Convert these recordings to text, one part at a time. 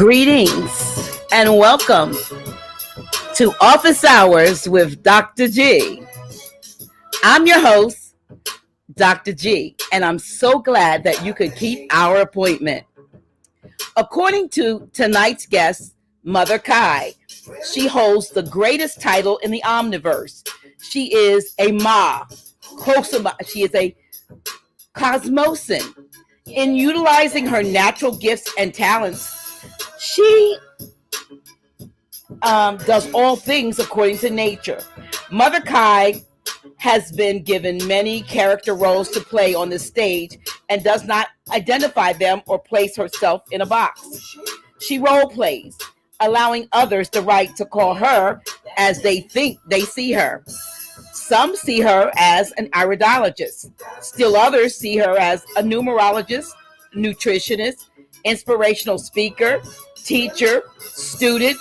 Greetings and welcome to Office Hours with Dr. G. I'm your host, Dr. G, and I'm so glad that you could keep our appointment. According to tonight's guest, Mother Khai, she holds the greatest title in the Omniverse. She is a Ma. She is a cosmosin. In utilizing her natural gifts and talents, she does all things according to nature. Mother Khai has been given many character roles to play on the stage and does not identify them or place herself in a box. She role plays, allowing others the right to call her as they think they see her. Some see her as an iridologist. Still others see her as a numerologist, nutritionist, inspirational speaker, teacher, student,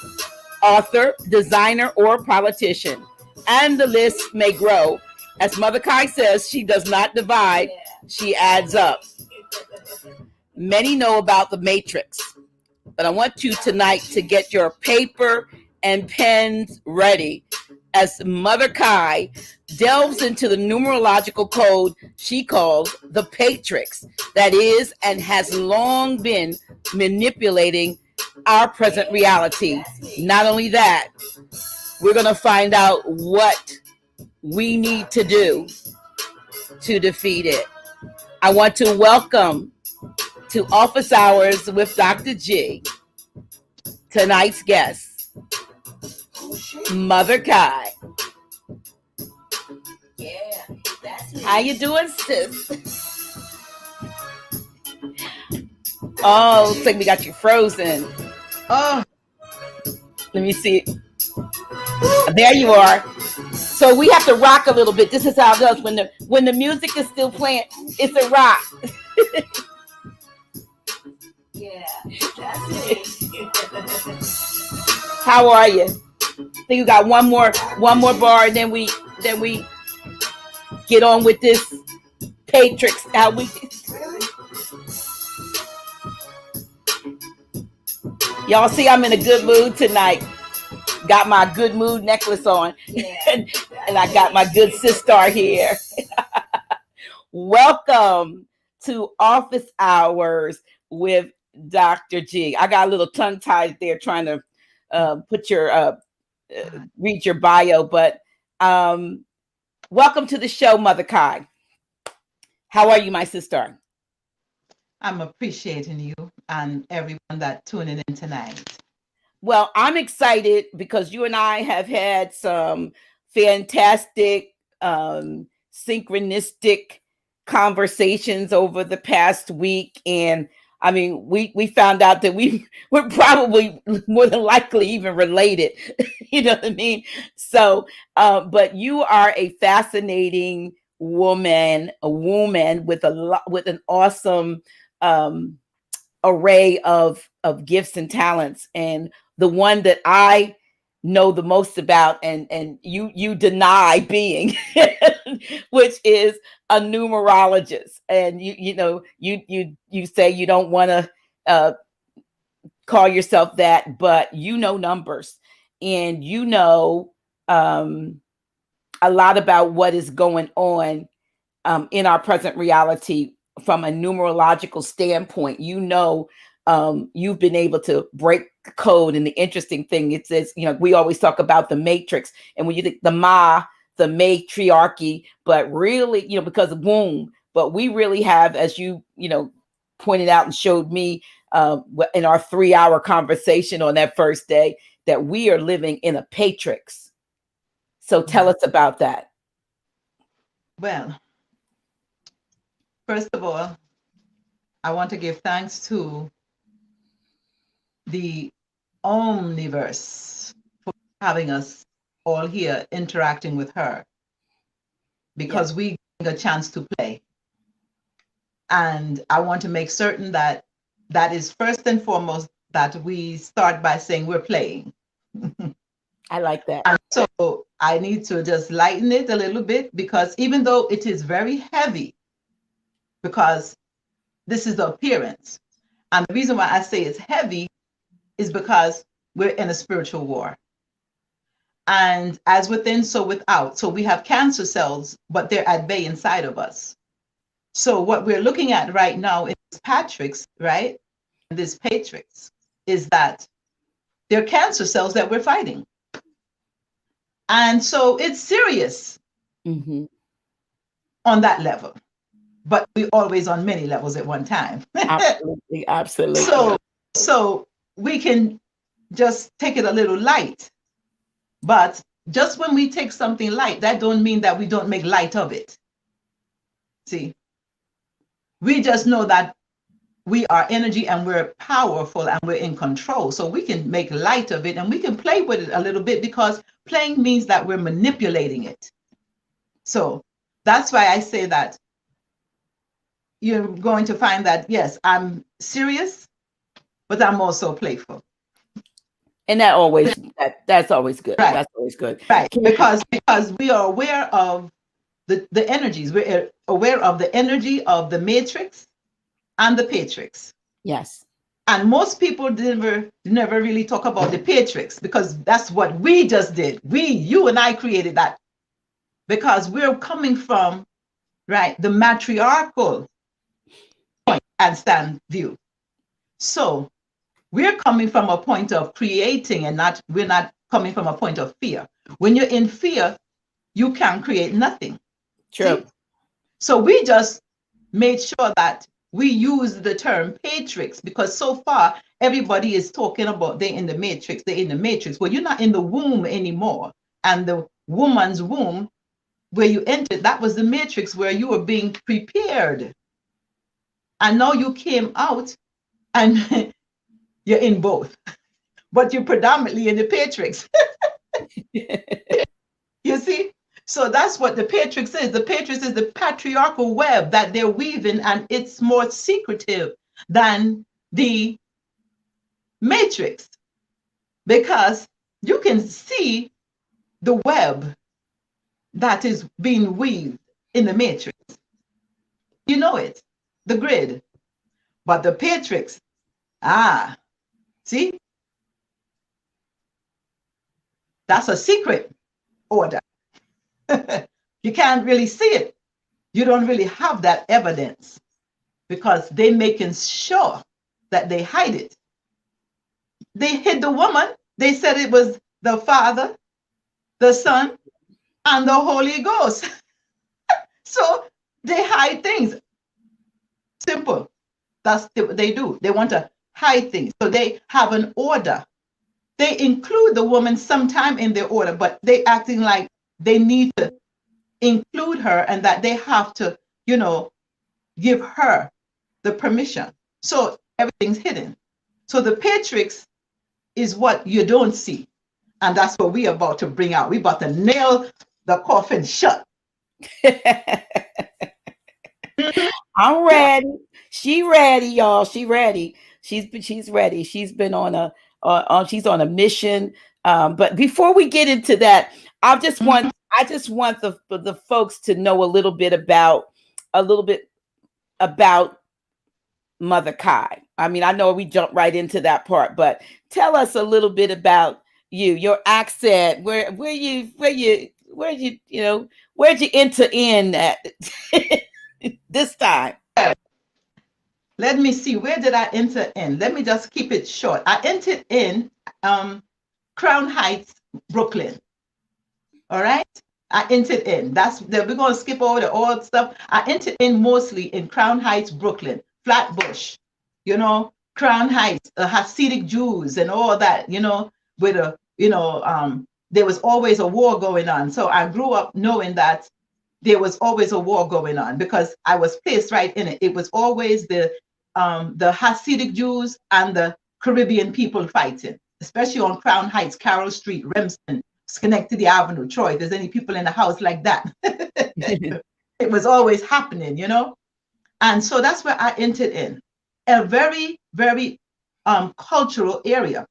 author, designer, or politician. And the list may grow. As Mother Khai says, she does not divide, she adds up. Many know about the matrix, but I want you tonight to get your paper and pens ready as Mother Khai delves into the numerological code she calls the Patrix, that is and has long been manipulating our present reality. Not only that, we're going to find out what we need to do to defeat it. I want to welcome to Office Hours with Dr. G tonight's guest, Mother Khai. How you doing, sis? Oh, looks like we got you frozen. Oh, let me see. There you are. So we have to rock a little bit. This is how it goes. When the music is still playing, it's a rock. yeah, that's it. How are you? I think you got one more bar, and then we get on with this Patrix. How we? Y'all see, I'm in a good mood tonight. Got my good mood necklace on, and I got my good sister here. Welcome to Office Hours with Dr. G. I got a little tongue tied there trying to put your read your bio, but welcome to the show, Mother Khai. How are you, my sister? I'm appreciating you and everyone that tuning in tonight. Well, I'm excited because you and I have had some fantastic, synchronistic conversations over the past week. And I mean, we found out that we're probably more than likely even related. You know what I mean? So, but you are a fascinating woman, with an awesome array of gifts and talents. And the one that I know the most about, and you deny being, which is a numerologist. And you say you don't want to call yourself that, but you know numbers, and you know a lot about what is going on in our present reality from a numerological standpoint. You've been able to break code. And the interesting thing, it says, we always talk about the matrix, and when you think the matriarchy, but really, because of womb, but we really have, as you pointed out and showed me in our 3-hour conversation on that first day, that we are living in a patrix. So tell us about that. Well, first of all, I want to give thanks to the Omniverse for having us all here interacting with her, because we get a chance to play. And I want to make certain that is first and foremost, that we start by saying we're playing. I like that. And so I need to just lighten it a little bit, because even though it is very heavy, because this is the appearance. And the reason why I say it's heavy is because we're in a spiritual war. And as within, so without. So we have cancer cells, but they're at bay inside of us. So what we're looking at right now is Patrix, right? This Patrix is that they're cancer cells that we're fighting. And so it's serious on that level. But we're always on many levels at one time. Absolutely, absolutely. So we can just take it a little light. But just when we take something light, that don't mean that we don't make light of it. See, we just know that we are energy and we're powerful and we're in control. So we can make light of it and we can play with it a little bit, because playing means that we're manipulating it. So that's why I say that you're going to find that, yes, I'm serious, but I'm also playful. And that's always good. Right. That's always good. Right. Because we are aware of the energies. We're aware of the energy of the matrix and the Patrix. Yes. And most people never really talk about the Patrix, because that's what we just did. You and I created that, because we're coming from, right, the matriarchal point and stand view. So we're coming from a point of creating, and we're not coming from a point of fear. When you're in fear, you can create nothing. True. See? So we just made sure that we use the term Patrix, because so far everybody is talking about they're in the matrix. Well, you're not in the womb anymore. And the woman's womb, where you entered, that was the matrix where you were being prepared. And now you came out and you're in both, but you're predominantly in the Patrix. You see? So that's what the Patrix is. The Patrix is the patriarchal web that they're weaving, and it's more secretive than the matrix, because you can see the web that is being weaved in the matrix. You know it, the grid. But the Patrix, see? That's a secret order. You can't really see it. You don't really have that evidence, because they're making sure that they hide it. They hid the woman. They said it was the Father, the Son, and the Holy Ghost. So they hide things. Simple. That's what they do. They want to hide things. So they have an order. They include the woman sometime in their order, but they acting like they need to include her, and that they have to, give her the permission. So everything's hidden. So the Patrix is what you don't see. And that's what we're about to bring out. We're about to nail the coffin shut. I'm ready. She ready, y'all. She ready. She's ready. She's been she's on a mission. But before we get into that, I just want the folks to know a little bit about Mother Khai. I mean, I know we jumped right into that part, but tell us a little bit about you, your accent, where'd you enter in at this time? Let me see, where did I enter in? Let me just keep it short. I entered in Crown Heights, Brooklyn. All right? I entered in. We're going to skip over the old stuff. I entered in mostly in Crown Heights, Brooklyn, Flatbush, Crown Heights, Hasidic Jews and all that, with there was always a war going on. So I grew up knowing that there was always a war going on, because I was placed right in it. It was always the Hasidic Jews and the Caribbean people fighting, especially on Crown Heights, Carroll Street, Remsen, Schenectady Avenue, Troy. If there's any people in the house like that, it was always happening, And so that's where I entered in, a very, very cultural area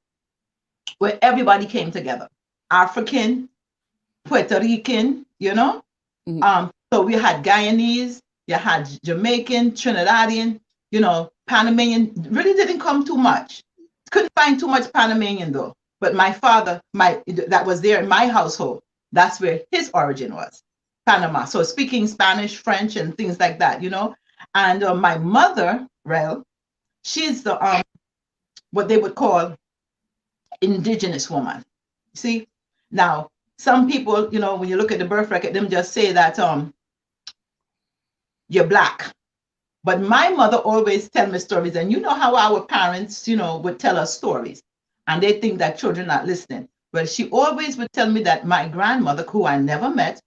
where everybody came together. African, Puerto Rican, Mm-hmm. So we had Guyanese, you had Jamaican, Trinidadian, Panamanian. Really didn't come too much. couldn't find too much Panamanian though. But my father, that was there in my household, that's where his origin was, Panama. So speaking Spanish, French, and things like that, you know. And my mother, Rel, she's the what they would call indigenous woman. See, now some people, you know, when you look at the birth record, them just say that you're black. But my mother always tell me stories, and you know how our parents, you know, would tell us stories, and they think that children are listening. Well, she always would tell me that my grandmother, who I never met,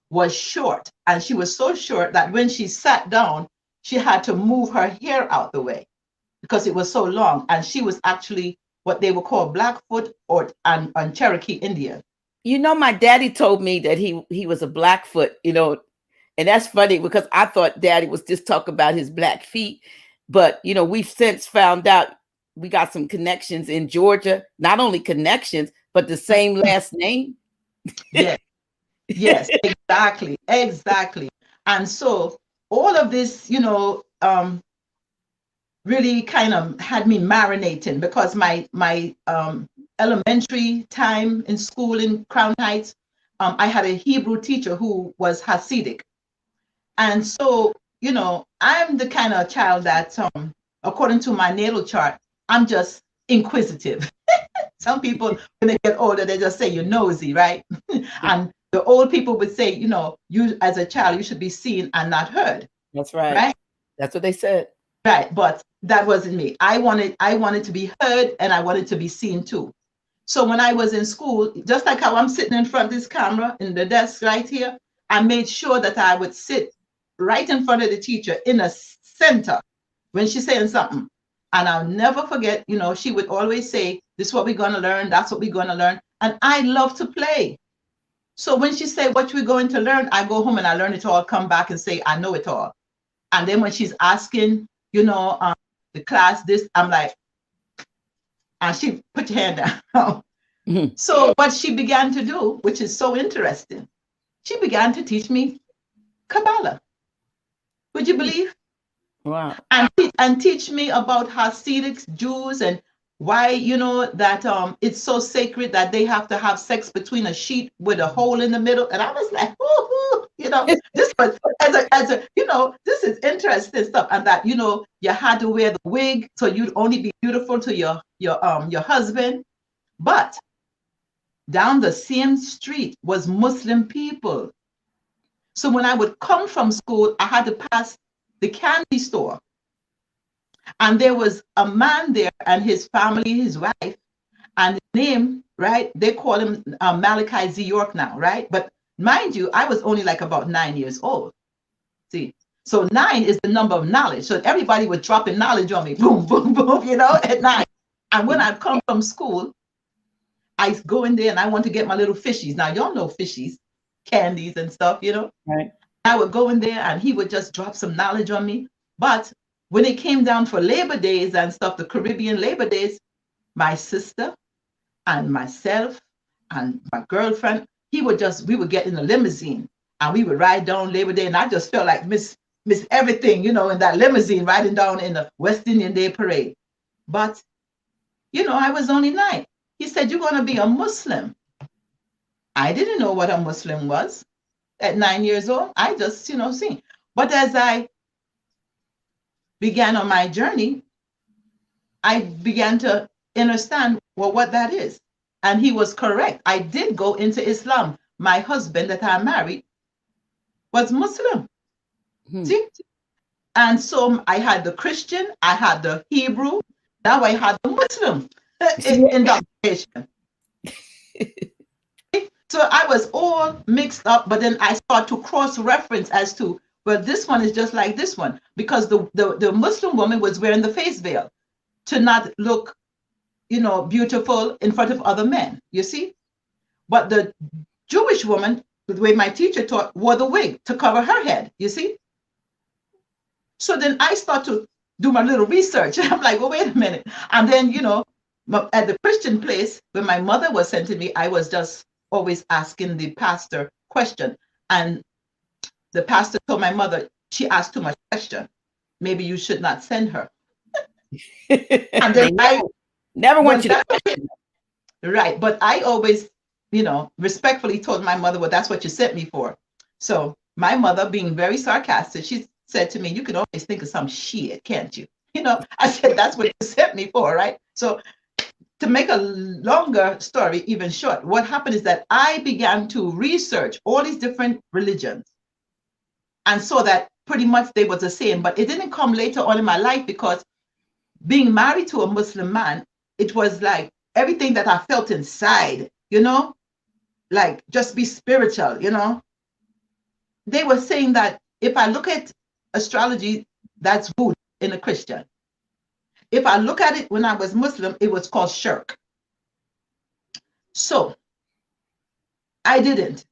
was short, and she was so short that when she sat down, she had to move her hair out the way because it was so long, and she was actually what they would call Blackfoot or and Cherokee Indian. You know, my daddy told me that he was a Blackfoot, you know, and that's funny because I thought daddy was just talking about his black feet. But, you know, we've since found out we got some connections in Georgia, not only connections, but the same last name. Yes, yes, exactly, exactly. And so all of this, you know, really kind of had me marinating because my elementary time in school in Crown Heights, I had a Hebrew teacher who was Hasidic. And so, you know, I'm the kind of child that, according to my natal chart, I'm just inquisitive. Some people, when they get older, they just say you're nosy, right? And the old people would say, you know, you as a child, you should be seen and not heard. That's right. Right? That's what they said. Right. But that wasn't me. I wanted to be heard, and I wanted to be seen too. So when I was in school, just like how I'm sitting in front of this camera in the desk right here, I made sure that I would sit right in front of the teacher in the center when she's saying something. And I'll never forget, you know, she would always say, this is what we're going to learn. That's what we're going to learn. And I love to play. So when she said, what we're going to learn, I go home and I learn it all, come back and say, I know it all. And then when she's asking, you know, the class this, I'm like, and she put your hand down. Mm-hmm. So what she began to do, which is so interesting, she began to teach me Kabbalah. Would you believe? Wow. And teach me about Hasidic Jews and why, you know, that it's so sacred that they have to have sex between a sheet with a hole in the middle. And I was like, ooh, you know, this was as a, you know, this is interesting stuff. And that, you know, you had to wear the wig so you'd only be beautiful to your husband. But down the same street was Muslim people. So when I would come from school, I had to pass the candy store. And there was a man there and his family, his wife, and his name, right? They call him Malachi Z. York now, right? But mind you, I was only like about 9 years old. See, so 9 is the number of knowledge. So everybody was dropping knowledge on me, boom, boom, boom, you know, at 9. And when I come from school, I go in there and I want to get my little fishies. Now, y'all know fishies, candies and stuff, you know? Right. I would go in there and he would just drop some knowledge on me. But when it came down for Labor Days and stuff, the Caribbean Labor Days, my sister and myself and my girlfriend, we would get in the limousine and we would ride down Labor Day. And I just felt like Miss Everything, you know, in that limousine, riding down in the West Indian Day Parade. But, you know, I was only 9. He said, you're going to be a Muslim. I didn't know what a Muslim was at 9 years old. I just, you know, seen. But as I began on my journey, I began to understand, well, what that is. And he was correct. I did go into Islam. My husband that I married was Muslim. See? And so I had the Christian, I had the Hebrew, now I had the Muslim indoctrination. So I was all mixed up, but then I started to cross-reference as to, well, this one is just like this one, because the Muslim woman was wearing the face veil to not look, you know, beautiful in front of other men, you see? But the Jewish woman, the way my teacher taught, wore the wig to cover her head, you see? So then I start to do my little research. I'm like, well, wait a minute. And then, you know, at the Christian place, when my mother was sending me, I was just always asking the pastor question. And the pastor told my mother, she asked too much question. Maybe you should not send her. And then They never want you to question. right. But I always, respectfully told my mother, well, that's what you sent me for. So my mother, being very sarcastic, she said to me, you can always think of some shit, can't you? I said, that's what you sent me for, right? So to make a longer story even short, what happened is that I began to research all these different religions and saw that pretty much they were the same. But it didn't come later on in my life, because being married to a Muslim man, it was like everything that I felt inside, like just be spiritual, They were saying that if I look at astrology, that's voodoo in a Christian. If I look at it when I was Muslim, it was called shirk. So I didn't,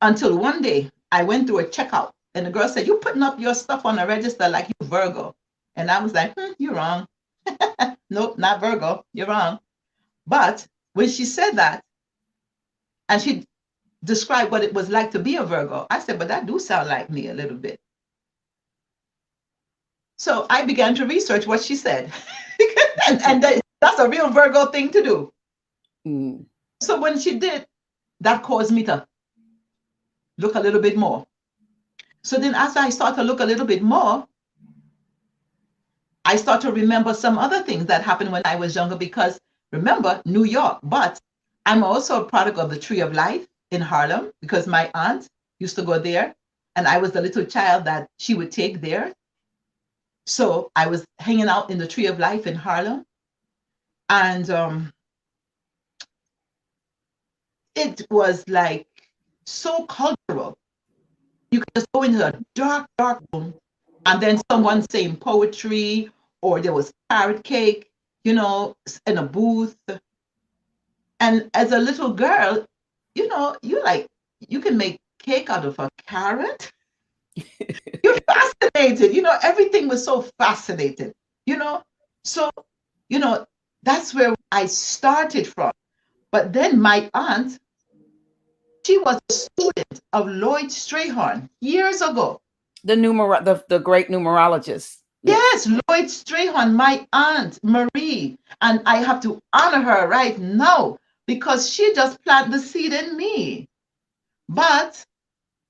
until one day I went through a checkout and the girl said, you putting up your stuff on a register like you Virgo. And I was like, you're wrong. Nope, not Virgo. You're wrong. But when she said that, and she described what it was like to be a Virgo, I said, but that do sound like me a little bit. So I began to research what she said. and that's a real Virgo thing to do. Mm. So when she did, that caused me to look a little bit more. So then as I start to look a little bit more, I start to remember some other things that happened when I was younger, because remember, New York, but I'm also a product of the Tree of Life in Harlem, because my aunt used to go there and I was the little child that she would take there. So I was hanging out in the Tree of Life in Harlem, and it was like so cultural. You could just go into a dark, dark room and then someone saying poetry, or there was carrot cake, in a booth. And as a little girl, you can make cake out of a carrot. You're fascinated. Everything was so fascinating, So, that's where I started from. But then my aunt, she was a student of Lloyd Strayhorn years ago. The great numerologist. Yes, Lloyd Strayhorn, my aunt Marie. And I have to honor her right now, because she just planted the seed in me. But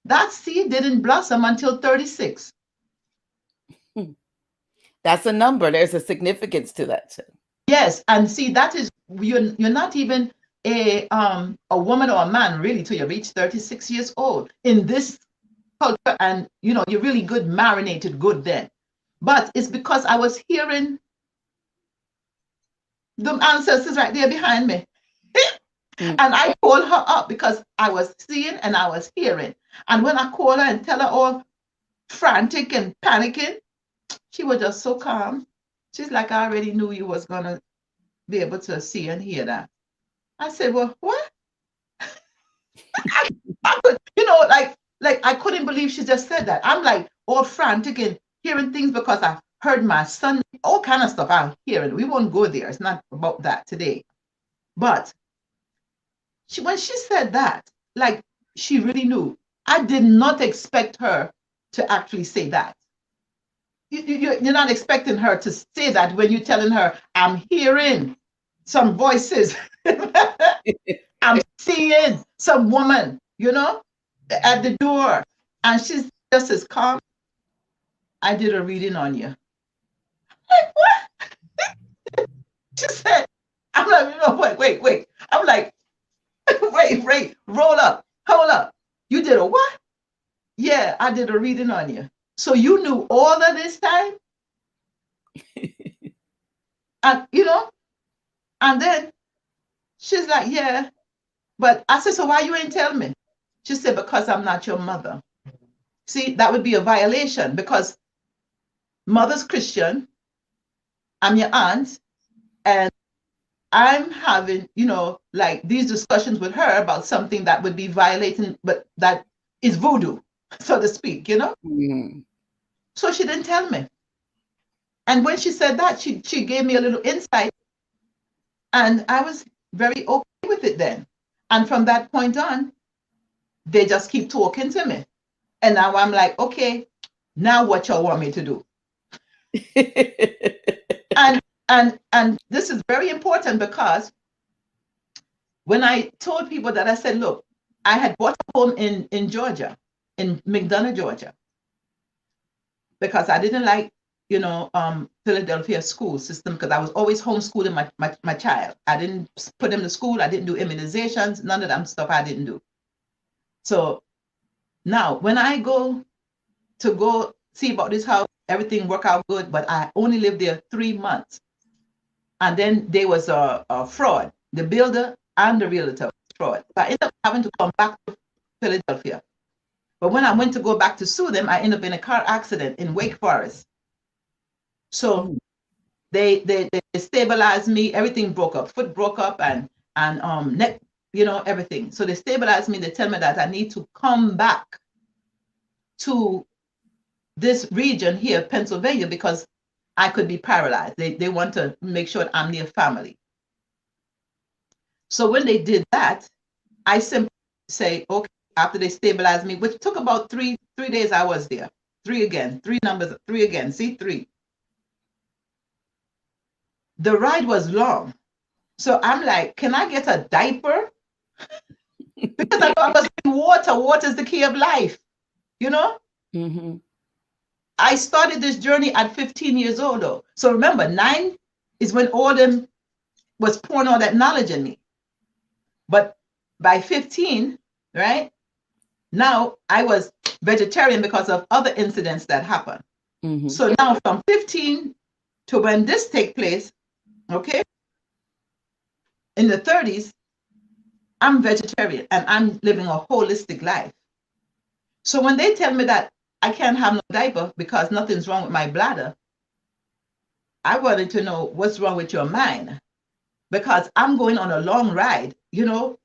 that seed didn't blossom until 36. That's a number. There's a significance to that too. Yes, and see, that is, you're not even a woman or a man really till you reach 36 years old in this culture, and you're really good, marinated good then. But it's because I was hearing the ancestors right there behind me. And I called her up because I was seeing and I was hearing. And when I call her and tell her all frantic and panicking, she was just so calm. She's like, I already knew you was going to be able to see and hear that. I said, well, what? I could, like I couldn't believe she just said that. I'm like all frantic and hearing things because I heard my son, all kind of stuff I'm hearing. We won't go there. It's not about that today. But when she said that, like she really knew. I did not expect her to actually say that. You're not expecting her to say that when you're telling her, I'm hearing some voices. I'm seeing some woman, at the door. And she's just as calm. I did a reading on you. Like, what? She said, I'm like, wait. I'm like, wait, roll up, hold up. You did a what? Yeah, I did a reading on you. So you knew all of this time? And, and then she's like, yeah. But I said, so why you ain't tell me? She said, because I'm not your mother. See, that would be a violation, because mother's Christian, I'm your aunt, and I'm having, like these discussions with her about something that would be violating, but that is voodoo, so to speak, Mm. So she didn't tell me. And when she said that, she gave me a little insight, and I was very okay with it then. And from that point on, they just keep talking to me. And now I'm like, okay, now what y'all want me to do? And this is very important because when I told people that, I said, look, I had bought a home in Georgia, in McDonough, Georgia, because I didn't like, Philadelphia school system, because I was always homeschooling my child. I didn't put him to school. I didn't do immunizations, none of that stuff I didn't do. So now when I go see about this house, everything worked out good, but I only lived there 3 months. And then there was a fraud. The builder and the realtor was fraud. So I ended up having to come back to Philadelphia. But when I went to go back to sue them, I ended up in a car accident in Wake Forest. So they stabilized me. Everything broke up. Foot broke up and neck, everything. So they stabilized me. They tell me that I need to come back to this region here, Pennsylvania, because I could be paralyzed. They want to make sure I'm near family. So when they did that, I simply say, okay, after they stabilized me, which took about three days I was there. 3 again, 3 numbers, 3 again, see, 3. The ride was long. So I'm like, can I get a diaper? Because I was in water. Water is the key of life, Mm-hmm. I started this journey at 15 years old, though. So remember, 9 is when all them was pouring all that knowledge in me. But by 15, right, now I was vegetarian because of other incidents that happened. Mm-hmm. So now from 15 to when this take place, okay, in the 30s, I'm vegetarian and I'm living a holistic life. So when they tell me that I can't have no diaper because nothing's wrong with my bladder, I wanted to know what's wrong with your mind, because I'm going on a long ride,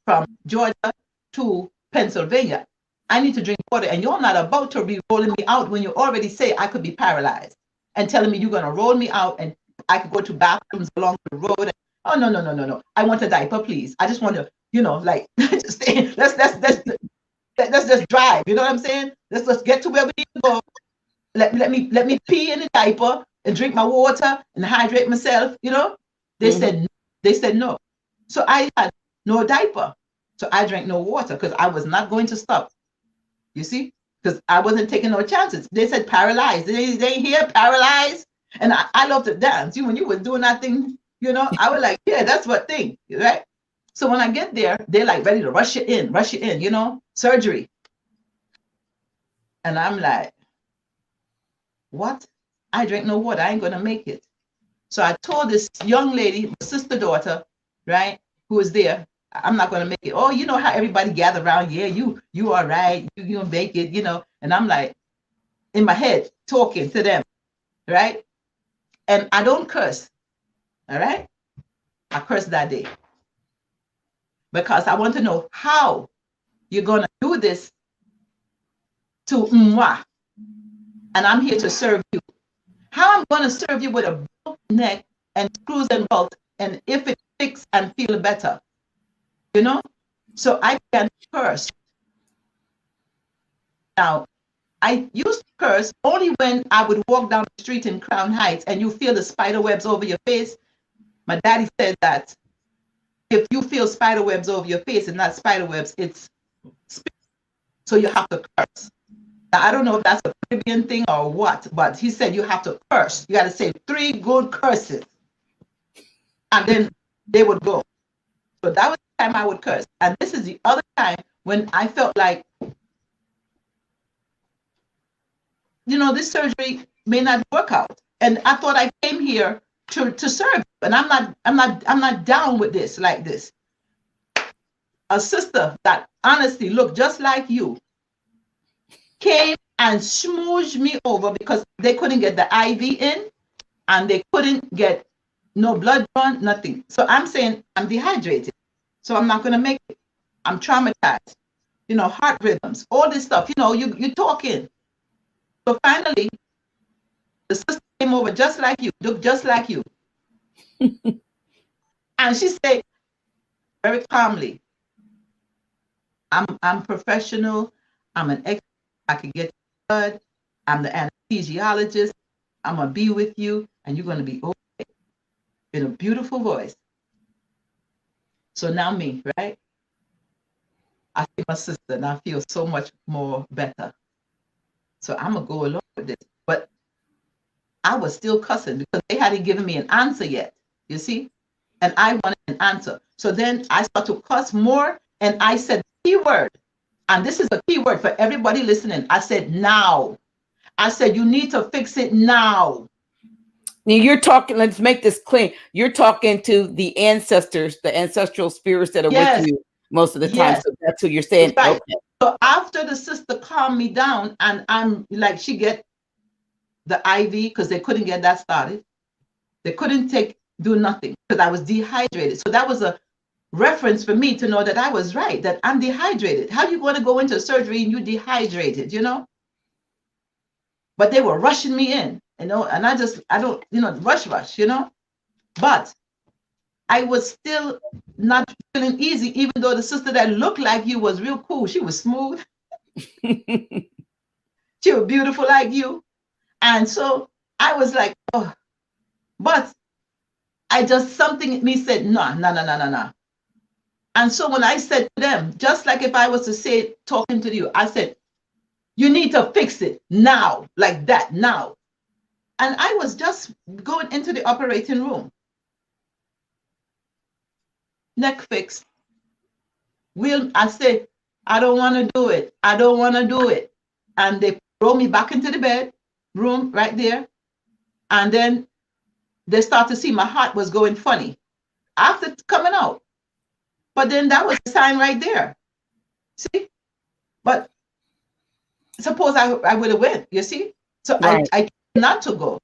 from Georgia to Pennsylvania. I need to drink water, and you're not about to be rolling me out when you already say I could be paralyzed and telling me you're going to roll me out and I could go to bathrooms along the road. Oh, no. I want a diaper, please. I just want to, just stay. Let's just drive. You know what I'm saying? Let's get to where we need to go. Let me pee in the diaper and drink my water and hydrate myself. They said no. So I had no diaper. So I drank no water because I was not going to stop. You see? Because I wasn't taking no chances. They said paralyzed. They hear paralyzed. And I love to dance. When you were doing that thing, I was like, yeah, that's what thing, right? So when I get there, they're like ready to rush you in, surgery. And I'm like, what? I drink no water. I ain't going to make it. So I told this young lady, my sister daughter, right, who was there, I'm not going to make it. Oh, you know how everybody gather around. Yeah, you are right. You make it, And I'm like, in my head, talking to them, right? And I don't curse, all right? I cursed that day because I want to know how you're going to do this to moi. And I'm here to serve you. How I'm going to serve you with a broke neck and screws and bolts, and if it fix and feel better, So I can curse. Now, I used to curse only when I would walk down the street in Crown Heights and you feel the spider webs over your face. My daddy said that if you feel spider webs over your face and not spider webs, it's spirit. So you have to curse. Now, I don't know if that's a Caribbean thing or what, but he said you have to curse. You got to say 3 good curses. And then they would go. So that was the time I would curse. And this is the other time when I felt like, this surgery may not work out. And I thought I came here to serve. And I'm not down with this like this. A sister that honestly looked just like you came and smooshed me over because they couldn't get the IV in and they couldn't get no blood drawn, nothing. So I'm saying I'm dehydrated. So I'm not going to make it. I'm traumatized. Heart rhythms, all this stuff, you talking. So finally, the sister came over just like you, looked just like you. And she said very calmly, I'm professional. I'm an expert. I can get blood. I'm the anesthesiologist. I'm going to be with you, and you're going to be okay. In a beautiful voice. So now me, right? I see my sister, and I feel so much more better. So I'm going to go along with this. But I was still cussing because they hadn't given me an answer yet, you see? And I wanted an answer. So then I started to cuss more, and I said the key word. And this is a key word for everybody listening. I said, now. I said, you need to fix it now. Now you're talking, let's make this clear. You're talking to the ancestors, the ancestral spirits that are with you most of the time. So that's who you're saying. Right. Okay. So after the sister calmed me down, and I'm like, she get the IV because they couldn't get that started. They couldn't do nothing because I was dehydrated. So that was a reference for me to know that I was right, that I'm dehydrated. How you going to go into surgery and you dehydrated, you know? But they were rushing me in, you know, and I don't, you know, rush, you know? But I was still not feeling easy, even though the sister that looked like you was real cool. She was smooth. She was beautiful like you. And so I was like, oh, but something in me said, no. And so when I said to them, just like if I was to say, talking to you, I said, you need to fix it now, like that, now. And I was just going into the operating room. Neck fixed. I say, I don't want to do it. I don't want to do it. And they throw me back into the bed room right there. And then they start to see my heart was going funny after coming out. But then that was a sign right there. See? But suppose I would have went, you see? So right. I not to go.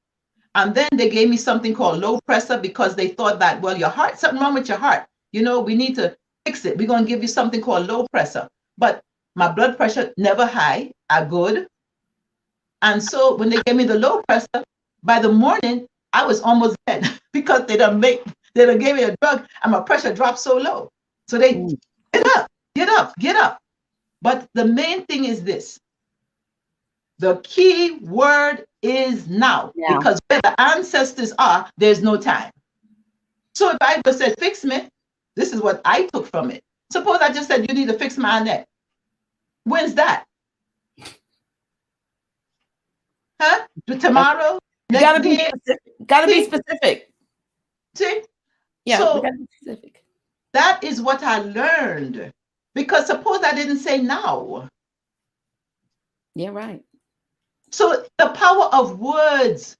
And then they gave me something called low pressure because they thought that, well, your heart, something wrong with your heart. You know, we need to fix it. We're going to give you something called low pressure. But my blood pressure never high, good. And so when they gave me the low pressure, by the morning, I was almost dead because they done gave me a drug and my pressure dropped so low. So they, get up. But the main thing is this. The key word is now, because where the ancestors are, there's no time. So if I just said, fix me, this is what I took from it. Suppose I just said, you need to fix my neck. When's that? Huh? Tomorrow? You gotta be specific. Gotta be specific. See? Yeah, so we gotta be specific. That is what I learned. Because suppose I didn't say now. Yeah, right. So the power of words.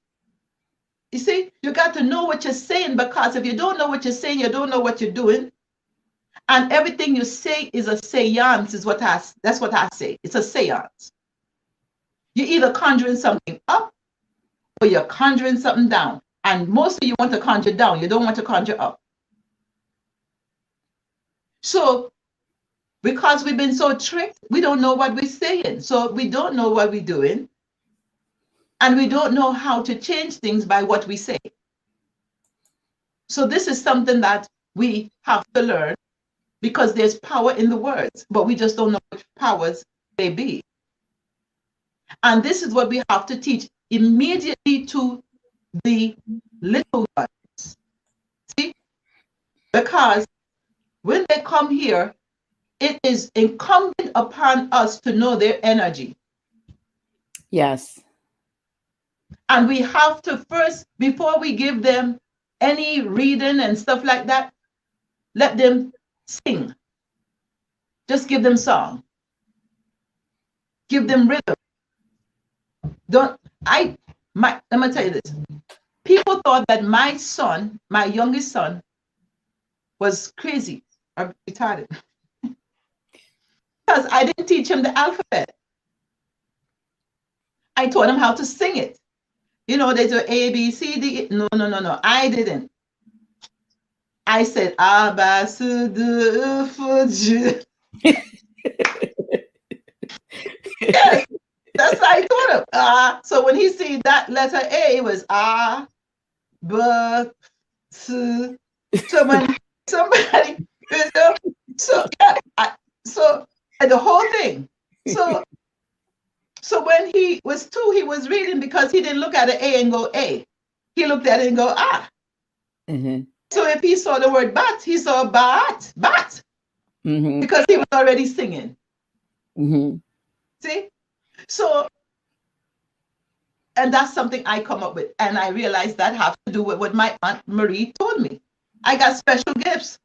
You see, you got to know what you're saying, because if you don't know what you're saying, you don't know what you're doing. And everything you say is a seance, that's what I say. It's a seance. You're either conjuring something up or you're conjuring something down. And mostly you want to conjure down. You don't want to conjure up. So because we've been so tricked, we don't know what we're saying. So we don't know what we're doing. And we don't know how to change things by what we say. So this is something that we have to learn, because there's power in the words, but we just don't know which powers they be. And this is what we have to teach immediately to the little ones. See? Because when they come here, it is incumbent upon us to know their energy. Yes. And we have to first, before we give them any reading and stuff like that, let them sing. Just give them song. Give them rhythm. Let me tell you this. People thought that my son, my youngest son, was crazy or retarded. Because I didn't teach him the alphabet. I taught him how to sing it. You know, they do A, B, C, D. No. I didn't. I said, Abba, Sudu, Fuji. Yes, that's how I taught him. So when he see that letter A, it was B, S. So when somebody, you know, so the whole thing. So So when he was 2, he was reading because he didn't look at an A and go A. He looked at it and go ah. Mm-hmm. So if he saw the word bat, he saw bat, bat, Mm-hmm. because he was already singing. Mm-hmm. See? So, and that's something I come up with. And I realized that has to do with what my Aunt Marie told me. I got special gifts.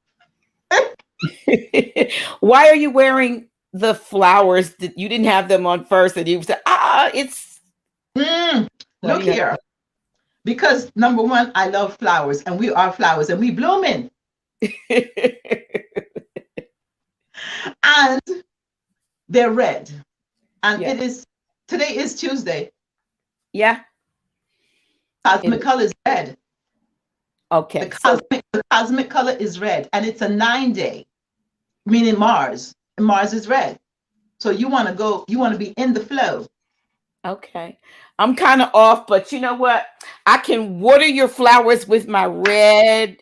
Why are you wearing the flowers that you didn't have them on first? And you said, it's. Look here. Because number one, I love flowers, and we are flowers, and we blooming. And they're red. And Yeah. it is, today is Tuesday. Yeah. Cosmic color is red. Okay. The cosmic color is red, and it's a 9-day, meaning Mars. And Mars is red. So you want to be in the flow. Okay. I'm kind of off, but you know what? I can water your flowers with my red.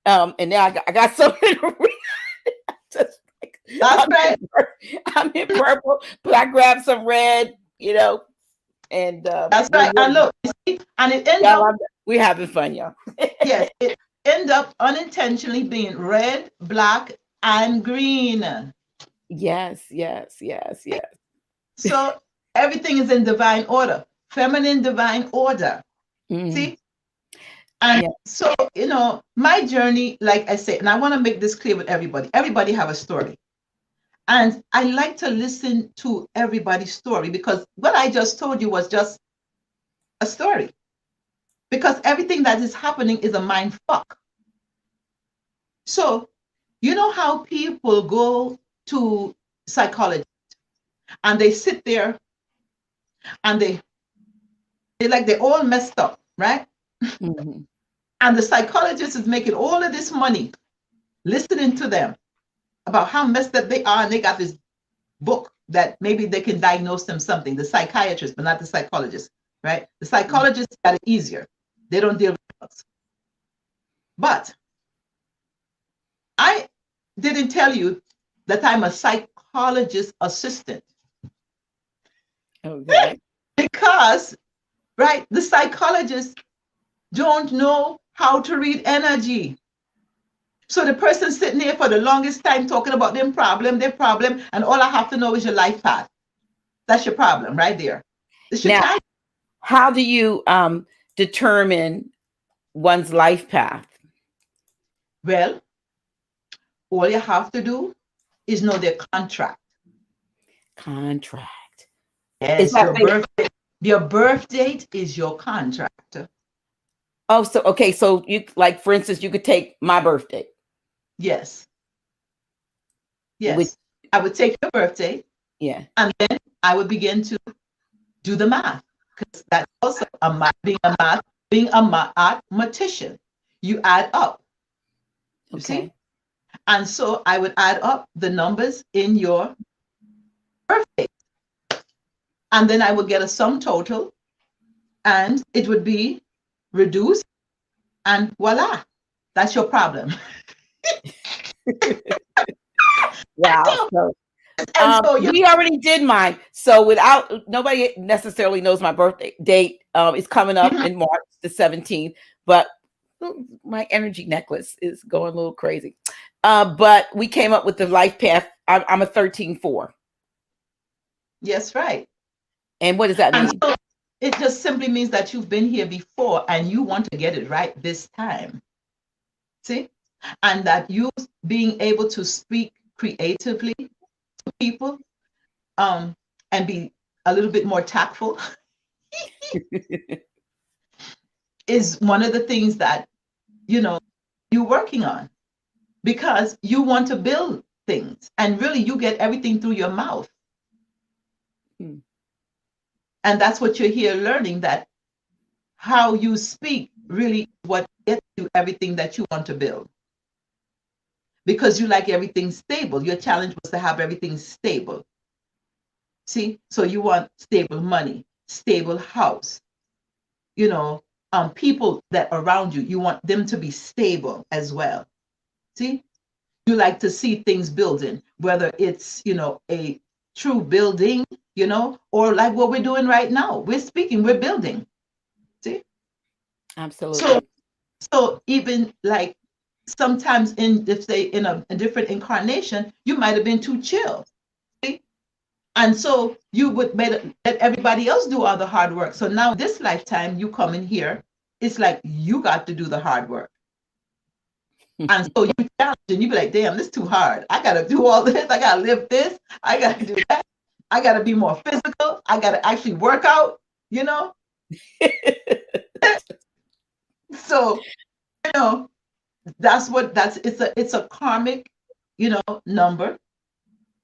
And now I got something just like, That's right. I'm in purple, but I grabbed some red, and that's right. And look, you see, and it ends up we're having fun, y'all. Yes, it end up unintentionally being red, black, and green. Yes. So everything is in divine order, feminine divine order. See? And so, my journey, like I say, and I want to make this clear with everybody. Everybody have a story. And I like to listen to everybody's story, because what I just told you was just a story. Because everything that is happening is a mind fuck. So, you know how people go to psychologists and they sit there and they're all messed up, right? Mm-hmm. And the psychologist is making all of this money listening to them about how messed up they are, and they got this book that maybe they can diagnose them something, the psychiatrist, but not the psychologist, right? The psychologists got it easier. They don't deal with drugs. But I didn't tell you that I'm a psychologist assistant. Okay. Because, right, the psychologists don't know how to read energy. So the person sitting there for the longest time talking about their problem, and all I have to know is your life path. That's your problem right there. Now, how do you determine one's life path? Well, all you have to do is know their contract. Yes, your birth date is your contract. Oh, so okay. So you, like, for instance, you could take my birthday. Yes. I would take your birthday. Yeah. And then I would begin to do the math, because that's also being a mathematician. You add up. You see? And so I would add up the numbers in your birthday. And then I would get a sum total, and it would be reduced, and voila, that's your problem. Wow. We already did mine. So nobody necessarily knows my birthday date. It's coming up in March the 17th, but my energy necklace is going a little crazy. But we came up with the life path. I'm a 13-4. Yes, right. And what does that mean? So it just simply means that you've been here before and you want to get it right this time. See? And that you being able to speak creatively to people, and be a little bit more tactful is one of the things that, you're working on, because you want to build things, and really you get everything through your mouth. And that's what you're here learning, that how you speak really what gets you everything that you want to build. Because you like everything stable. Your challenge was to have everything stable. See? So you want stable money, stable house, people that around you, you want them to be stable as well. See? You like to see things building, whether it's, a through building, or like what we're doing right now. We're speaking, we're building. See? Absolutely. So even like sometimes if say in a different incarnation, you might have been too chill. See? And so you would let everybody else do all the hard work. So now this lifetime, you come in here, it's like you got to do the hard work. And so you challenge and you be like, damn, this is too hard. I got to do all this. I got to live this. I got to do that. I got to be more physical. I got to actually work out, So, it's a karmic, number,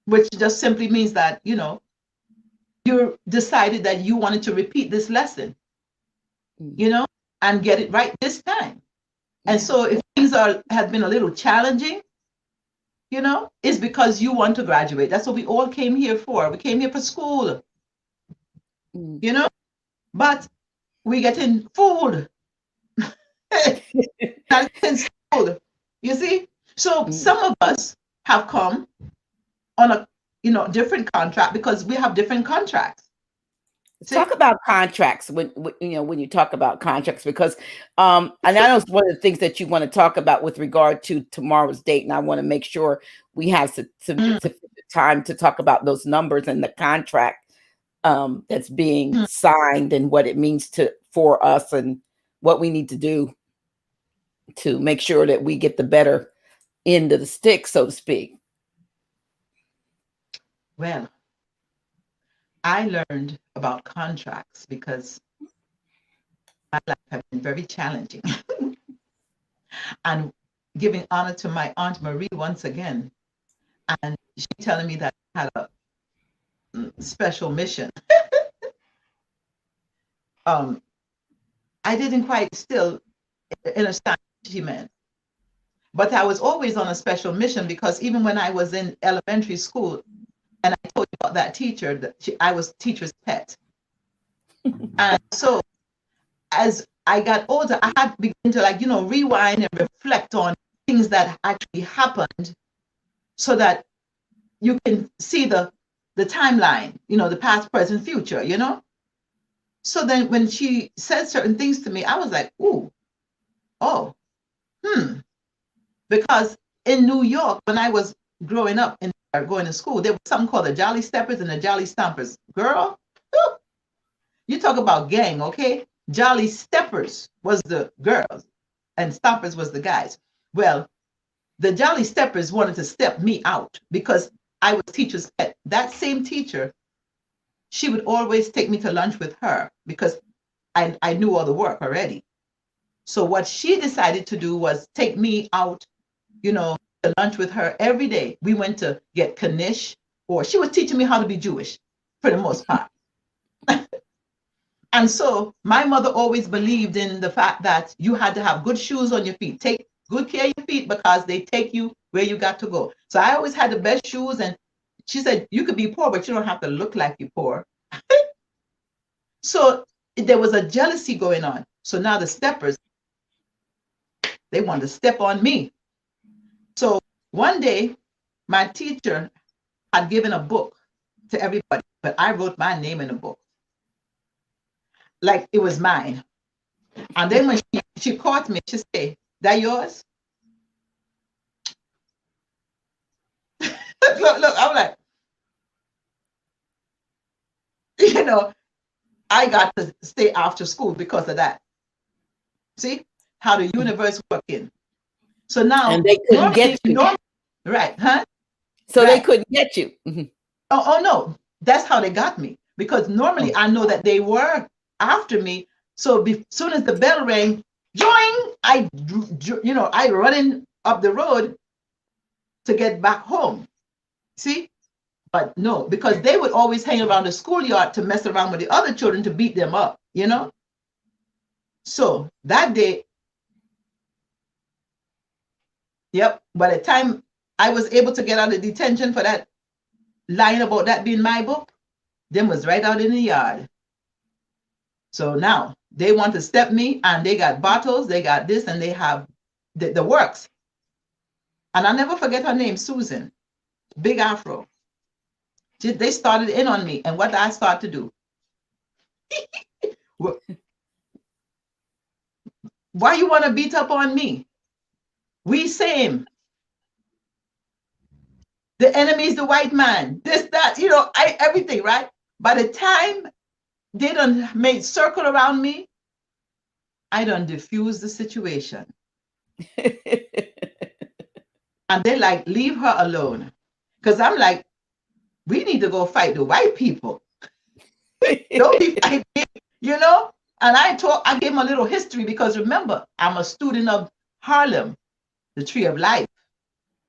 which just simply means that, you decided that you wanted to repeat this lesson, and get it right this time. And so if things have been a little challenging, it's because you want to graduate. That's what we all came here for. We came here for school, but we getting fooled. Not getting schooled. You see? So some of us have come on a, different contract because we have different contracts. Talk about contracts when you talk about contracts, because and I know it's one of the things that you want to talk about with regard to tomorrow's date, and I want to make sure we have some time to talk about those numbers and the contract that's being signed and what it means for us and what we need to do to make sure that we get the better end of the stick, so to speak. Well, I learned about contracts because my life has been very challenging. And giving honor to my Aunt Marie once again. And she telling me that I had a special mission. I didn't quite still understand what she meant. But I was always on a special mission because even when I was in elementary school, and I told you about that teacher, I was teacher's pet. And so as I got older, I had to begin to rewind and reflect on things that actually happened so that you can see the timeline, the past, present, future, So then when she said certain things to me, I was like, because in New York, when I was growing up and going to school, there was something called the Jolly Steppers and the Jolly Stompers. Girl, you talk about gang, okay? Jolly Steppers was the girls and Stompers was the guys. Well, the Jolly Steppers wanted to step me out because I was teacher's pet. That same teacher, she would always take me to lunch with her because I knew all the work already. So what she decided to do was take me out, to lunch with her every day. We went to get knish, or she was teaching me how to be Jewish for the most part. And so my mother always believed in the fact that you had to have good shoes on your feet. Take good care of your feet because they take you where you got to go. So I always had the best shoes. And she said, you could be poor, but you don't have to look like you're poor. So there was a jealousy going on. So now the steppers, they wanted to step on me. So one day, my teacher had given a book to everybody, but I wrote my name in the book. Like it was mine. And then when she caught me, she said, that yours? look, I'm like, I got to stay after school because of that. See how the universe working. So now, and they couldn't get you. Right, huh? So right. They couldn't get you. Mm-hmm. Oh no, that's how they got me. Because normally I know that they were after me. So soon as the bell rang, join, I running up the road to get back home. See? But no, because they would always hang around the schoolyard to mess around with the other children to beat them up, So that day, by the time I was able to get out of detention for that line about that being my book, them was right out in the yard. So now they want to step me and they got bottles, they got this, and they have the works. And I'll never forget her name, Susan, big afro. They started in on me. And what did I start to do? Why you want to beat up on me? We same. The enemy is the white man. This, that, everything, right? By the time they done made circle around me, I done diffuse the situation. And they like, leave her alone. Because I'm like, we need to go fight the white people. Don't be fighting, And I gave them a little history because remember, I'm a student of Harlem, the Tree of Life.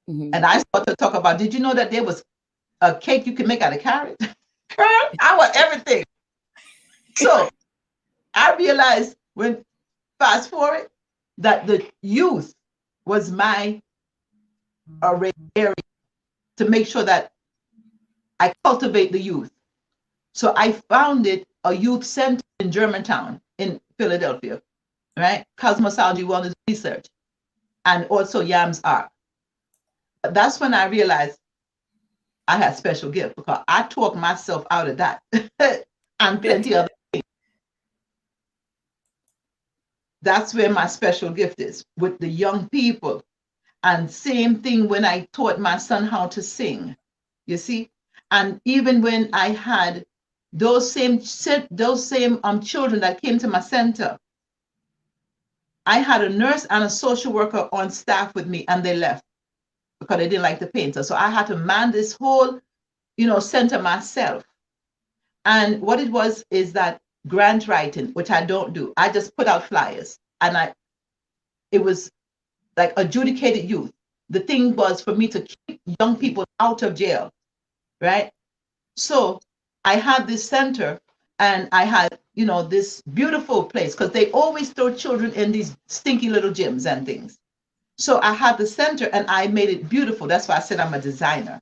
Mm-hmm. And I started to talk about, did you know that there was a cake you can make out of carrot? Girl, I want everything. So I realized when fast forward that the youth was my area to make sure that I cultivate the youth. So I founded a youth center in Germantown in Philadelphia, right? Cosmology Wellness Research, and also Yams Art. But that's when I realized I had special gift because I talked myself out of that and plenty other things. That's where my special gift is, with the young people. And same thing when I taught my son how to sing, you see? And even when I had those same children that came to my center, I had a nurse and a social worker on staff with me, and they left because they didn't like the painter. So I had to man this whole, center myself. And what it was is that grant writing, which I don't do. I just put out flyers, and it was like adjudicated youth. The thing was for me to keep young people out of jail, right? So I had this center, and I had, this beautiful place, because they always throw children in these stinky little gyms and things. So I had the center, and I made it beautiful. That's why I said I'm a designer.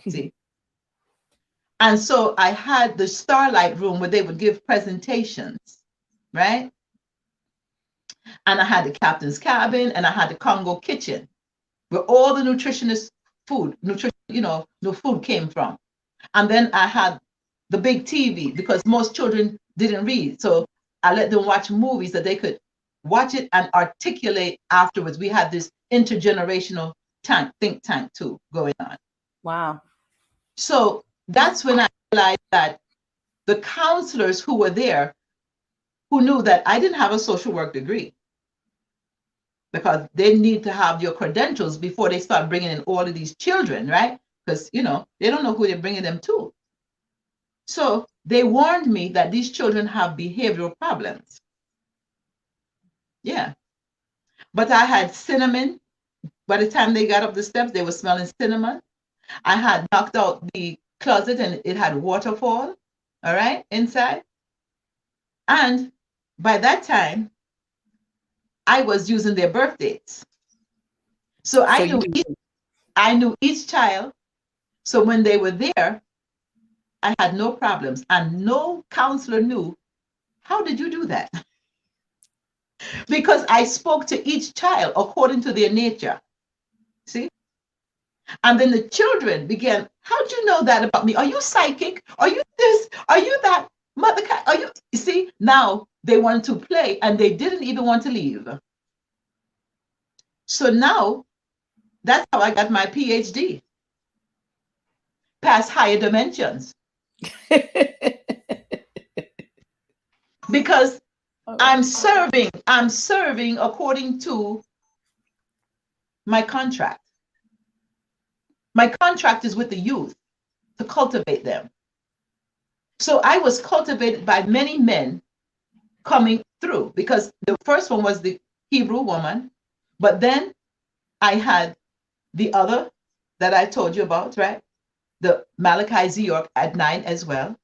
See? And so I had the Starlight Room where they would give presentations, right? And I had the Captain's Cabin, and I had the Congo Kitchen, where all the nutritionist food, the food came from. And then I had the big TV, because most children didn't read. So I let them watch movies that they could watch it and articulate afterwards. We had this intergenerational think tank too going on. Wow. So that's when I realized that the counselors who were there, who knew that I didn't have a social work degree, because they need to have your credentials before they start bringing in all of these children, right? Because, they don't know who they're bringing them to. So they warned me that these children have behavioral problems. Yeah. But I had cinnamon. By the time they got up the steps, they were smelling cinnamon. I had knocked out the closet, and it had waterfall, all right, inside. And by that time, I was using their birth dates. So I knew each child. So when they were there, I had no problems, and no counselor knew, how did you do that? Because I spoke to each child according to their nature. See? And then the children began, how'd you know that about me? Are you psychic? Are you this? Are you that? Mother Khai, are you? See, now they wanted to play, and they didn't even want to leave. So now, that's how I got my PhD. Past higher dimensions. Because I'm serving according to my contract. My contract is with the youth to cultivate them. So I was cultivated by many men coming through, because the first one was the Hebrew woman, but then I had the other that I told you about, right? The Malachi Z. York at 9 as well.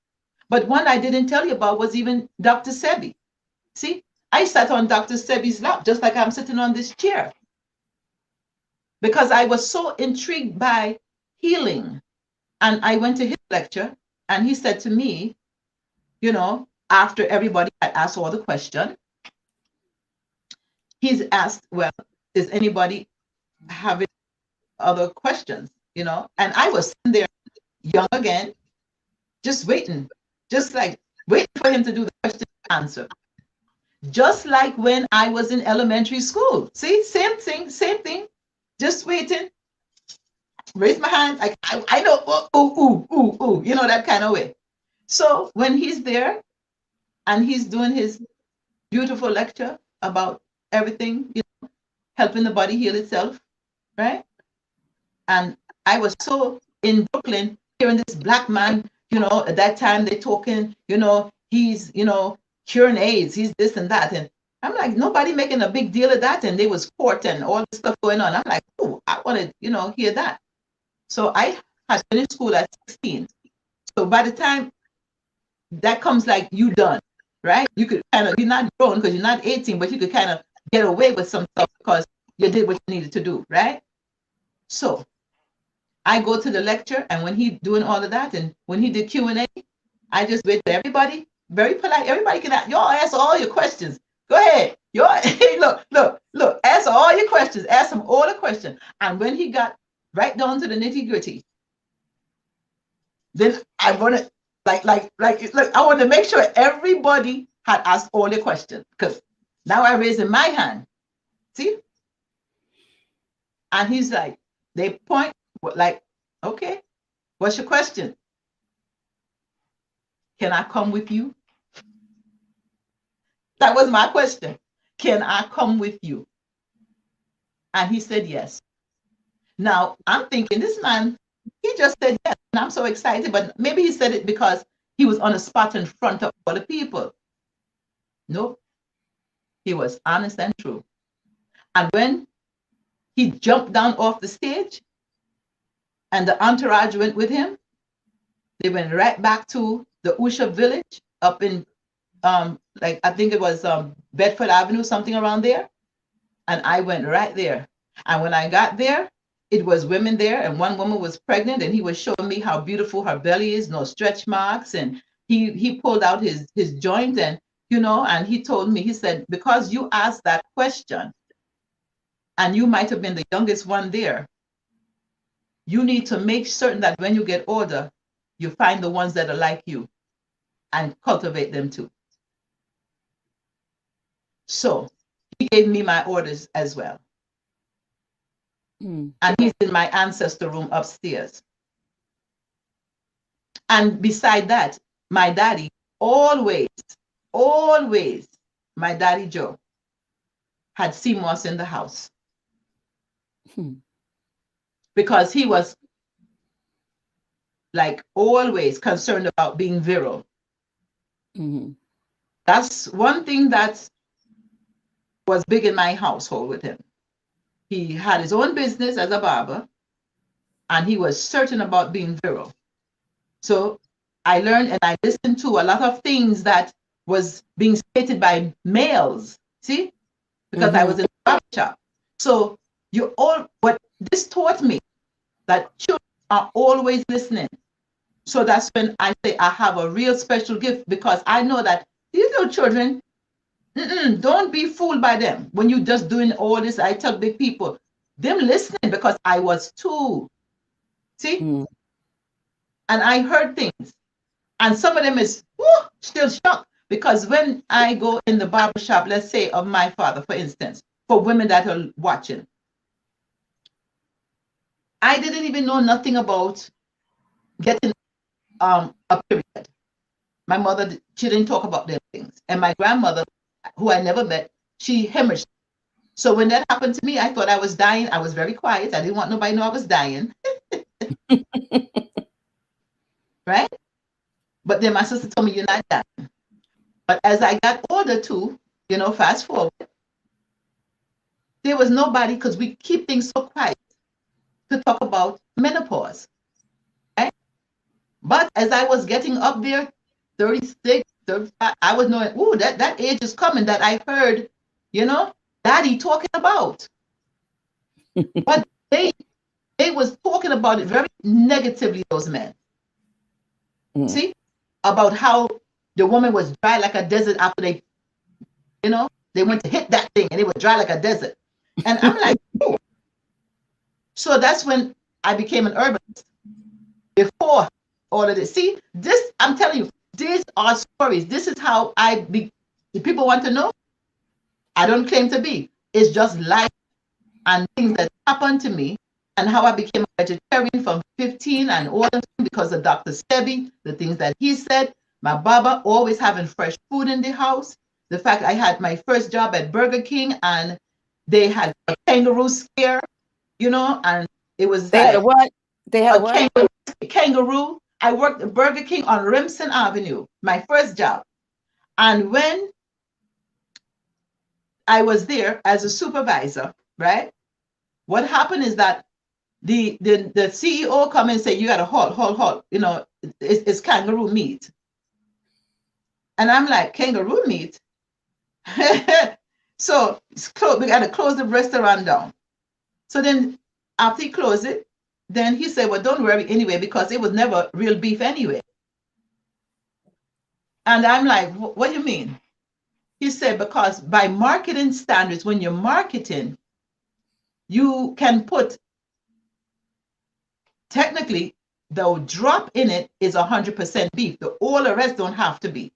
But one I didn't tell you about was even Dr. Sebi. See, I sat on Dr. Sebi's lap, just like I'm sitting on this chair, because I was so intrigued by healing. And I went to his lecture, and he said to me, after everybody had asked all the questions, he's asked, well, is anybody having other questions? And I was sitting there, young again, just waiting, just like waiting for him to do the question and answer. Just like when I was in elementary school. See, same thing. Just waiting, raise my hand, like I know, ooh, you know, that kind of way. So when he's there and he's doing his beautiful lecture about everything, you know, helping the body heal itself, right? And I was so in Brooklyn hearing this black man, you know, at that time they talking, you know, he's, you know, curing AIDS, he's this and that. And I'm like, nobody making a big deal of that. And there was court and all this stuff going on. I'm like, oh, I want to, you know, hear that. So I had finished school at 16. So by the time that comes, like, you done, right? You could kind of, you're not grown because you're not 18, but you could kind of get away with some stuff because you did what you needed to do, right? So I go to the lecture, and when he doing all of that, and when he did Q&A, I just wait for everybody, very polite. Everybody can ask, y'all ask all your questions. Go ahead. Y'all, hey, look, ask all your questions. Ask him all the questions. And when he got right down to the nitty gritty, then I want to, look, I want to make sure everybody had asked all the questions, because now I raising my hand. See? And he's like, they point, like, okay, what's your question? Can I come with you? That was my question. Can I come with you? And he said yes. Now I'm thinking, this man, he just said yes, and I'm so excited, but maybe he said it because he was on a spot in front of all the people. Nope. He was honest and true. And when he jumped down off the stage and the entourage went with him, they went right back to the Usha village up in, like, I think it was Bedford Avenue, something around there. And I went right there. And when I got there, it was women there, and one woman was pregnant, and he was showing me how beautiful her belly is, no stretch marks. And he pulled out his joint, and, you know, and he told me, he said, because you asked that question, and you might have been the youngest one there, you need to make certain that when you get older, you find the ones that are like you and cultivate them too. So he gave me my orders as well. And he's in my ancestor room upstairs. And beside that, my daddy, always, my daddy Joe had CMOS in the house. Because he was, like, always concerned about being virile. That's one thing that was big in my household with him. He had his own business as a barber, and he was certain about being virile. So I learned and I listened to a lot of things that was being stated by males, see, because I was in the barber shop. So what this taught me, that children are always listening. So that's when I say I have a real special gift, because I know that these little children, don't be fooled by them. When you just doing all this, I tell big people, them listening, because I was too. See? And I heard things. And some of them is still shocked, because when I go in the barber shop, let's say of my father, for instance, for women that are watching, I didn't even know nothing about getting a period. My mother, she didn't talk about them things. And my grandmother, who I never met, she hemorrhaged. So when that happened to me, I thought I was dying. I was very quiet. I didn't want nobody to know I was dying. Right? But then my sister told me, you're not dying. But as I got older too, you know, fast forward, there was nobody, because we keep things so quiet, to talk about menopause. Right? But as I was getting up there, 36, 35, I was knowing, that age is coming, that I heard, you know, daddy talking about. But they was talking about it very negatively, those men. See? About how the woman was dry like a desert after they, you know, they went to hit that thing and it was dry like a desert. And I'm like, oh. So that's when I became an herbalist. Before all of this. See, this, I'm telling you, these are stories. This is how if people want to know, I don't claim to be. It's just life and things that happened to me and how I became a vegetarian from 15 and all of them because of Dr. Sebi, the things that he said, my Baba always having fresh food in the house. The fact I had my first job at Burger King and they had a kangaroo scare, you know, and it was They had a what? They had a what? kangaroo. I worked at Burger King on Remsen Avenue, my first job. And when I was there as a supervisor, right? What happened is that the CEO come and say, you got to halt. You know, it's kangaroo meat. And I'm like, kangaroo meat? So we got to close the restaurant down. So then after he closed it, then he said, well, don't worry anyway, because it was never real beef anyway. And I'm like, what do you mean? He said, because by marketing standards, when you're marketing, you can put, technically, the drop in it is 100% beef. All the rest don't have to be.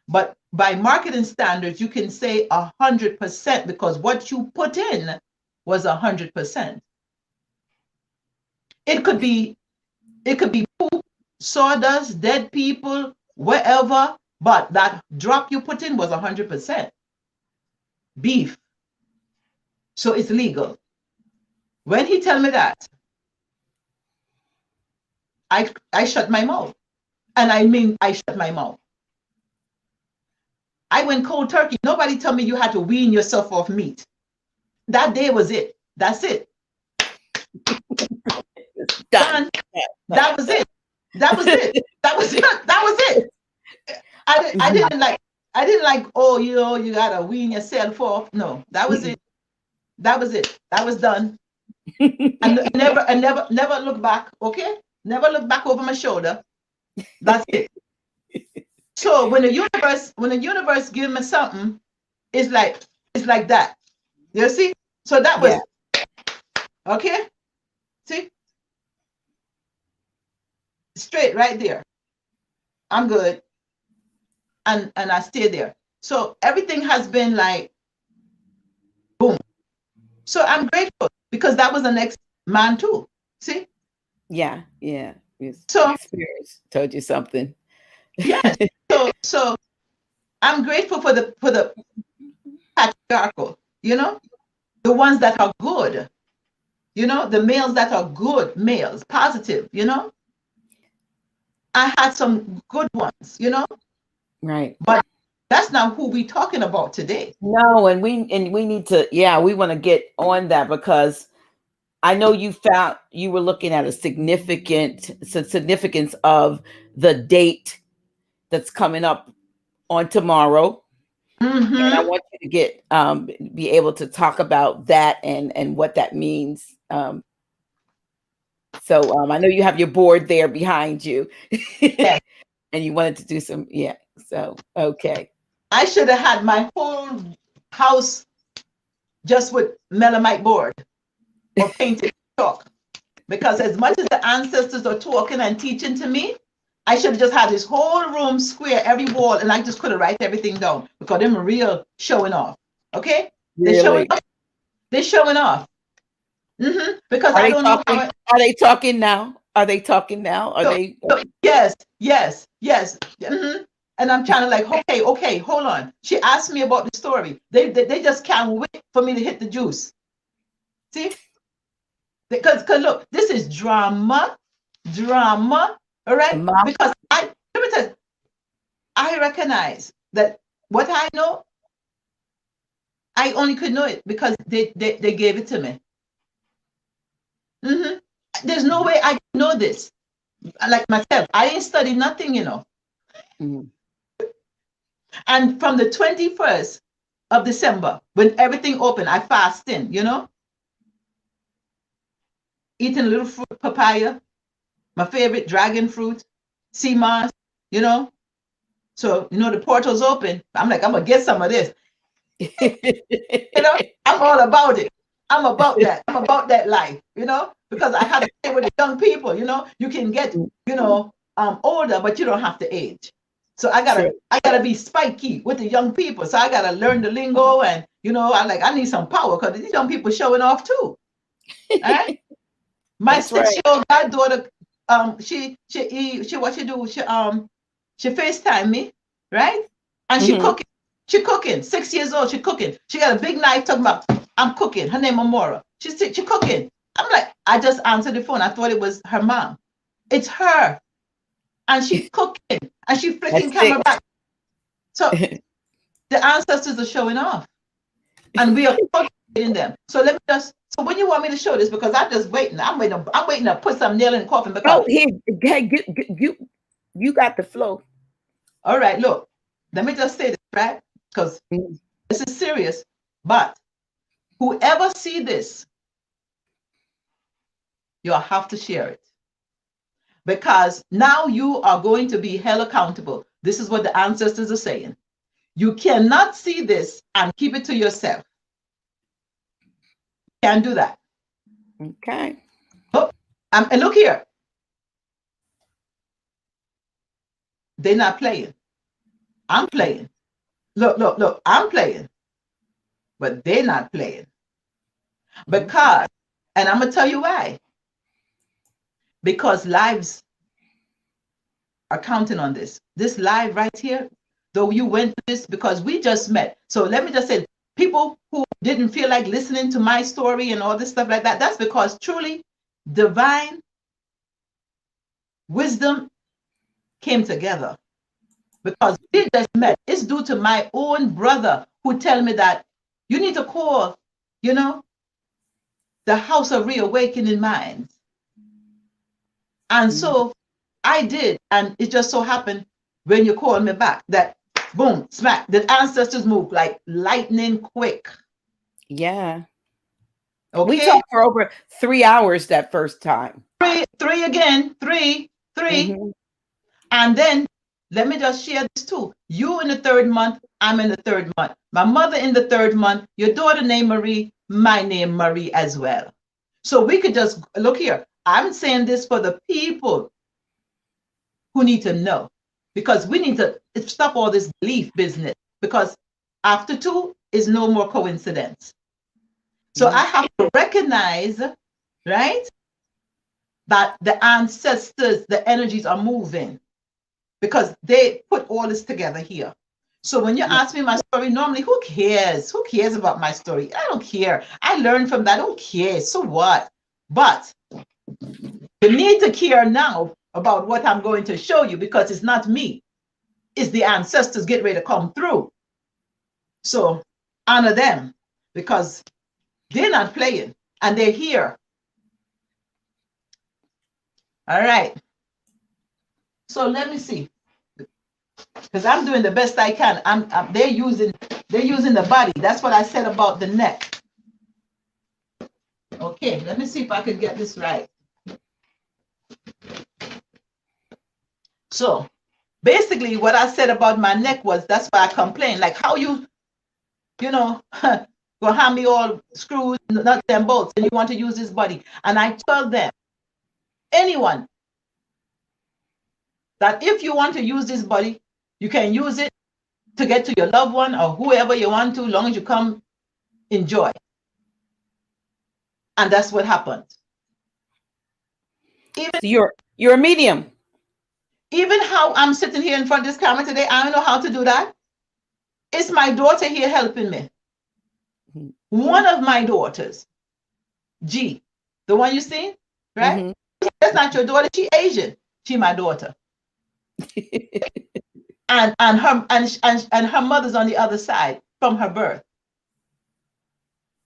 But by marketing standards, you can say 100% because what you put in was 100%. It could be poop, sawdust, dead people, whatever, but that drop you put in was 100% beef. So it's legal. When he tell me that, I shut my mouth. And I mean, I shut my mouth. I went cold turkey. Nobody told me you had to wean yourself off meat. That day was it. That's it. Done. That was it. That was it. That was it. That was it. I didn't like, oh, you know, you gotta wean yourself off. No, that was it. That was it. That was done. And never look back. Okay, never look back over my shoulder. That's it. So when the universe gives me something, it's like that. You see? So that was okay. See? Straight right there. I'm good. And I stay there. So everything has been like boom. So I'm grateful because that was the next man too. See? Yeah. So experience told you something. Yes. So I'm grateful for the patriarchal, you know, the ones that are good, you know, the males that are good males, positive, you know. I had some good ones, you know. Right. But that's not who we're talking about today. No, and we need to, we want to get on that because I know you were looking at a significance of the date that's coming up on tomorrow. Mm-hmm. And I want you to get be able to talk about that and what that means. So I know you have your board there behind you. Yes. And you wanted to do some, so okay. I should have had my whole house just with melamite board or painted chalk. Because as much as the ancestors are talking and teaching to me, I should have just had this whole room square, every wall, and I just could have write everything down because them are real showing off. Okay? Really? They're showing off. They're showing off. Mm-hmm. Because I don't know how are they talking now? Are they talking now? Are they? Yes. Mm-hmm. And I'm trying to like, okay, hold on. She asked me about the story. They just can't wait for me to hit the juice. See? Because look, this is drama, all right? Because let me tell you, I recognize that what I know, I only could know it because they gave it to me. Mm-hmm. There's no way I know this. Like myself, I ain't studied nothing, you know. Mm-hmm. And from the 21st of December, when everything opened, I fasted, you know. Eating a little fruit, papaya, my favorite dragon fruit, sea moss, you know. So, you know, the portal's open. I'm like, I'm going to get some of this. You know, I'm all about it. I'm about that. I'm about that life, you know, because I had to stay with the young people, you know. You can get, you know, older, but you don't have to age. So I gotta be spiky with the young people. So I gotta learn the lingo, and I need some power because these young people showing off too. All right. My 6-year-old goddaughter, she what she do? She FaceTime me, right? And she cooking. She cooking. 6 years old. She cooking. She got a big knife talking about I'm cooking. Her name Amora. She cooking. I'm like, I just answered the phone. I thought it was her mom. It's her, and she cooking, and she flicking camera back. So the ancestors are showing off, and we are cultivating them. So let me just. So when you want me to show this, because I'm just waiting. I'm waiting to put some nail in the coffin. Because you got the flow. All right, look. Let me just say this, right? Because this is serious. But whoever see this, you'll have to share it. Because now you are going to be held accountable. This is what the ancestors are saying. You cannot see this and keep it to yourself. You can't do that. Okay. Oh, and look here. They're not playing. I'm playing. Look, I'm playing. But they're not playing. Because, and I'm going to tell you why. Because lives are counting on this. This live right here, though you went through this, because we just met. So let me just say, people who didn't feel like listening to my story and all this stuff like that, that's because truly divine wisdom came together. Because we just met. It's due to my own brother who tell me that you need to call, the House of Reawakening Minds. And so I did. And it just so happened when you called me back that boom, smack, the ancestors move like lightning quick. Yeah. Okay. We talked for over 3 hours that first time. Three again, three. And then let me just share this too. You in the 3rd month, I'm in the 3rd month. My mother in the 3rd month, your daughter named Marie, my name Marie as well. So we could just look here. I'm saying this for the people who need to know, because we need to stop all this belief business, because after 2 is no more coincidence. So I have to recognize, right, that the ancestors, the energies are moving, because they put all this together here. So when you ask me my story, normally, who cares? Who cares about my story? I don't care. I learned from that. Who cares? So what? But you need to care now about what I'm going to show you, because it's not me. It's the ancestors get ready to come through. So honor them, because they're not playing and they're here. All right. So let me see, because I'm doing the best I can. They're using the body. That's what I said about the neck. Okay, let me see if I can get this right. So basically what I said about my neck was, that's why I complained, like how you know, go hand me all screws, nuts and bolts, and you want to use this body. And I tell them, anyone, that if you want to use this body, you can use it to get to your loved one or whoever you want to, long as you come enjoy. And that's what happened. So you're a medium. Even how I'm sitting here in front of this camera today, I don't know how to do that. It's my daughter here helping me. One of my daughters, G, the one you see, right? That's not your daughter. She Asian. She my daughter. and her mother's on the other side from her birth.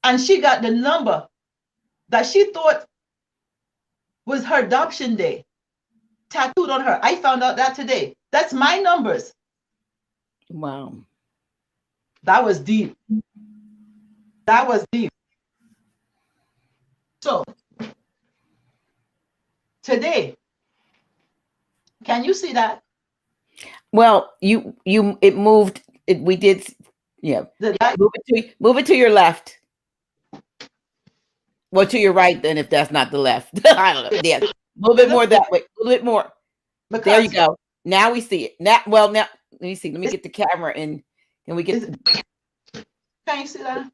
And she got the number that she thought was her adoption day tattooed on her. I found out that today. That's my numbers. Wow. That was deep. That was deep. So today, can you see that? Well, it moved. We did. Yeah. Move it to your left. Well, to your right, then, if that's not the left. I don't know. Yeah. A little bit more that way. A little bit more. There you go. Now we see it. Now, well, now let me see. Let me get the camera and we get. Can you see that?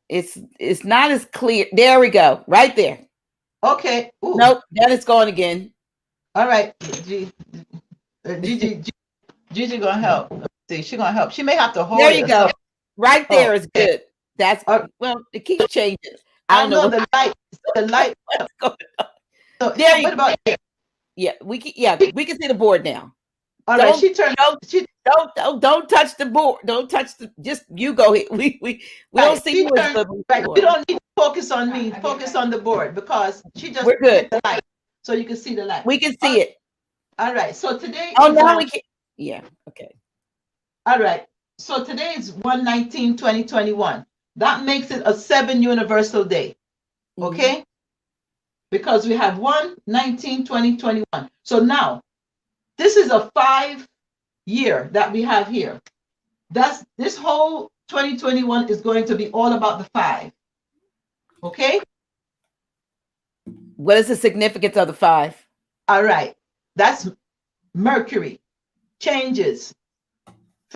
It's not as clear. There we go. Right there. Okay. Ooh. Nope. That is going again. All right. Gigi gonna help. Let's see, she gonna help. She may have to hold. There you go. Right there is good. That's well. It keeps changing. I don't know the light. The light. What's going on? So what about here? Yeah, we can see the board now. All right, she turned. Don't touch the board. Don't touch the. Just you go here. We don't see you. We don't need to focus on me. Focus on the board because she just. We're good. The light, so you can see the light. We can see it. All right. So today. Oh, now we can. Yeah. Okay. All right. So today is 1/19/2021. That makes it a 7 universal day. Okay. Mm-hmm. Because we have 1/19/2021. So now, this is a 5 year that we have here. That's this whole 2021 is going to be all about the 5. Okay. What is the significance of the 5? All right. That's Mercury, changes,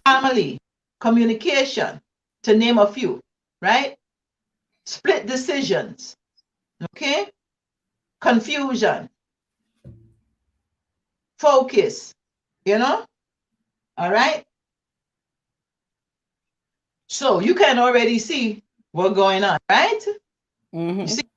family, communication, to name a few, right? Split decisions. Okay. Confusion, focus, all right? So you can already see what's going on, right? Mm-hmm. You see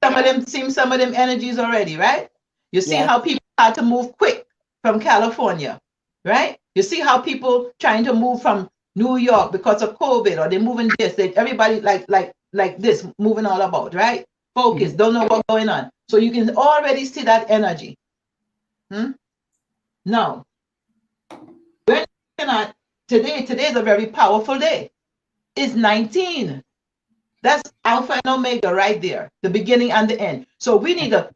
some of them energies already, right? You see how people had to move quick from California, right? You see how people trying to move from New York because of COVID, or they're moving this, everybody like this, moving all about, right? Focus, don't know what's going on. So you can already see that energy. Now, we're looking at today is a very powerful day. It's 19. That's Alpha and Omega right there, the beginning and the end. So we need to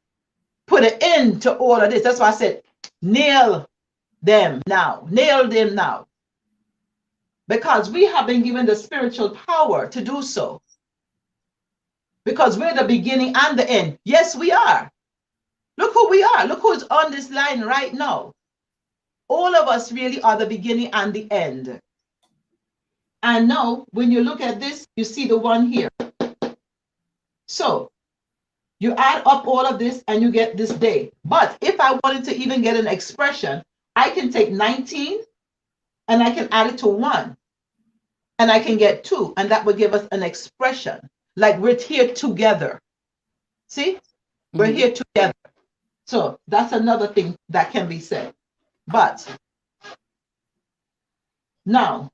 put an end to all of this. That's why I said, nail them now. Nail them now. Because we have been given the spiritual power to do so. Because we're the beginning and the end. Yes, we are. Look who we are. Look who's on this line right now. All of us really are the beginning and the end. And now, when you look at this, you see the one here. So, you add up all of this and you get this day. But if I wanted to even get an expression, I can take 19 and I can add it to 1. And I can get 2. And that would give us an expression. Like we're here together. See? We're here together. So that's another thing that can be said. But now,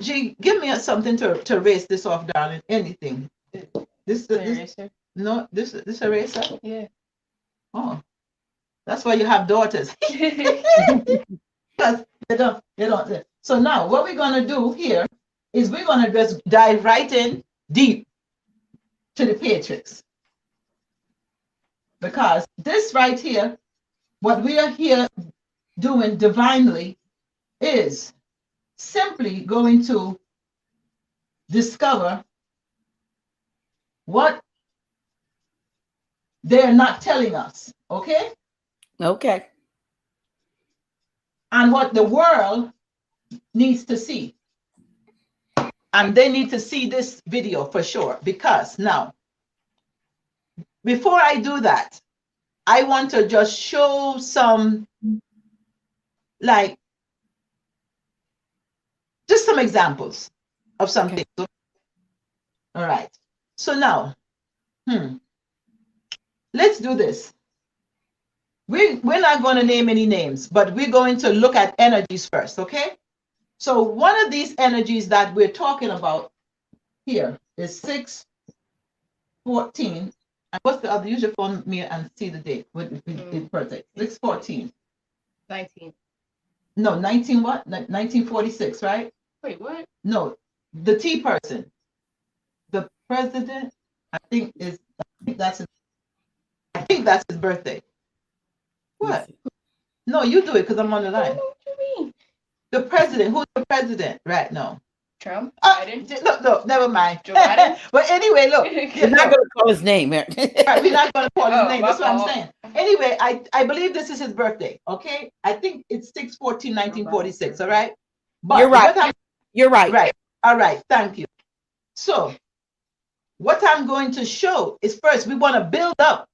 G, give me something to erase this off, darling. Anything. This eraser? No, this eraser? Yeah. Oh, that's why you have daughters. Because they don't. So now what we're going to do here is we're going to just dive right in deep to the Patrix. Because this right here, what we are here doing divinely is simply going to discover what they're not telling us, okay? Okay. And what the world needs to see. And they need to see this video for sure, because now, before I do that, I want to just show some, like, just some examples of something. Okay. All right. So now, let's do this. We're not going to name any names, but we're going to look at energies first, okay? So one of these energies that we're talking about here is 6/14. And what's the other? Use your phone, Mia, and see the date with perfect. 6/14. 19. No, 19 what? 1946, right? Wait, what? No, the T person. The president, I think that's his birthday. What? No, you do it because I'm on the line. I don't know what you mean. The president, who's the president right now? Trump? Biden? Look, never mind. Joe Biden? But anyway, look. You're not going to call his name. Right, we're not going to call his name. That's what I'm saying. Anyway, I believe this is his birthday. Okay, I think it's 6/14/1946. All right, but You're right. what I'm You're right. right. All right, thank you. So what I'm going to show is, first we want to build up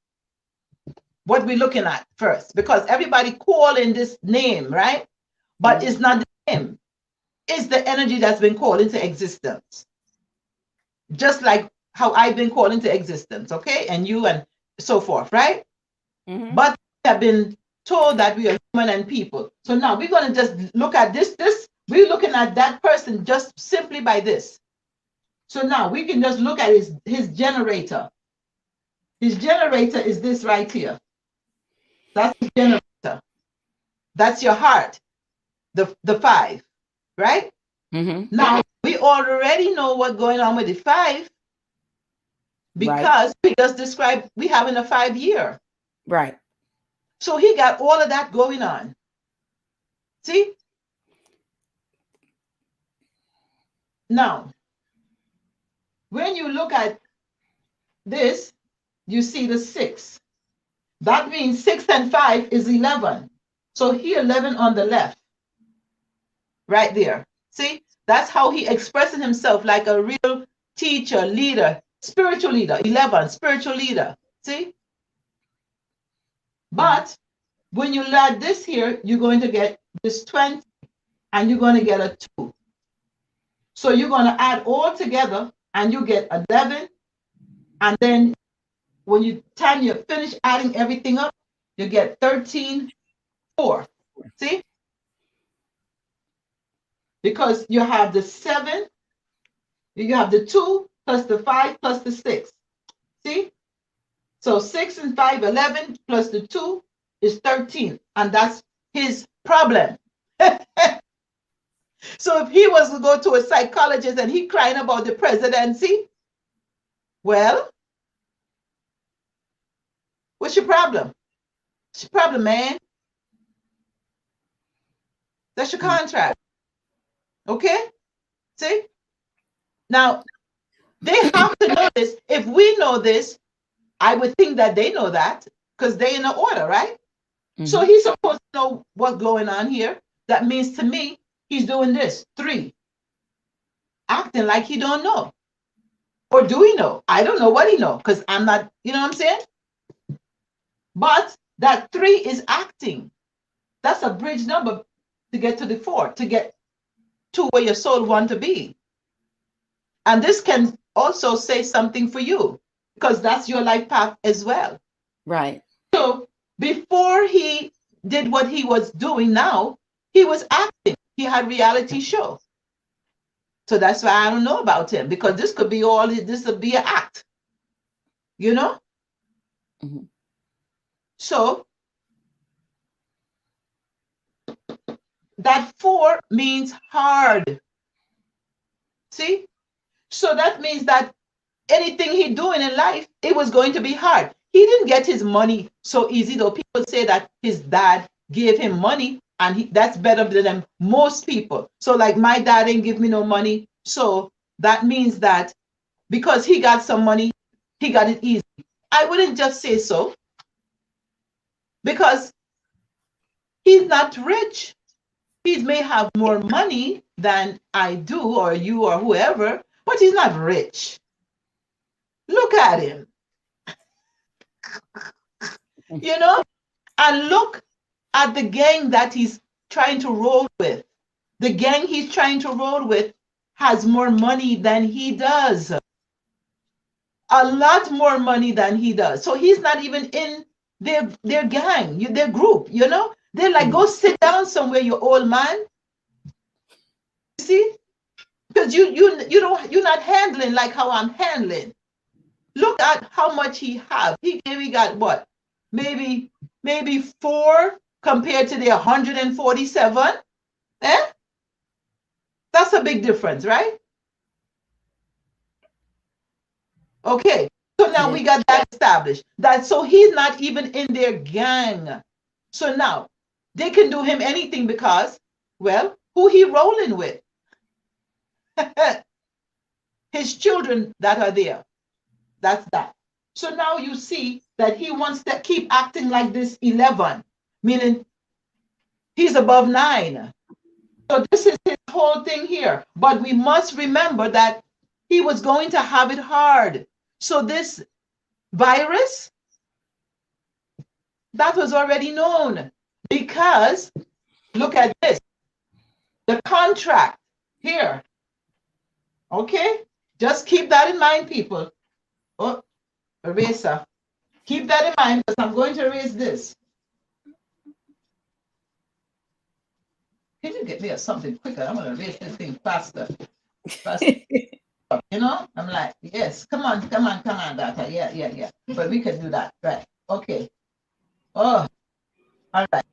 what we're looking at first, because everybody calling this name, right? But it's not the name. It's the energy that's been called into existence. Just like how I've been called into existence, okay? And you and so forth, right? But we have been told that we are human and people. So now we're going to just look at this. We're looking at that person just simply by this. So now we can just look at his generator. His generator is this right here. That's the generator. That's your heart, the 5, right? Now we already know what's going on with the 5, because we just described we having a 5-year. Right. So he got all of that going on. See? Now, when you look at this, you see the 6. That means 6 and 5 is 11. So here 11 on the left, right there. See? That's how he expresses himself, like a real teacher, leader, spiritual leader. 11, spiritual leader. See? But when you add this here, you're going to get this 20, and you're going to get a 2. So you're going to add all together, and you get 11. And then when you finish adding everything up, you get 13, 4. See? Because you have the 7, you have the 2 plus the 5 plus the 6. See? So 6 and 5, 11 plus the 2 is 13. And that's his problem. So if he was to go to a psychologist and he crying about the presidency, well, what's your problem? What's your problem, man? That's your contract. Okay? See? Now, they have to know this. If we know this, I would think that they know that, because they're in the order, right? So he's supposed to know what's going on here. That means to me, he's doing this. 3. Acting like he don't know. Or do he know? I don't know what he know, because I'm not, you know what I'm saying? But that 3 is acting. That's a bridge number to get to the 4, to get to where your soul wants to be. And this can also say something for you, because that's your life path as well. Right. So before he did what he was doing now, he was acting. He had reality show. So that's why I don't know about him, because this could be this would be an act, you know? So that 4 means hard. See? So that means that anything he doing in life, it was going to be hard. He didn't get his money so easy, though. People say that his dad gave him money, and that's better than most people. So like, my dad didn't give me no money. So that means that because he got some money, he got it easy. I wouldn't just say so, because he's not rich. He may have more money than I do, or you, or whoever, but he's not rich. Look at him. You know? And look at the gang that he's trying to roll with. The gang he's trying to roll with has more money than he does. A lot more money than he does. So he's not even in their gang, their group, you know? They're like, go sit down somewhere, you old man. You see? Because you're not handling like how I'm handling. Look at how much he have. He got what? Maybe 4 compared to the 147. That's a big difference, right? Okay. So now we got that established. So he's not even in their gang. So now they can do him anything because, well, who he rolling with? His children that are there. That's that. So now you see that he wants to keep acting like this 11, meaning he's above 9. So this is his whole thing here. But we must remember that he was going to have it hard. So this virus, that was already known, because look at this, the contract here. Okay, just keep that in mind, people. Oh, eraser. Keep that in mind, because I'm going to erase this. Can you get me something quicker? I'm going to erase this thing faster. You know, I'm like, yes, come on, data. Yeah. But we can do that, right? Okay. Oh, all right.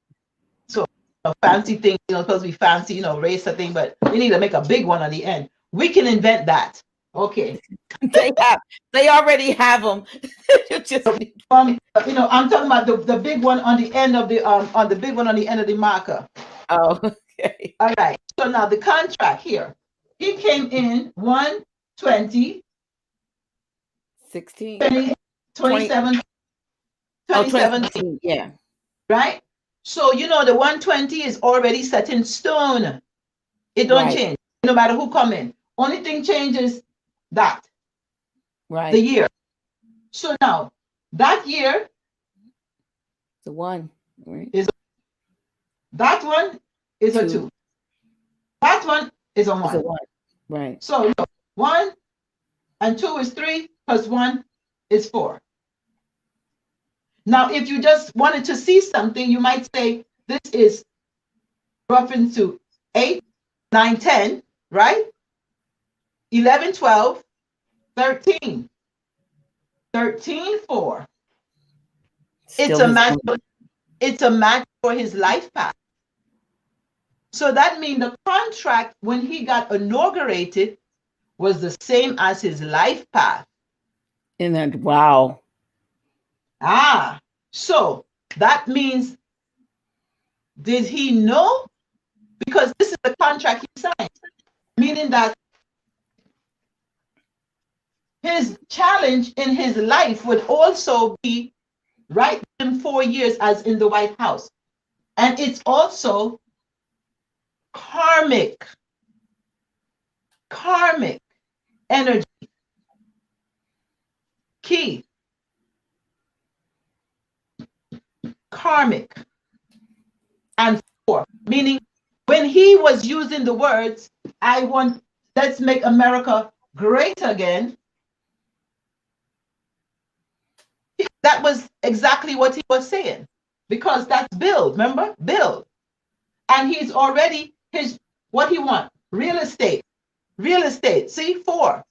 So a fancy thing, you know, supposed to be fancy, you know, eraser thing, but we need to make a big one on the end. We can invent that. Okay. They already have them. You know, I'm talking about the big one on the end of the marker. Oh, okay. All right. So now the contract here. He came in 120 16 27 2017, yeah. Right? So you know the 120 is already set in stone. It don't change no matter who come in. Only thing changes that. Right. The year. So now that year, the 1, right? That one is a 2. That one is a 1. It's a 1. Right. So look, 1 and 2 is 3 plus 1 is 4. Now, if you just wanted to see something, you might say this is reference to 8, 9, 10, right? 11, 12, 13. 13, 4. It's a match for his life path. So that means the contract when he got inaugurated was the same as his life path. And then, wow. So that means, did he know? Because this is the contract he signed, meaning that his challenge in his life would also be right in 4 years as in the White House. And it's also karmic energy. Key. Karmic. And 4, meaning when he was using the words, let's make America great again. That was exactly what he was saying, because that's build, remember? Build. And he's already what he wants, real estate, see, 4.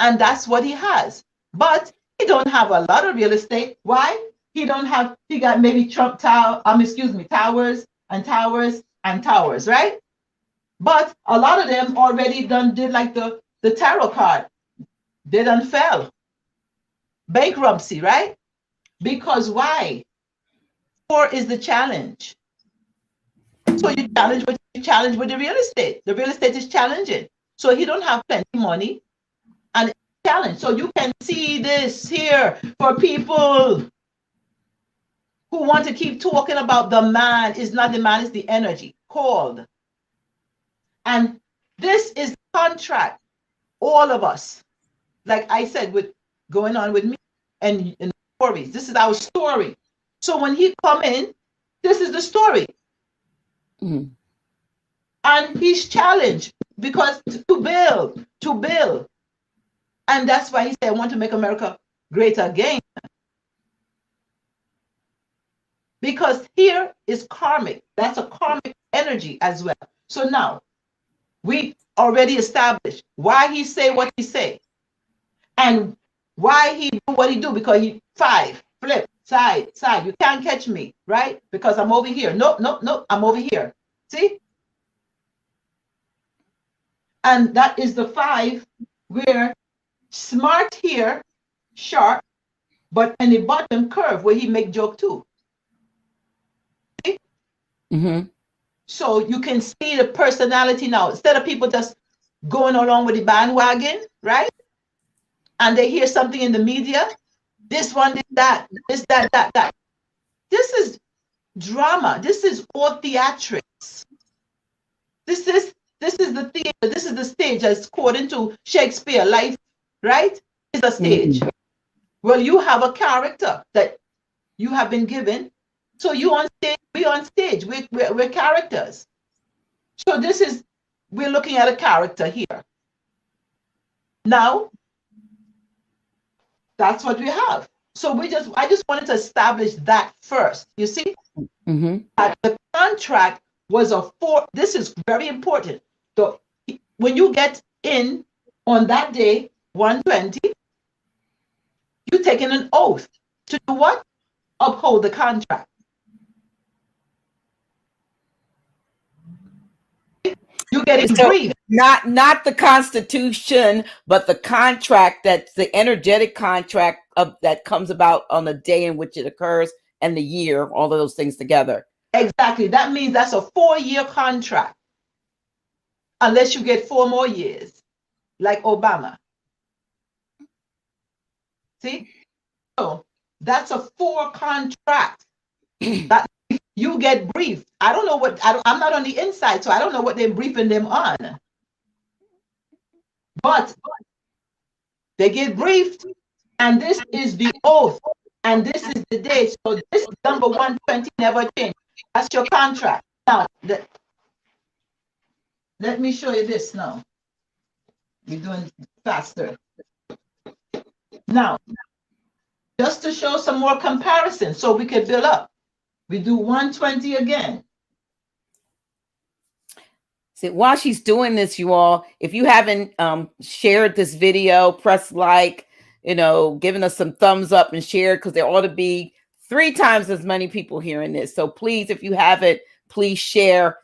And that's what he has. But he don't have a lot of real estate. Why? He got maybe towers and towers and towers, right? But a lot of them already did like the tarot card. They done fell. Bankruptcy, right? Because why? 4 is the challenge. So you challenge with the real estate. The real estate is challenging. So he don't have plenty money and challenge. So you can see this here for people who want to keep talking about the man. Is not the man, it's the energy called. And this is the contract. All of us, like I said, with going on with me and stories. This is our story. So when he come in, this is the story. Mm. And he's challenged because to build. And that's why he said, I want to make America great again. Because here is karmic. That's a karmic energy as well. So now we already established why he say what he say. And why he do what he do, because he 5, flip, side. You can't catch me, right? Because I'm over here. Nope, I'm over here. See? And that is the 5 where smart here, sharp, but in the bottom curve where he make joke too. See? Mm-hmm. So you can see the personality now. Instead of people just going along with the bandwagon, right? And they hear something in the media This one did that. This, that. This is drama. This is all theatrics. This is the theater. This is the stage, as according to Shakespeare. Life, right, is a stage. Well, you have a character that you have been given. So you on stage, we on stage. We're characters. So we're looking at a character here. Now, that's what we have. So I just wanted to establish that first. You see, that the contract was this is very important. So when you get in on that day, 120, you're taking an oath to do what? Uphold the contract. You getting briefed. Not the Constitution, but the contract. That's the energetic contract that comes about on the day in which it occurs and the year. All of those things together. Exactly. That means that's a 4-year contract, unless you get 4 more years, like Obama. See, so that's a 4 contract. That you get briefed. I don't know what I'm not on the inside, so I don't know what they're briefing them on. But they get briefed, and this is the oath, and this is the date. So this number 120 never changed. That's your contract. Now, let me show you this now. We're doing faster. Now, just to show some more comparison so we can build up. We do 120 again. See, while she's doing this, you all, if you haven't shared this video, press like, giving us some thumbs up and share, because there ought to be 3 times as many people hearing this. So please, if you haven't, please share,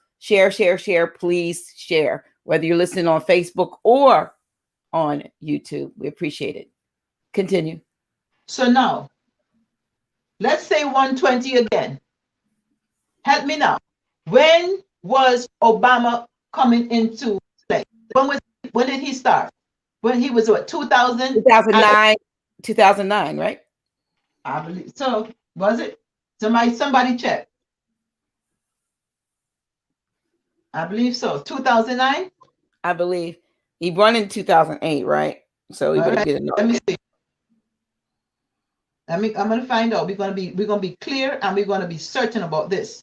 please share, whether you're listening on Facebook or on YouTube. We appreciate it. Continue. So now, let's say 120 again. Help me now. When was Obama coming into play? When did he start? When he was what, 2000? 2009, right? I believe so. Was it? Somebody check. I believe so. 2009? I believe he won in 2008, right? So he better get it. Let me see. I'm gonna find out. We're gonna be clear, and we're gonna be certain about this.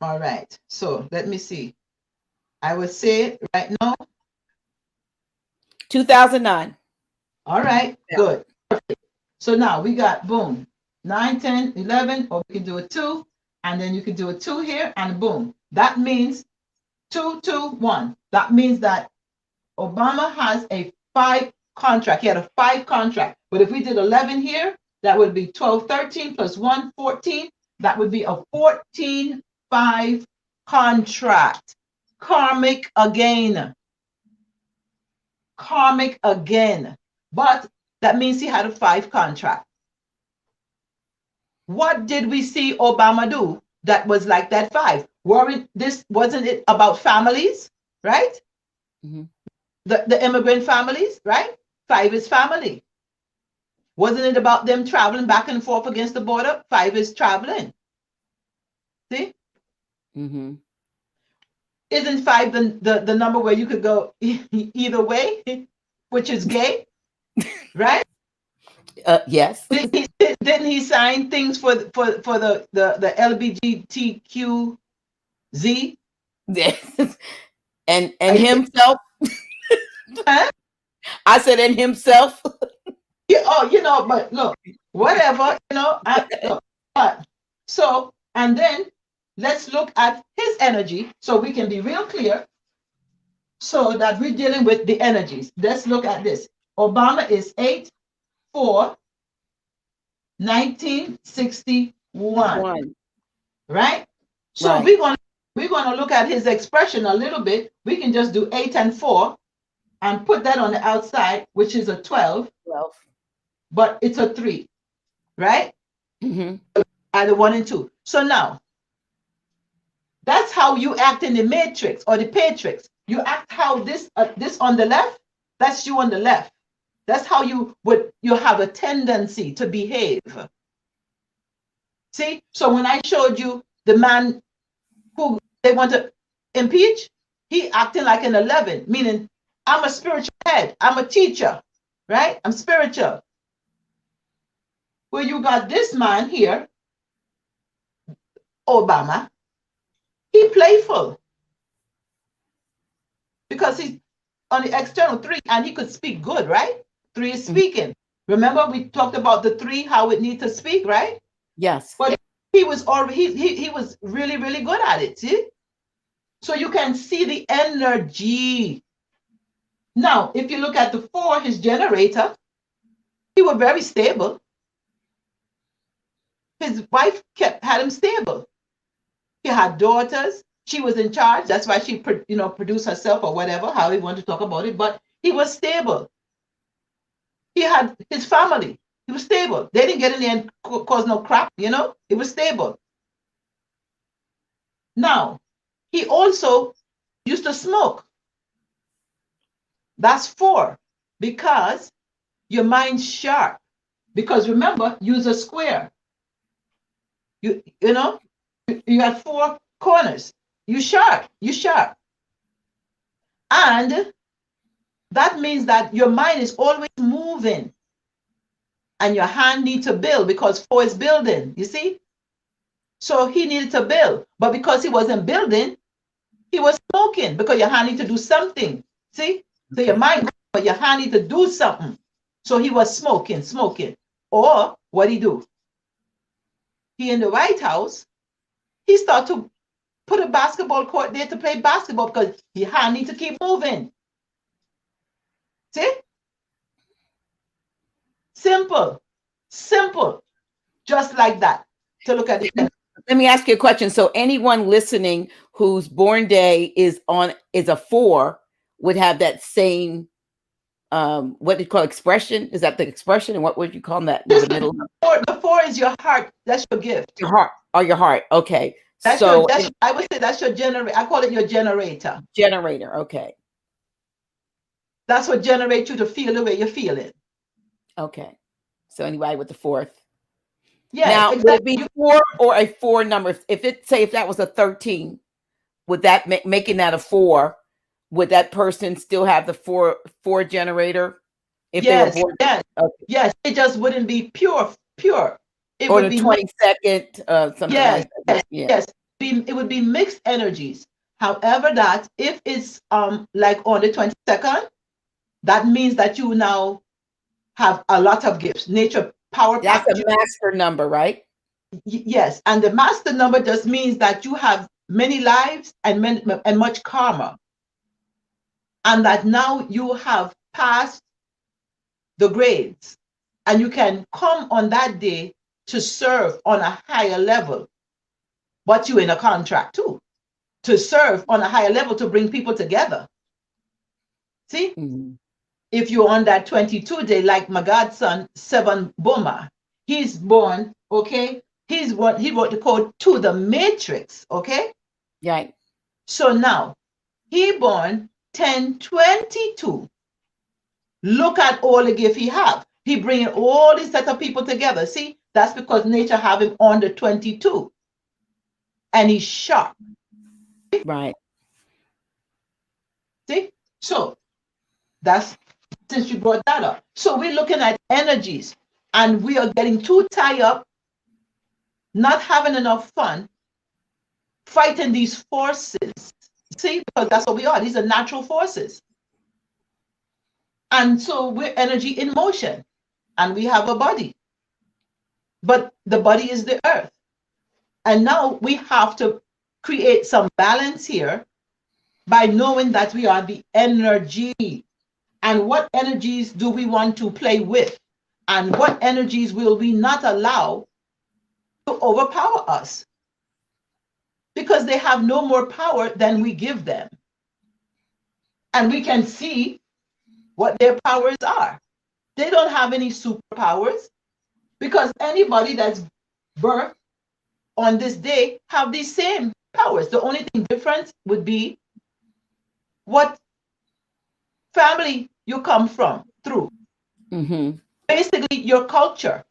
All right. So let me see. I will say it right now. 2009. All right. Yeah. Good. Perfect. So now we got boom, 9, 10, 11, or we can do a 2, and then you can do a 2 here, and boom. That means 2, 2, 1. That means that Obama has a 5 contract. He had a 5 contract. But if we did 11 here, that would be 12, 13 plus 1, 14. That would be a 14-5 contract. Karmic again. Karmic again. But that means he had a 5 contract. What did we see Obama do that was like that 5? Wasn't it about families, right? Mm-hmm. The immigrant families, right? 5 is family. Wasn't it about them traveling back and forth against the border? 5 is traveling. See? Mm-hmm. Isn't 5 the number where you could go either way, which is gay, right? Yes. Didn't he sign things for the LGBTQZ? Yes. And himself. Huh? I said, and himself. Yeah, but look, whatever, so, and then let's look at his energy so we can be real clear so that we're dealing with the energies. Let's look at this. Obama is 8/4/1961. Right? So right. We're gonna look at his expression a little bit. We can just do 8 and 4 and put that on the outside, which is a 12. But it's a 3, right? Mm-hmm. Either 1 and 2. So now, that's how you act in the matrix or the Patrix. You act how this on the left, that's you on the left. That's how you have a tendency to behave. See, so when I showed you the man who they want to impeach, he acting like an 11, meaning I'm a spiritual head, I'm a teacher, right? I'm spiritual. Well, you got this man here, Obama, he playful because he's on the external 3 and he could speak good, right? 3 is speaking. Remember we talked about the 3, how it needs to speak, right? Yes. But he was already he was really, really good at it, see? So you can see the energy. Now, if you look at the 4, his generator, he was very stable. His wife had him stable. He had daughters. She was in charge. That's why she, produced herself or whatever, how he wanted to talk about it. But he was stable. He had his family. He was stable. They didn't get in there and cause no crap, It was stable. Now, he also used to smoke. That's 4, because your mind's sharp. Because remember, use a square. You got 4 corners. You sharp. And that means that your mind is always moving. And your hand needs to build because 4 is building, you see? So he needed to build. But because he wasn't building, he was smoking because your hand needs to do something. See? So your mind, but your hand needs to do something. So he was smoking. Or what he do? He in the White House, he started to put a basketball court there to play basketball because your hand needs to keep moving. See? Simple. Just like that. To look at it. Let me ask you a question. So anyone listening whose born day is a 4 would have that same what do you call expression? Is that the expression? And what would you call that in the middle? The 4 is your heart. That's your gift. Your heart. Oh, your heart. Okay. I would say that's your generator. I call it your generator. Generator. Okay. That's what generates you to feel the way you're feeling. Okay. So anybody with the 4th. Yeah. Now, exactly. Would it be 4 or a 4 number? If that was a 13, would that making that a 4? Would that person still have the 4 generator? If they were born? Yes. Okay. Yes. It just wouldn't be pure. It or would the be 22nd, something like that. Yes. It would be mixed energies. However, that if it's like on the 22nd, that means that you now have a lot of gifts. Nature power. That's a master number, right? Yes. And the master number just means that you have many lives and much karma. And that now you have passed the grades and you can come on that day to serve on a higher level. But you're in a contract too, to serve on a higher level to bring people together. See? Mm-hmm. If you're on that 22 day, like my godson, 7 Boma, he's born, okay? He wrote the code to the matrix, okay? Right. So now, he born 1022. Look at all the gift he have. He bringing all these set of people together. See, that's because nature have him on the 22. And he's sharp. Right. See? So that's, since you brought that up. So we're looking at energies and we are getting too tied up, not having enough fun, fighting these forces. See, because that's what we are. These are natural forces. And so we're energy in motion and we have a body. But the body is the earth. And now we have to create some balance here by knowing that we are the energy. And what energies do we want to play with? And what energies will we not allow to overpower us? Because they have no more power than we give them. And we can see what their powers are. They don't have any superpowers because anybody that's birthed on this day have these same powers. The only thing different would be what family you come from through. Mm-hmm. Basically, your culture.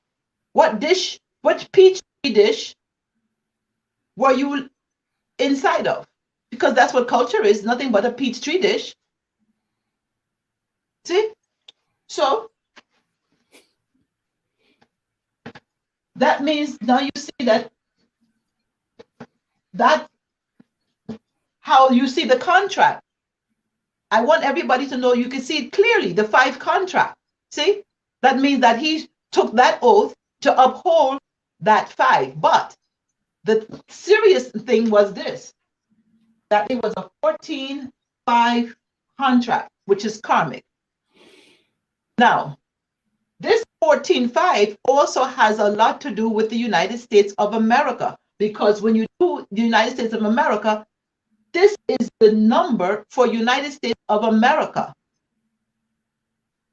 What dish, what peach dish were you inside of? Because that's what culture is, nothing but a peach tree dish. See? So that means now you see that how you see the contract. I want everybody to know you can see it clearly, the 5 contract. See? That means that he took that oath to uphold that 5. But the serious thing was this, that it was a 14-5 contract, which is karmic. Now, this 14-5 also has a lot to do with the United States of America, because when you do the United States of America, this is the number for United States of America.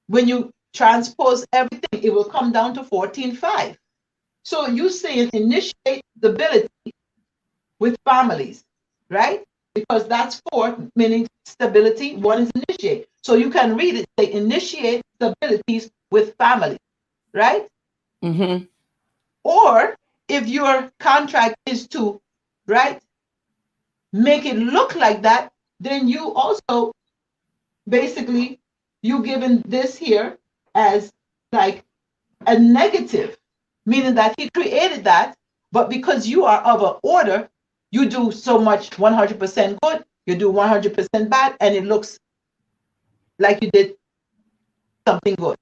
When you transpose everything, it will come down to 14-5. So you saying initiate stability with families, right? Because that's 4, meaning stability. 1 is initiate. So you can read it, say initiate stabilities with families, right? Mm-hmm. Or if your contract is to, right, make it look like that, then you also basically, you given this here as like a negative, meaning that he created that, but because you are of an order, you do so much 100% good, you do 100% bad, and it looks like you did something good.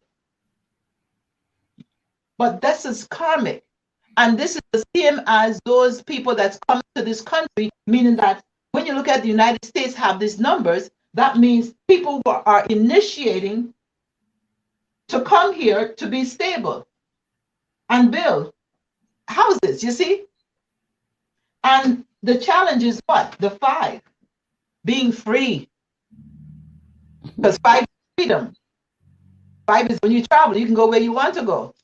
But this is karmic. And this is the same as those people that's coming to this country, meaning that when you look at the United States have these numbers, that means people who are initiating to come here to be stable and build houses, you see? And the challenge is what? The 5, being free. Because 5 is freedom. 5 is when you travel, you can go where you want to go.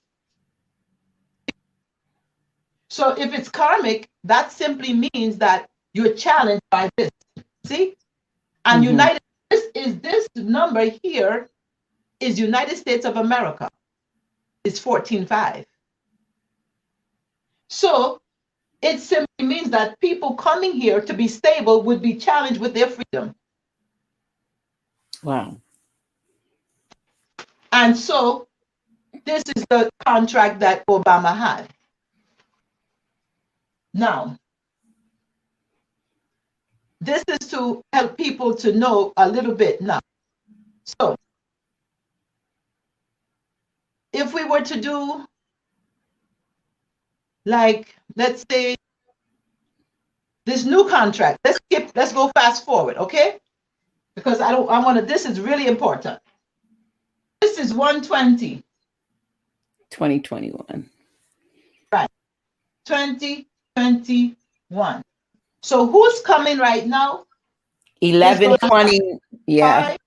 So if it's karmic, that simply means that you're challenged by this. See? And Mm-hmm. this number here is United States of America. It's 14-5. So it simply means that people coming here to be stable would be challenged with their freedom. Wow. And so this is the contract that Obama had. Now, this is to help people to know a little bit now. So if we were to do, like, let's say this new contract, let's go fast forward, okay? Because this is really important. This is 120. 2021. Right. 2021. So who's coming right now? 11, 20. Yeah. 5,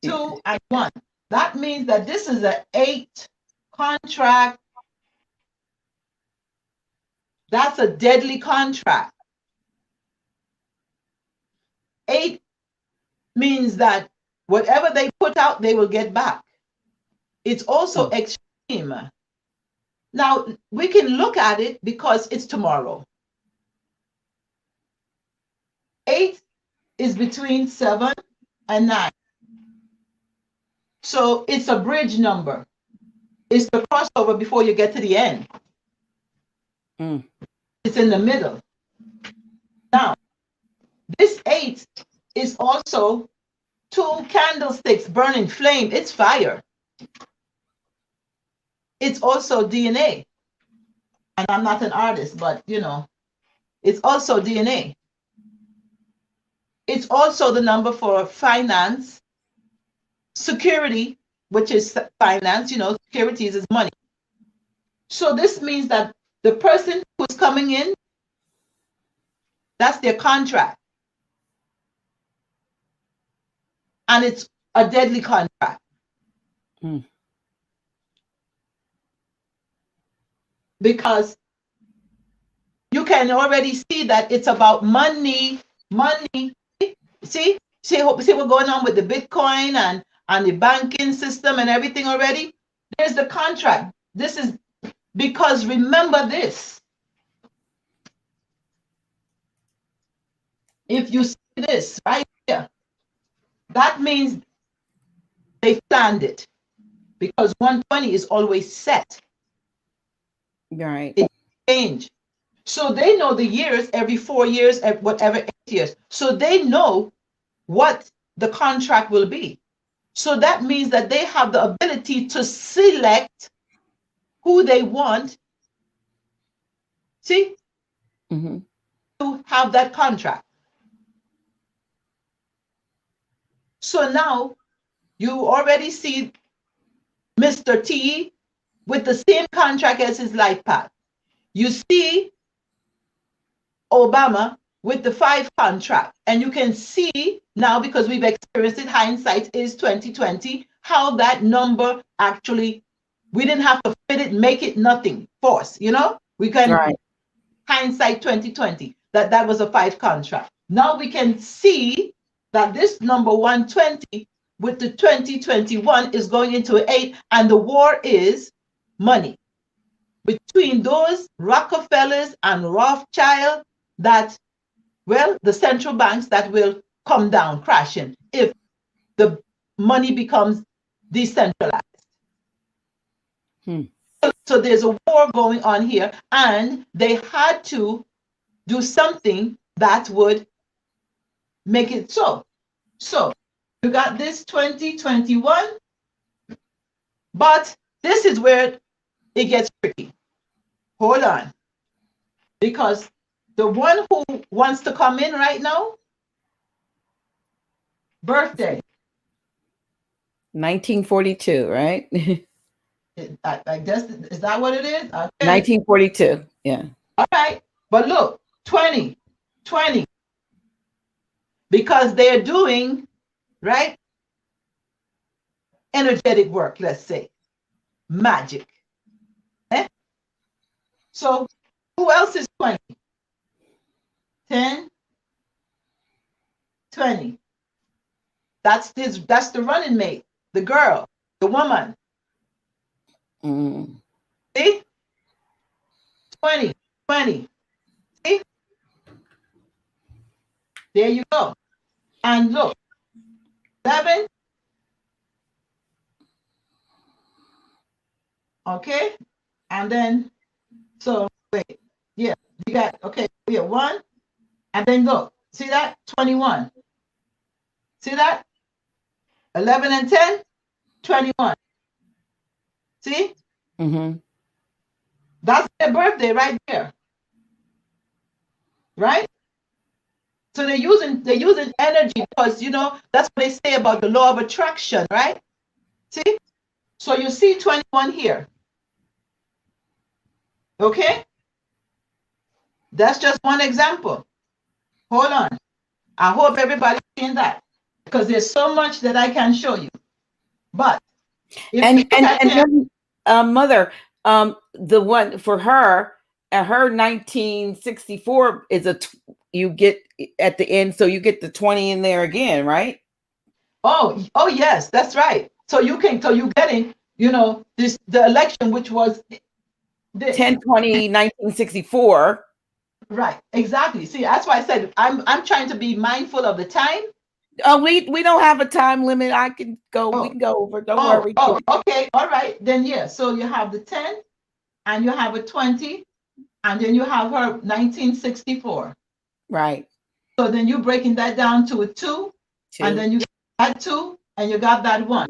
2, and 1. That means that this is an 8 contract. That's a deadly contract. 8 means that whatever they put out, they will get back. It's also extreme. Now, we can look at it because it's tomorrow. 8 is between 7 and 9. So it's a bridge number. It's the crossover before you get to the end. It's in the middle. Now, this 8 is also 2 candlesticks burning flame. It's fire. It's also DNA. And I'm not an artist, but it's also DNA. It's also the number for finance, security, which is finance, securities is money. So this means that the person who's coming in, that's their contract. And it's a deadly contract. Because you can already see that it's about money. See what's going on with the Bitcoin and the banking system and everything already? here's the contract. This is because remember this. If you see this right here, that means they planned it, because 120 is always set. Right. It change. So they know the years, every 4 years, whatever, 8 years. So they know what the contract will be. So that means that they have the ability to select who they want, see, Mm-hmm. to have that contract. So now you already see Mr. T with the same contract as his life path. You see Obama with the 5 contract, and you can see now, because we've experienced it, hindsight is 2020, how that number actually, we didn't have to fit it, make it nothing, force, you know, we can, Right. hindsight 2020, that was a 5 contract. Now we can see that this number 120 with the 2021 is going into 8, and the war is money between those Rockefellers and Rothschild, that, well, the central banks that will come down crashing if the money becomes decentralized. So there's a war going on here, and they had to do something that would make it so. So you got this 2021, but this is where it gets tricky. Hold on. Because the one who wants to come in right now, birthday. 1942, right? I guess, is that what it is? Okay. 1942. Yeah. All right. But look, 20, because they're doing, right, energetic work, let's say, magic. So who else is 20? 10, 20. That's the running mate, the girl, the woman. Mm. See? 20. See? There you go. And look, 11. Okay. And then, so wait, yeah, you got, okay, yeah, 1. And then look, see that? 21. See that? 11 and 10, 21. See? Mm-hmm. That's their birthday right there. Right? So they're using energy, because, you know, that's what they say about the law of attraction, right? See? So you see 21 here. Okay? That's just one example. Hold on. I hope everybody's seeing that, because there's so much that I can show you. But if you look at him, then, Mother, the one for her, her 1964 is you get at the end, so you get the 20 in there again, right? oh yes, that's right. So you're getting, you know, the election, which was this. 10/20 1964. Right, exactly. See, that's why I said I'm trying to be mindful of the time. We don't have a time limit. I can go. We can go over. Don't worry. Okay, all right. Then yeah. So you have the 10, and you have a 20, and then you have her 1964. Right. So then you're breaking that down to a 2, and then you got that 2, and you got that 1.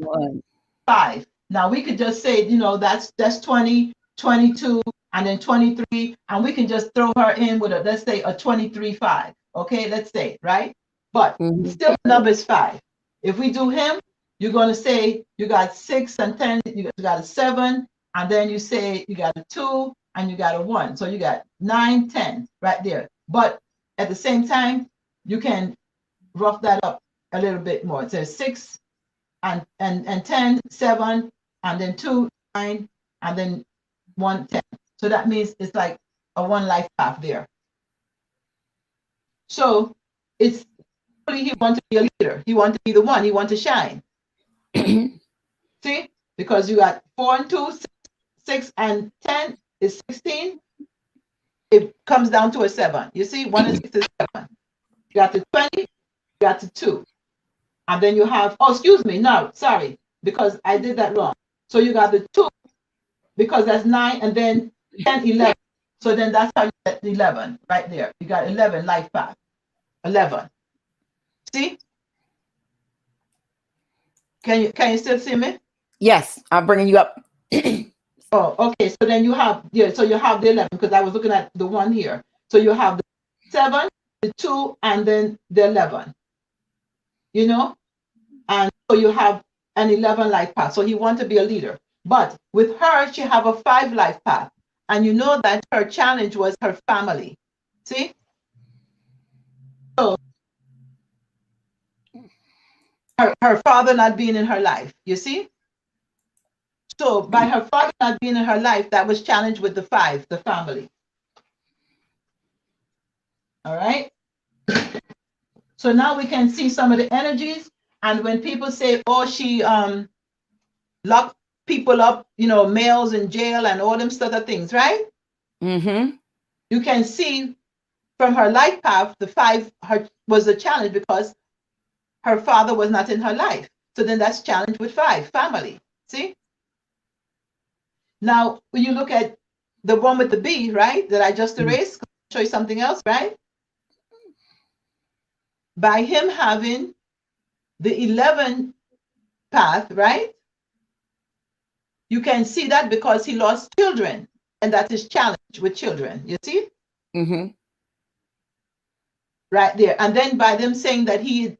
5. Now we could just say, you know, that's 20, 22, and then 23, and we can just throw her in with let's say a 23-5. Okay, let's say, right? But still the number is 5. If we do him, you're going to say you got 6 and 10, you got a 7, and then you say you got a 2 and you got a 1. So you got 9, 10 right there. But at the same time, you can rough that up a little bit more. It says 6 and 10, 7, and then 2, 9, and then 1, 10. So that means it's like a 1 life path there. So it's really, he wants to be a leader. He wants to be the one. He wants to shine. See? because you got 4 and 2, 6 and 10 is 16. It comes down to a 7. You see, 1 and 6 is 7. You got the 20, you got the 2. And then you have, oh, excuse me, no, sorry, because I did that wrong. So you got the 2, because that's 9, and then 10, 11. So then that's how you get 11 right there. You got 11 life path. 11. See? Can you still see me? Yes, I'm bringing you up. Oh, okay. So then you have, yeah, so you have the 11, because I was looking at the one here. So you have the 7, the 2, and then the 11. You know? And so you have an 11 life path. So you want to be a leader. But with her, she have a 5 life path. And you know that her challenge was her family. See? So her father not being in her life. You see? So by her father not being in her life, that was challenged with the 5, the family. All right. So now we can see some of the energies. And when people say, oh, she locked people up, you know, males in jail and all them sort of things, right? Mm-hmm. You can see from her life path, the 5 was a challenge because her father was not in her life. So then that's challenge with 5, family. See? Now, when you look at the one with the B, right, that I just erased, show you something else, right? By him having the 11 path, right? You can see that because he lost children, and that is challenge with children. You see? Mm-hmm. Right there. And then by them saying that he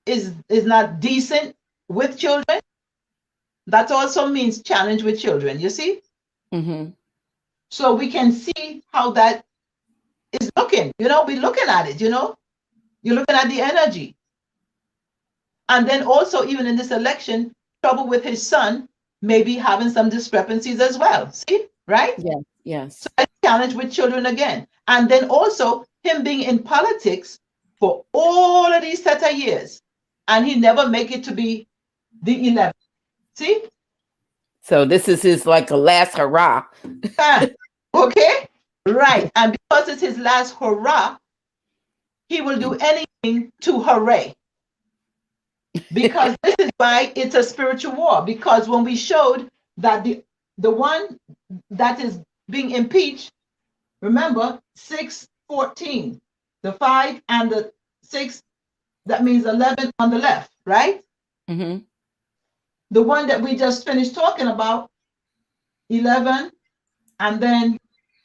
is not decent with children, that also means challenge with children. You see? Mm-hmm. So we can see how that is looking. You know, we're looking at it, you know? You're looking at the energy. And then also, even in this election, trouble with his son, maybe having some discrepancies as well. See? Right? Yes. Yes. So that's challenge with children again. And then also him being in politics for all of these set of years. And he never make it to be the 11. See? So this is his like a last hurrah. Okay? Right. And because it's his last hurrah, he will do anything to hooray. Because this is why it's a spiritual war. Because when we showed that the one that is being impeached, remember 614, the 5 and the 6, that means 11 on the left, right? Mm-hmm. The one that we just finished talking about, 11, and then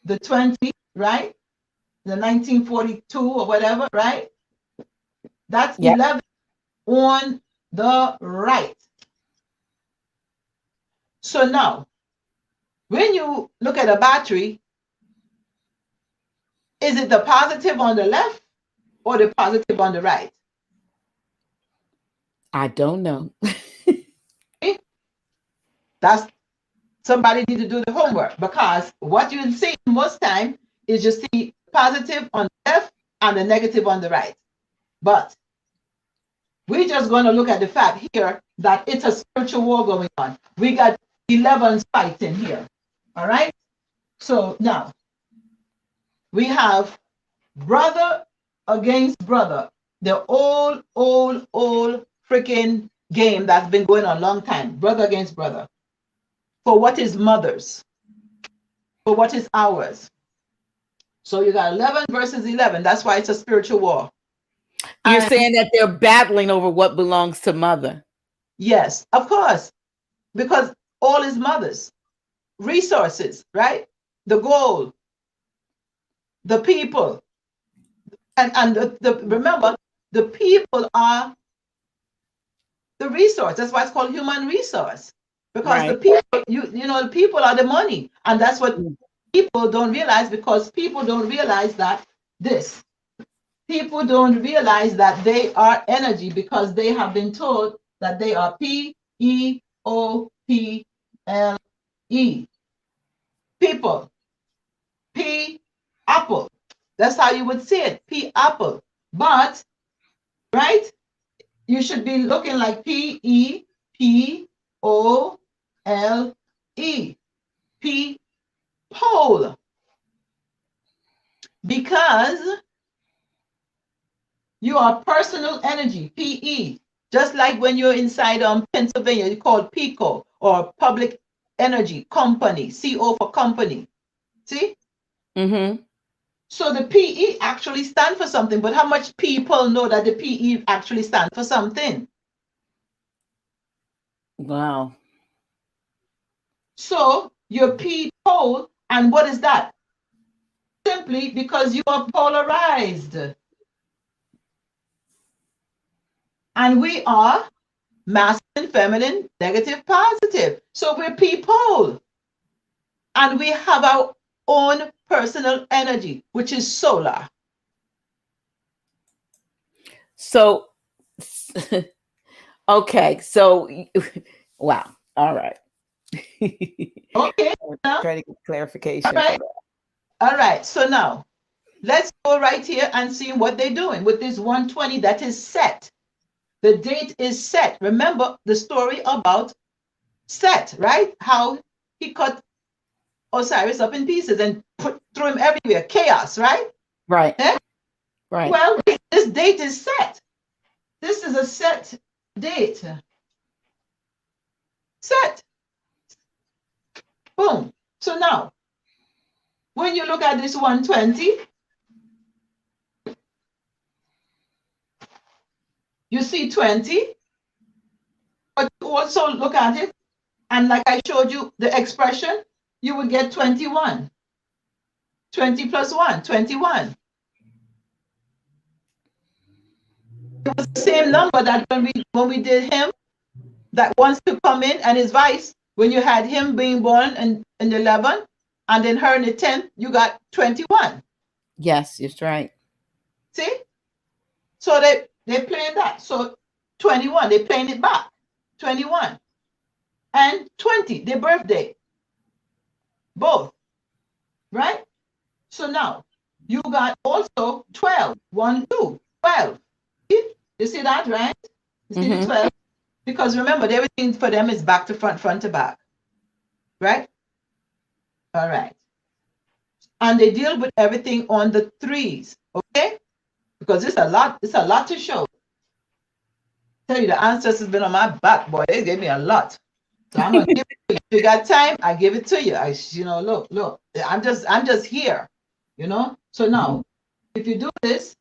the 20, right? The 1942 or whatever, right? That's 11 on the right. So now, when you look at a battery, is it the positive on the left or the positive on the right? I don't know. That's somebody need to do the homework, because what you see most time is you see positive on the left and the negative on the right. But we're just going to look at the fact here that it's a spiritual war going on. We got 11 fighting here. All right. So now we have brother against brother. The old freaking game that's been going on a long time. Brother against brother. For what is mother's? For what is ours? So you got 11 versus 11. That's why it's a spiritual war. You're And saying that they're battling over what belongs to mother. yes, of course, because all is mother's. Resources, right? The gold, the people. And remember, the people are the resource. That's why it's called human resource. Because the people, you know, the people are the money. And that's what people don't realize, because people don't realize that this. People don't realize that they are energy, because they have been told that they are P-E-O-P-L-E. People. P apple. That's how you would say it. P apple. But, right? You should be looking like P-E-P-L-E. P-O-L-E. P, pole. Because you are personal energy, PE. Just like when you're inside Pennsylvania, you call PICO, or public energy company, CO for company. See? Mm-hmm. So the PE actually stand for something, but how much people know that the PE actually stand for something? Wow. So your P pole, and what is that? Simply because you are polarized. And we are masculine, feminine, negative, positive. So we're people. And we have our own personal energy, which is solar. So, okay. So, wow. All right. Okay. Now, Trying to get clarification. all right. All right. So now let's go right here and see what they're doing with this 120 that is set. The date is set. Remember the story about Set, right? How he cut Osiris up in pieces and threw him everywhere. Chaos, right? Right. Eh? Right. Well, this date is set. This is a set date. Set. Boom. So now, when you look at this 120, you see 20, but you also look at it, and like I showed you the expression, you would get 21. 20 plus 1, 21. It was the same number that when we did him, that wants to come in, and his vice, when you had him being born in 11, and then her in the 10th, you got 21. Yes, it's right. See? So they playing that. So 21, they playing it back. 21 and 20, their birthday. Both. Right? So now you got also 12. 1, 2, 12. See? You see that, right? You see the 12? Because remember, everything for them is back to front, front to back. Right? All right. And they deal with everything on the 3s. Okay? Because it's a lot to show. Tell you, the ancestors has been on my back, boy. They gave me a lot. So I'm gonna give it to you. If you got time, I give it to you. Look. I'm just here. So now, if you do this,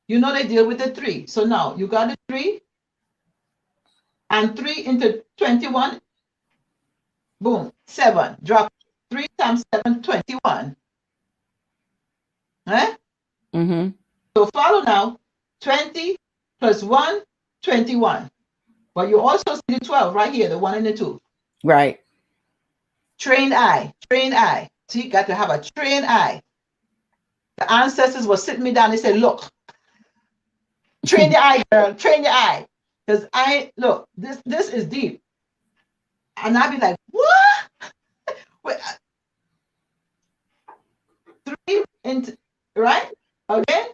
they deal with the 3. So now you got the 3, and 3 into 21, boom, 7. Drop 3 times 7, 21. Eh? So follow now. 20 plus 1, 21. But you also see the 12 right here, the 1 and the 2. Right. Trained eye. See, you got to have a trained eye. The ancestors were sitting me down. They said, look, train your eye, girl, train your eye. Because look, this is deep. And I'd be like, what? Wait, 3 into, right? Okay?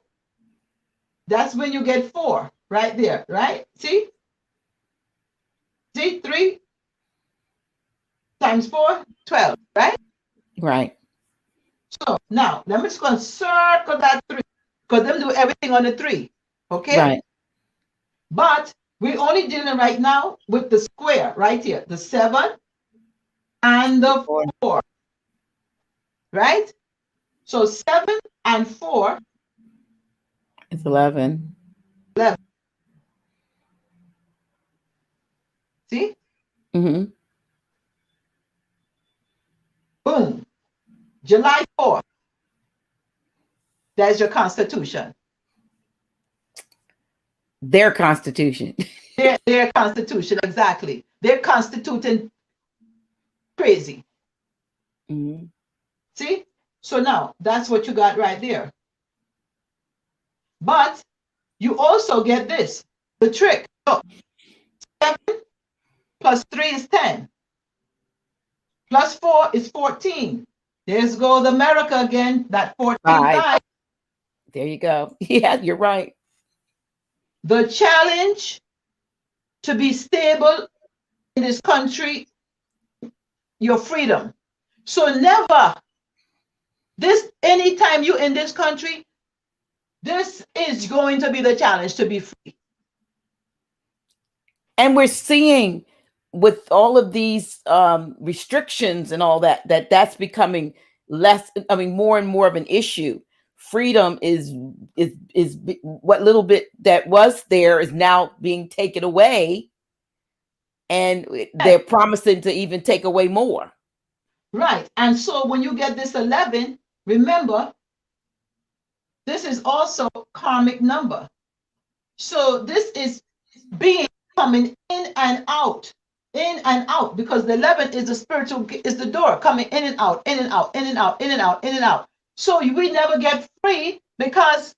That's when you get 4 right there, right? See? 3 times 4, 12, right? Right. So now, let me just go and circle that 3, because them do everything on the 3, okay? Right. But we're only dealing right now with the square right here, the 7 and the 4, right? So 7 and 4 It's 11. 11. See? Mm-hmm. Boom. July 4th. There's your constitution. Their constitution. Their constitution, exactly. They're constituting crazy. Mm-hmm. See? So now that's what you got right there. But you also get this, the trick. Look, 7 plus 3 is 10. Plus 4 is 14. There's go the America again, that 14 5. There you go. Yeah, you're right. The challenge to be stable in this country, your freedom. So never, anytime you're in this country, this is going to be the challenge, to be free. And we're seeing with all of these restrictions and all that's becoming less, I mean, more and more of an issue. Freedom is what little bit that was there is now being taken away, and they're promising to even take away more. Right. And so when you get this 11, remember, this is also karmic number. So this is being coming in and out, because the 11 is the spiritual, is the door coming in and out, in and out, in and out, in and out, in and out. So we never get free, because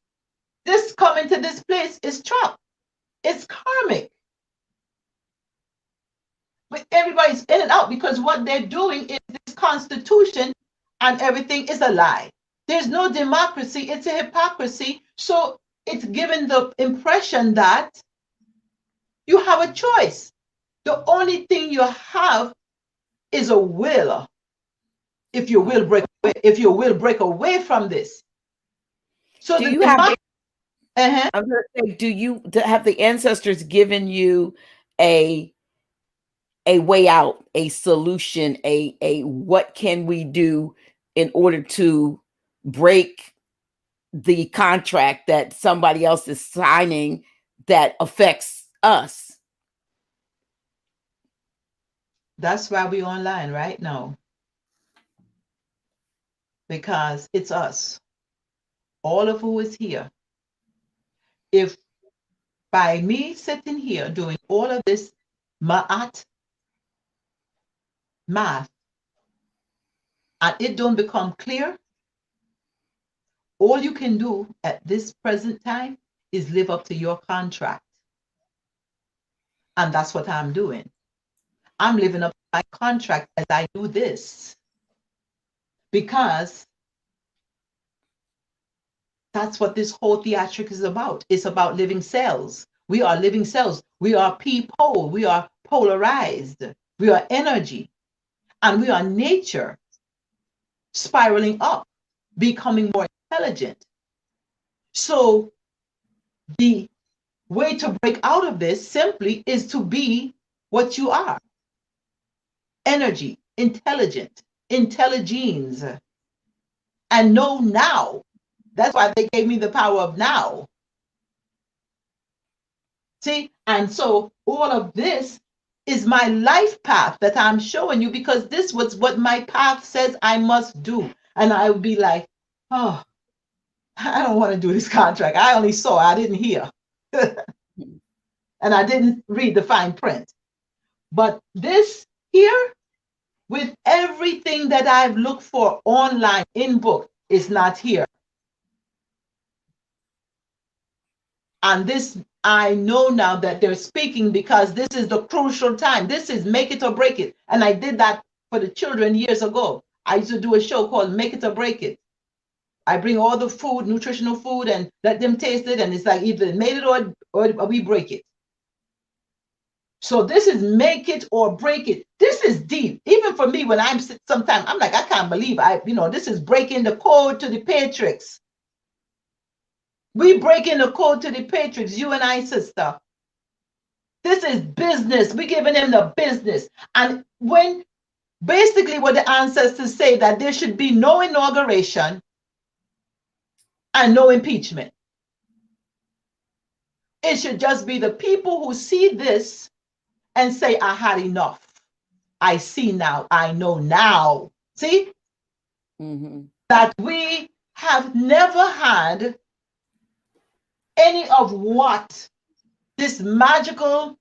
this coming to this place is trapped. It's karmic. But everybody's in and out, because what they're doing is this constitution and everything is a lie. There's no democracy. It's a hypocrisy. So it's given the impression that you have a choice. The only thing you have is a will. If you will break away from this. So do you have? I'm going to say, have the ancestors given you a way out, a solution, a what can we do in order to break the contract that somebody else is signing that affects us? That's why we're online right now. Because it's us. All of who is here. If by me sitting here doing all of this math, and it don't become clear, all you can do at this present time is live up to your contract. And that's what I'm doing. I'm living up to my contract as I do this. Because that's what this whole theatric is about. It's about living cells. We are living cells. We are people. We are polarized. We are energy. And we are nature spiraling up, becoming more intelligent. So the way to break out of this simply is to be what you are. Energy, intelligent, intelligence, and know now. That's why they gave me the power of now. See, and so all of this is my life path that I'm showing you, because this was what my path says I must do. And I would be like, oh, I don't want to do this contract. I only saw, I didn't hear. And I didn't read the fine print. But this here, with everything that I've looked for online in book, is not here. And this, I know now that they're speaking, because this is the crucial time. This is make it or break it. And I did that for the children years ago. I used to do a show called Make It or Break It. I bring all the food, nutritional food, and let them taste it. And it's like either made it or we break it. So this is make it or break it. This is deep. Even for me, when I'm sometimes, I'm like, I can't believe this is breaking the code to the Patrix. We breaking the code to the Patrix, you and I, sister. This is business. We giving them the business. And when basically what the ancestors say, that there should be no inauguration and no impeachment. It should just be the people who see this and say, I had enough. I see now. I know now. See? Mm-hmm. That we have never had any of what this magical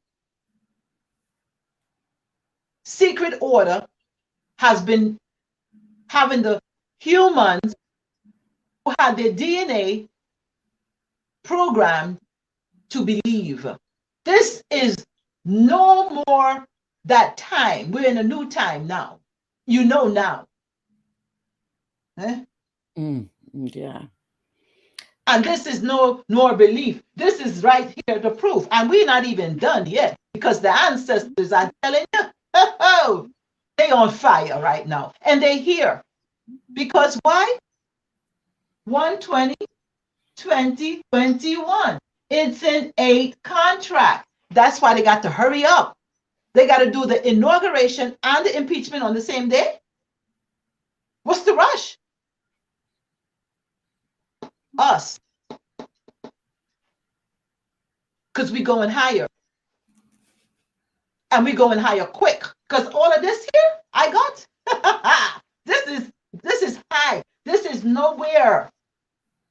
secret order has been having the humans who had their DNA programmed to believe. This is no more that time. We're in a new time now. You know now. Yeah. And this is no nor belief. This is right here the proof. And we're not even done yet, because the ancestors are telling you, oh, they on fire right now. And they here. Because why? 120, 20, 21. It's an 8 contract. That's why they got to hurry up. They got to do the inauguration and the impeachment on the same day. What's the rush? Us. Because we going higher. And we going higher quick. Because all of this here, I got. This is high. This is nowhere.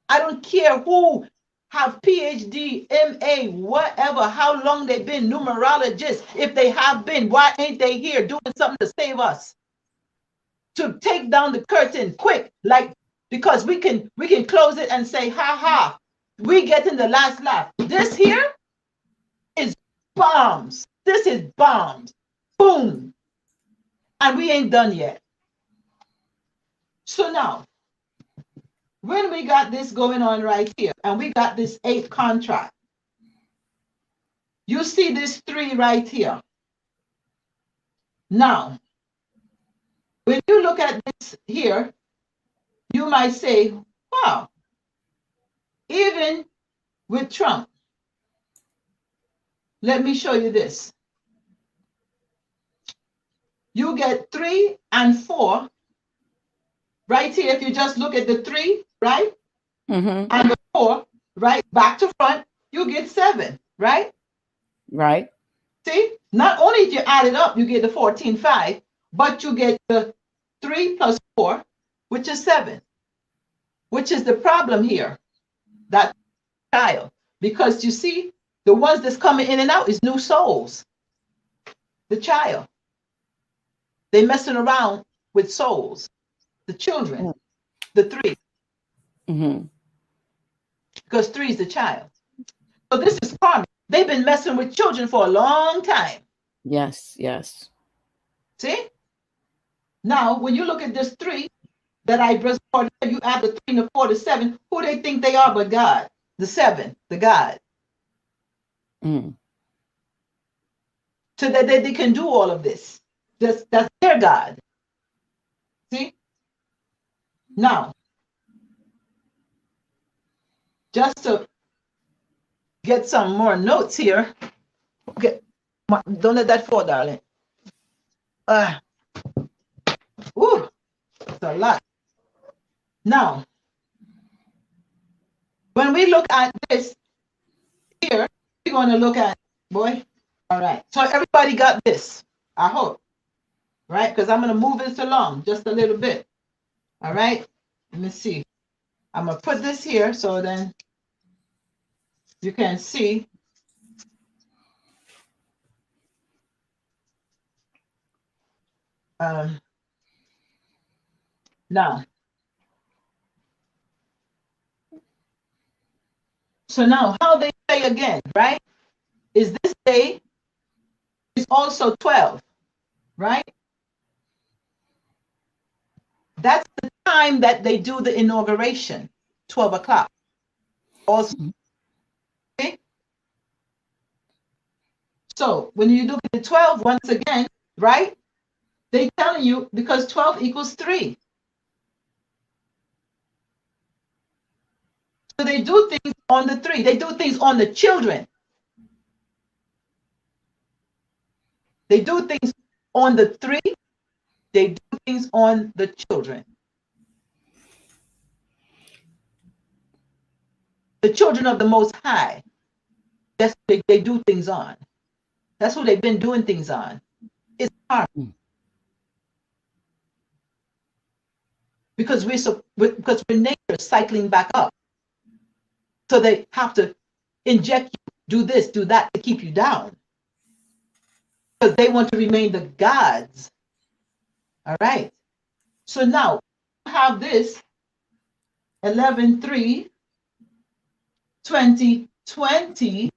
I don't care who have PhD, MA, whatever, how long they've been numerologists. If they have been, why ain't they here doing something to save us? To take down the curtain quick, like, because we can close it and say, ha ha, we getting the last laugh. This here is bombs. This is bombs. Boom. And we ain't done yet. So now, when we got this going on right here, and we got this 8 contract, you see this 3 right here. Now, when you look at this here, you might say, wow, even with Trump, let me show you this. You get 3 and 4 right here. If you just look at the 3, right? Mm-hmm. And the 4, right? Back to front, you get 7, right? Right. See, not only if you add it up, you get the 14.5, but you get the 3 plus 4, which is 7, which is the problem here, that child. Because you see, the ones that's coming in and out is new souls. The child. They messing around with souls. The children, the 3. Mm-hmm. Because 3 is the child. So this is karma. They've been messing with children for a long time. Yes, yes. See? Now, when you look at this 3 that I just brought, you add the 3 and the 4 to 7, who they think they are but God? The 7, the God. Mm. So that they can do all of this. That's their God. See? Now, just to get some more notes here. Okay. Don't let that fall, darling. Ooh, it's a lot. Now, when we look at this here, we're going to look at, boy, all right. So everybody got this, I hope, right? Because I'm going to move this along just a little bit. All right. Let me see. I'm going to put this here so then you can see. Now, so now how they say again, right? Is this day is also 12, right? That's the time that they do the inauguration, 12 o'clock. Also, okay? So when you look at the 12, once again, right? They telling you because 12 equals 3. So they do things on the 3. They do things on the children. They do things on the 3. They do things on the children. The children of the Most High. That's what they do things on. That's what they've been doing things on. It's hard. Because we're nature cycling back up. So they have to inject you, do this, do that to keep you down. Because they want to remain the gods. All right. So now you have this 11/3, 2020.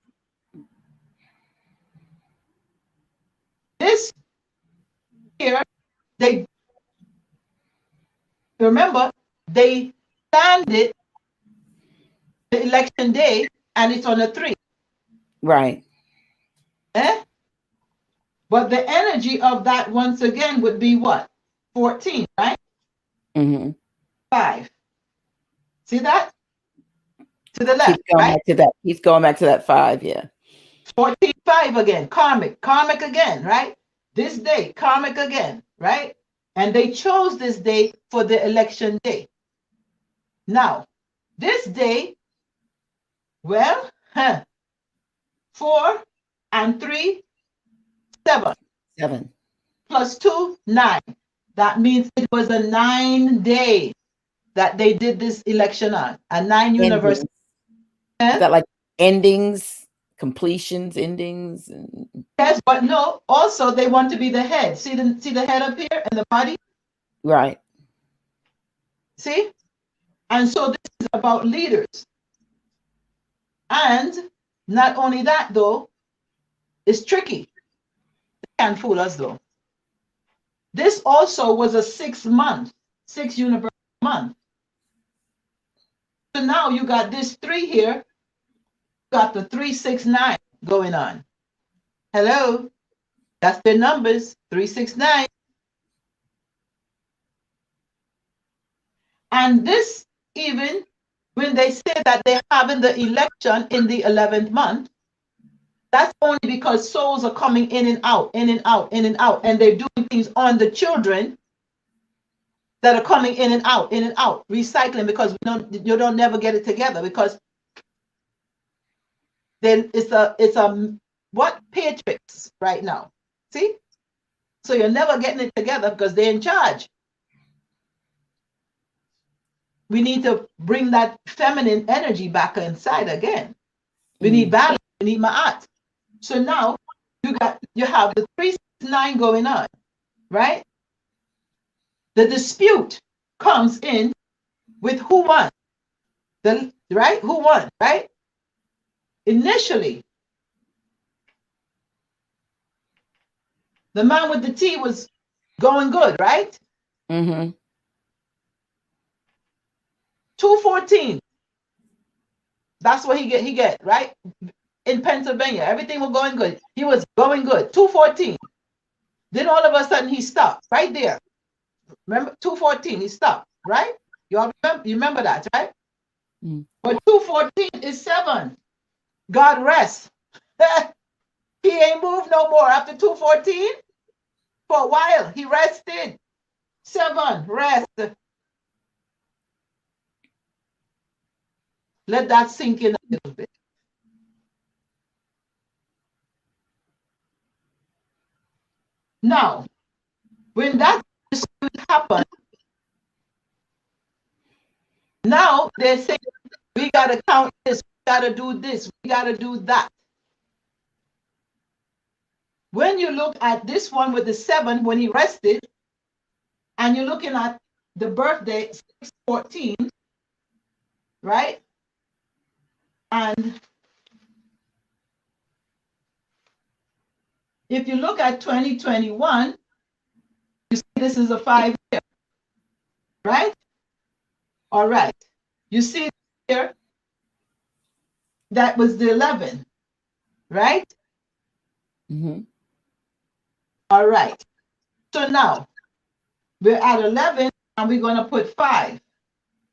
This here, they remember they planned it the election day and it's on a 3. Right. But the energy of that once again would be what? 14, right? 5. See that? To the left, Keep going right? back to that. He's going back to that 5, yeah. 14, 5 again, karmic again, right? This day, karmic again, right? And they chose this day for the election day. Now, this day, well, 4 and 3, 7. 7. Plus 2, 9. That means it was a 9 day that they did this election on. A 9 universe. Is that like endings, completions, endings? Yes, but no, also they want to be the head. See the head up here and the body? Right. See? And so this is about leaders. And not only that, though, it's tricky. They can't fool us, though. This also was a 6 month, 6 universe month. So now you got this 3 here, got the 369 going on. Hello? That's their numbers, 369. And this, even when they say that they're having the election in the 11th month, that's only because souls are coming in and out, in and out, in and out, and they're doing things on the children that are coming in and out, recycling, because you don't never get it together, because then it's a what Patrix right now. See? So you're never getting it together because they're in charge. We need to bring that feminine energy back inside again. We need balance, we need ma'at. So now you have the 369 going on, right? The dispute comes in with who won. Who won, right? Initially, the man with the T was going good, right? 214. That's what he get, right? In Pennsylvania, everything was going good. He was going good. 214. Then all of a sudden he stopped right there. Remember, 214, he stopped, right? You remember that, right? But 214 is 7. God rest. He ain't moved no more after 214. For a while, he rested. 7, rest. Let that sink in a little bit. Now, when that happened, now they're saying, we got to count this, we got to do this, we got to do that. When you look at this one with the 7, when he rested, and you're looking at the birthday, 614, right? And if you look at 2021, you see this is a 5 here, right? All right. You see here, that was the 11, right? All right. So now we're at 11 and we're going to put 5.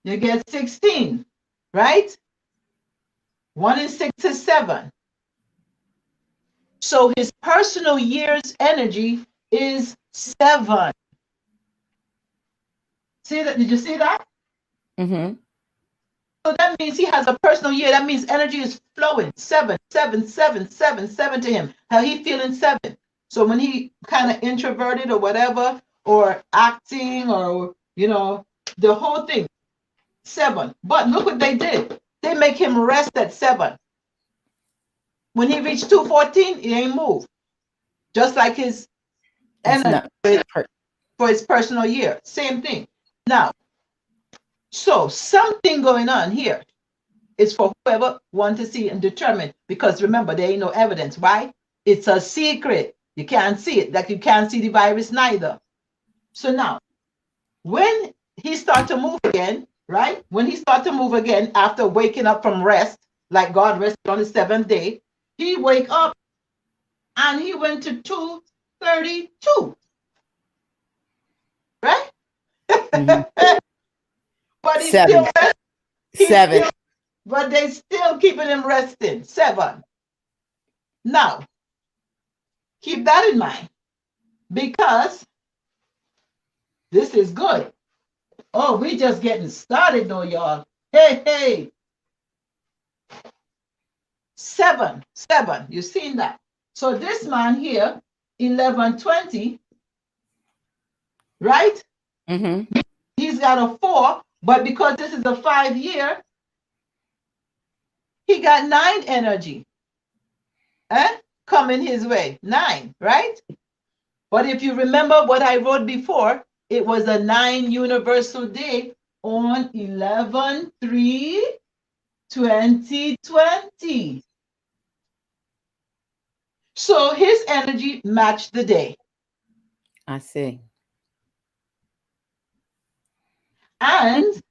You get 16, right? 1 and 6 is 7. So his personal year's energy is 7. See that? Did you see that? So that means he has a personal year. That means energy is flowing. 7, 7, 7, 7, 7 to him. How he feeling 7. So when he kind of introverted or whatever, or acting, or the whole thing, 7. But look what they did. They make him rest at 7. When he reached 214, he ain't moved. Just like his energy for his personal year. Same thing. Now, so something going on here is for whoever wants to see and determine, because remember, there ain't no evidence. Why? It's a secret. You can't see it, like you can't see the virus neither. So now, when he starts to move again, right? When he started to move again after waking up from rest, like God rested on the seventh day, he wake up and he went to 232, right? Mhm. But he's Seven. still, Seven. but they still keeping him resting. 7. Now, keep that in mind because this is good. Oh, we just getting started though, y'all. Hey, hey. 7. You seen that? So this man here, 1120, right? Mm-hmm. He's got a 4, but because this is a 5-year, he got 9 energy. Coming his way. 9, right? But if you remember what I wrote before, it was a 9 universal day on 11/3/2020. So his energy matched the day. I see. And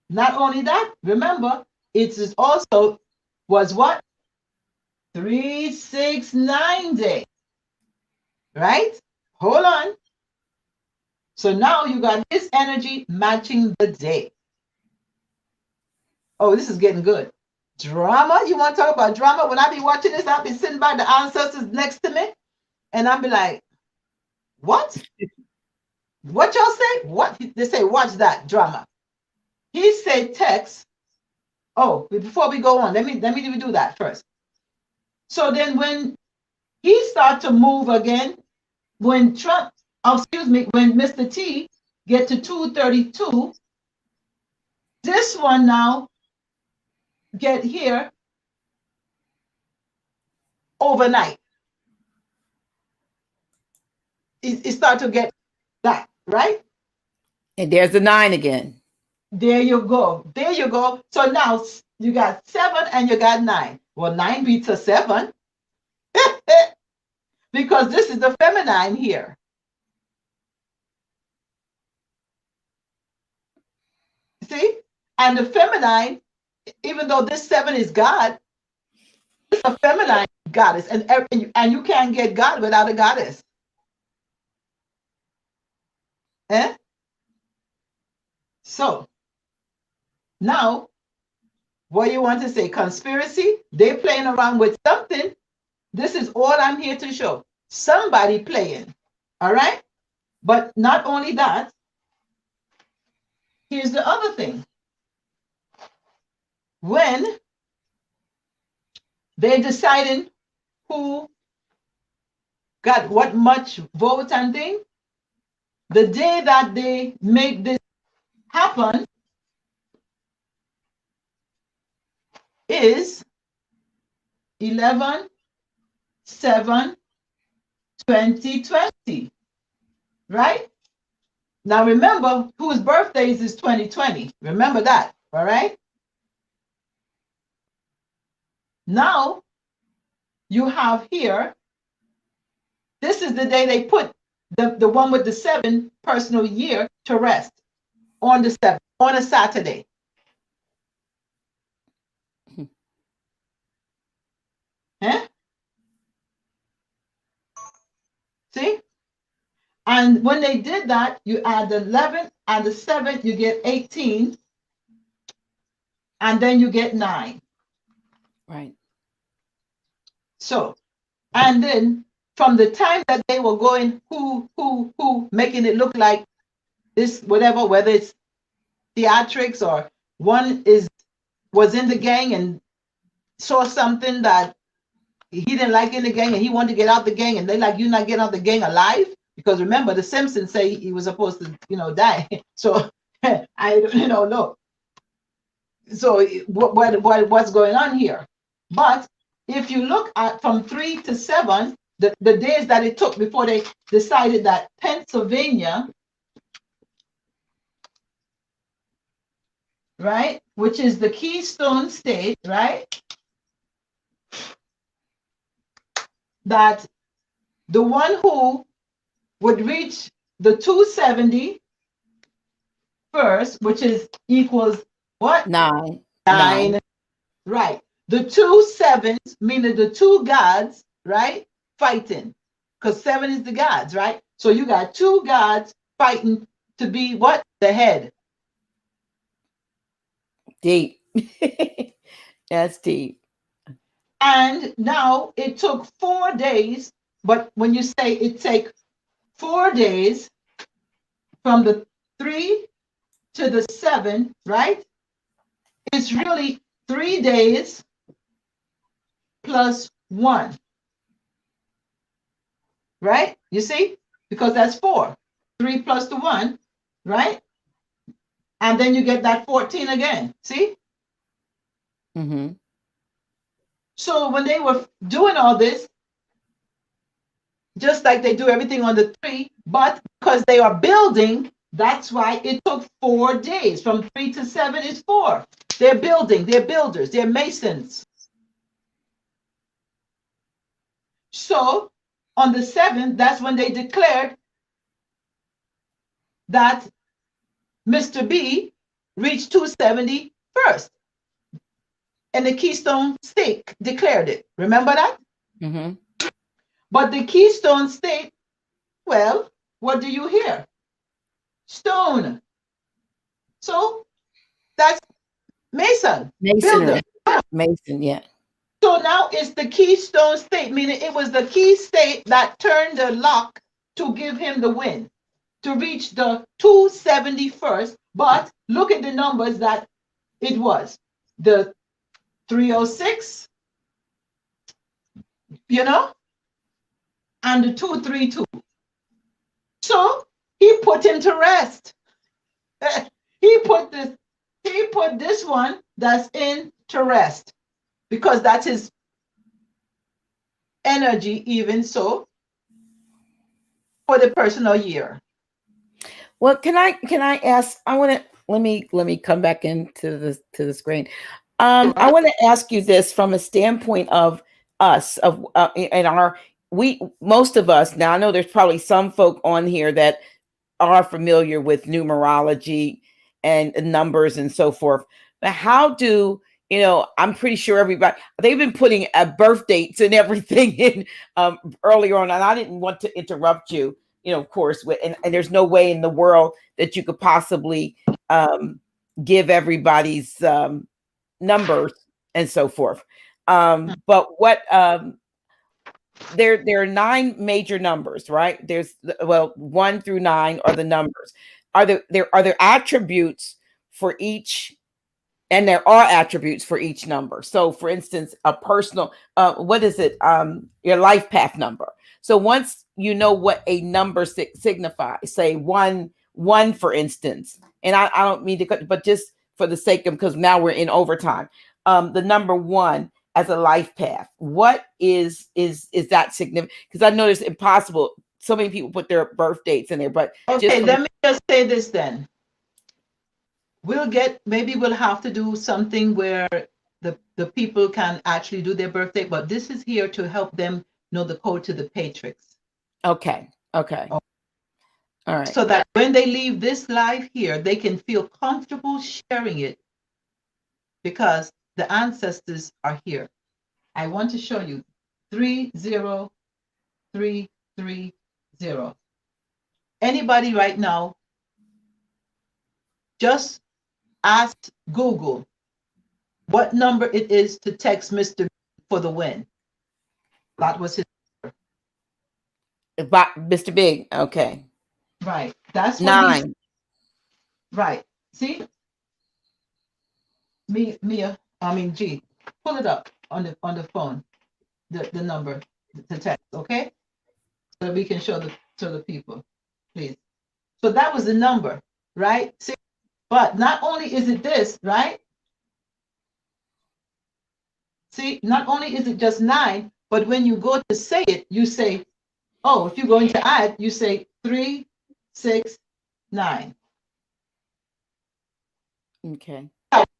not only that, remember, it is also was what? 369 day, right? Hold on. So now you got his energy matching the day. Oh, this is getting good. Drama? You want to talk about drama? When I be watching this, I'll be sitting by the ancestors next to me, and I'll be like, what? What y'all say? What? They say, watch that drama. He said text. Oh, before we go on, let me do that first. So then when he started to move again, when when Mr. T get to 232, this one now get here overnight. It start to get that, right? And there's the 9 again. There you go. There you go. So now you got 7 and you got 9. Well, 9 beats a 7 because this is the feminine here. See? And the feminine, even though this 7 is God, it's a feminine goddess. And you can't get God without a goddess. Eh? So now, what you want to say? Conspiracy? They playing around with something. This is all I'm here to show. Somebody playing. All right? But not only that, here's the other thing. When they're deciding who got what much vote and thing, the day that they make this happen is 11/7/2020, right? Now remember whose birthdays is 2020. Remember that, all right? Now you have here, this is the day they put the one with the 7 personal year to rest on the 7th, on a Saturday. Eh? See? And when they did that, you add the 11 and the 7, you get 18, and then you get 9. Right. So, and then from the time that they were going, who, making it look like this, whatever, whether it's theatrics or one was in the gang and saw something that he didn't like in the gang and he wanted to get out the gang, and they like, you're not getting out the gang alive, because remember the Simpsons say he was supposed to die. So I look, so what's going on here? But if you look at from 3 to 7, the days that it took before they decided that Pennsylvania, right, which is the Keystone State, right, that the one who would reach the 270 first, which is equals what? 9. 9. Right. The two sevens, meaning the two gods, right? Fighting. Because 7 is the gods, right? So you got two gods fighting to be what? The head. Deep. That's deep. And now it took 4 days, but when you say it take 4 days from the 3 to the 7, right? It's really 3 days plus 1, right? You see? Because that's 4. 3 plus the 1, right? And then you get that 14 again. See? Mm-hmm. So when they were doing all this, just like they do everything on the 3, but because they are building, that's why it took 4 days. From 3 to 7 is 4. They're building, they're builders, they're masons. So on the 7th, that's when they declared that Mr. B reached 270 first. And the Keystone State declared it. Remember that? Mm-hmm. But the Keystone State, well, what do you hear? Stone. So that's Mason, Masonry. builder. Mason, yeah. So now it's the Keystone State, meaning it was the key state that turned the lock to give him the win, to reach the 271st. But look at the numbers that it was. The 306, you know, and the 232. So he put him to rest. he put this one that's in to rest, because that's his energy, even so, for the personal year. Well, can I ask? I want to let me come back into the screen. I want to ask you this from a standpoint of us, of and our most of us now. I know there's probably some folk on here that are familiar with numerology and numbers and so forth. But how do I'm pretty sure everybody, they've been putting birth dates and everything in earlier on, and I didn't want to interrupt you, of course, and there's no way in the world that you could possibly give everybody's numbers and so forth. But what there are 9 major numbers, right? There's 1 through 9 are the numbers. Are there attributes for each? And there are attributes for each number. So for instance, a personal, what is it? Your life path number. So once you know what a number signifies, say one, for instance, and I don't mean to, but just for the sake of, because now we're in overtime, the number 1 as a life path. What is that significant? Because I know it's impossible. So many people put their birth dates in there, but okay, let me just say this then. Maybe we'll have to do something where the people can actually do their birthday, but this is here to help them know the code to the Patrix. Okay. All right. So that when they leave this life here, they can feel comfortable sharing it, because the ancestors are here. I want to show you 30330. Anybody right now, just ask Google what number it is to text Mr. for the win. That was his number. Mr. Big. Okay. Right. That's 9. Right. See? G, pull it up on the phone, the number to text, okay? So that we can show the people, please. So that was the number, right? See? But not only is it this, right? See, not only is it just 9, but when you go to say it, you say, oh, if you're going to add, you say 369. Okay.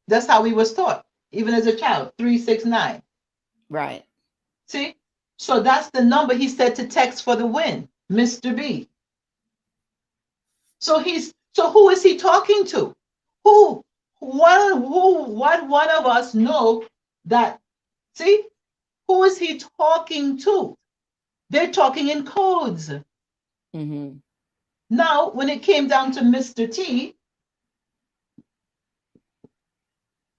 That's how we was taught, even as a child, 369. Right. See? So that's the number he said to text for the win, Mr. B. So So who is he talking to? What one of us know that, see, who is he talking to? They're talking in codes. Mm-hmm. Now, when it came down to Mr. T,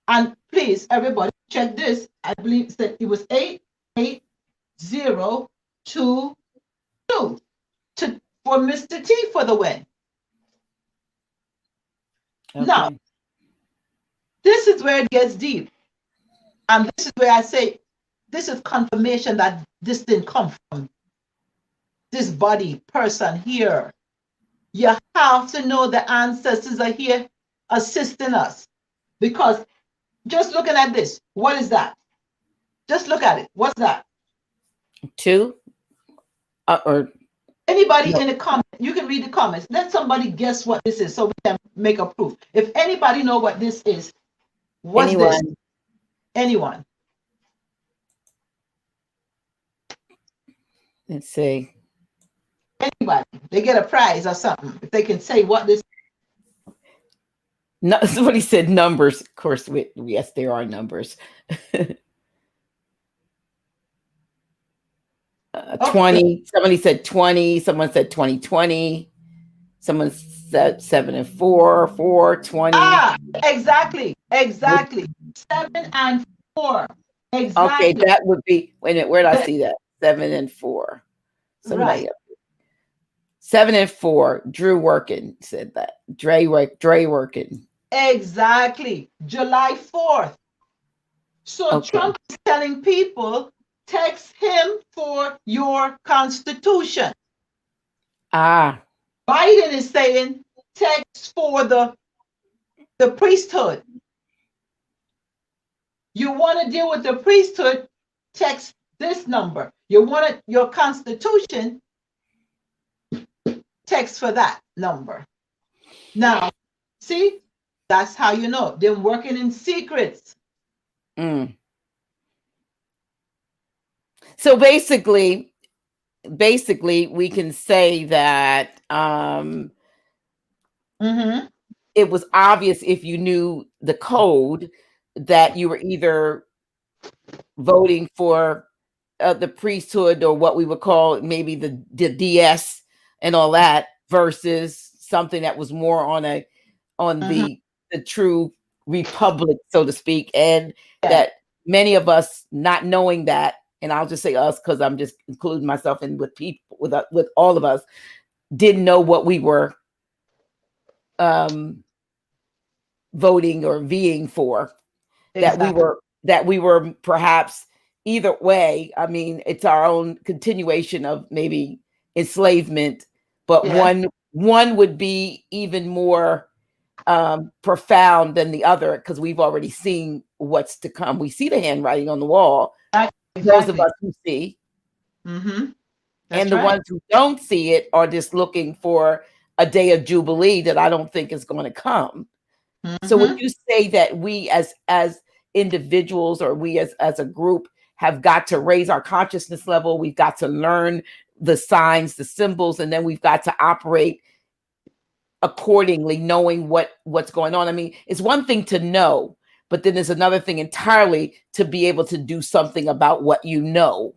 and please, everybody, check this. I believe that it was 88022 for Mr. T for the win. Okay. Now, this is where it gets deep. And this is where I say, this is confirmation that this didn't come from this body person here. You have to know the ancestors are here assisting us. Because just looking at this, what is that? Just look at it. What's that? 2 or Anybody no. in the comment, you can read the comments. Let somebody guess what this is so we can make a proof. If anybody know what this is, what's Anyone? this? Anyone? Let's see. Anybody? They get a prize or something if they can say what this. No, somebody said numbers. Of course, yes, there are numbers. 20. Somebody said 20. Someone said 2020. Someone said 7 and 4, 420. Ah, exactly. 7 and 4. Exactly. Okay, that would be. Wait a minute. Where did I see that? 7 and 4. Somebody Right. up. 7 and 4. Drew Workin said that. Dre Workin. Exactly. July 4th. So Okay. Trump is telling people, text him for your constitution. Ah. Biden is saying, text for the priesthood. You want to deal with the priesthood, text this number. You want your constitution, text for that number. Now, see, that's how you know they're working in secrets. Mm. So basically, we can say that it was obvious if you knew the code that you were either voting for the priesthood or what we would call maybe the DS and all that versus something that was more on the true republic, so to speak, and that many of us not knowing that, and I'll just say us because I'm just including myself in with people with all of us didn't know what we were voting or Ving for. Exactly. that we were perhaps either way. I mean, it's our own continuation of maybe enslavement, but one would be even more profound than the other because we've already seen what's to come. We see the handwriting on the wall. Exactly. Those of us who see, and the ones who don't see it are just looking for a day of jubilee that I don't think is going to come. So would you say that we as individuals or we as a group have got to raise our consciousness level? We've got to learn the signs, the symbols, and then we've got to operate accordingly, knowing what's going on. I mean, it's one thing to know, but then there's another thing entirely to be able to do something about what you know.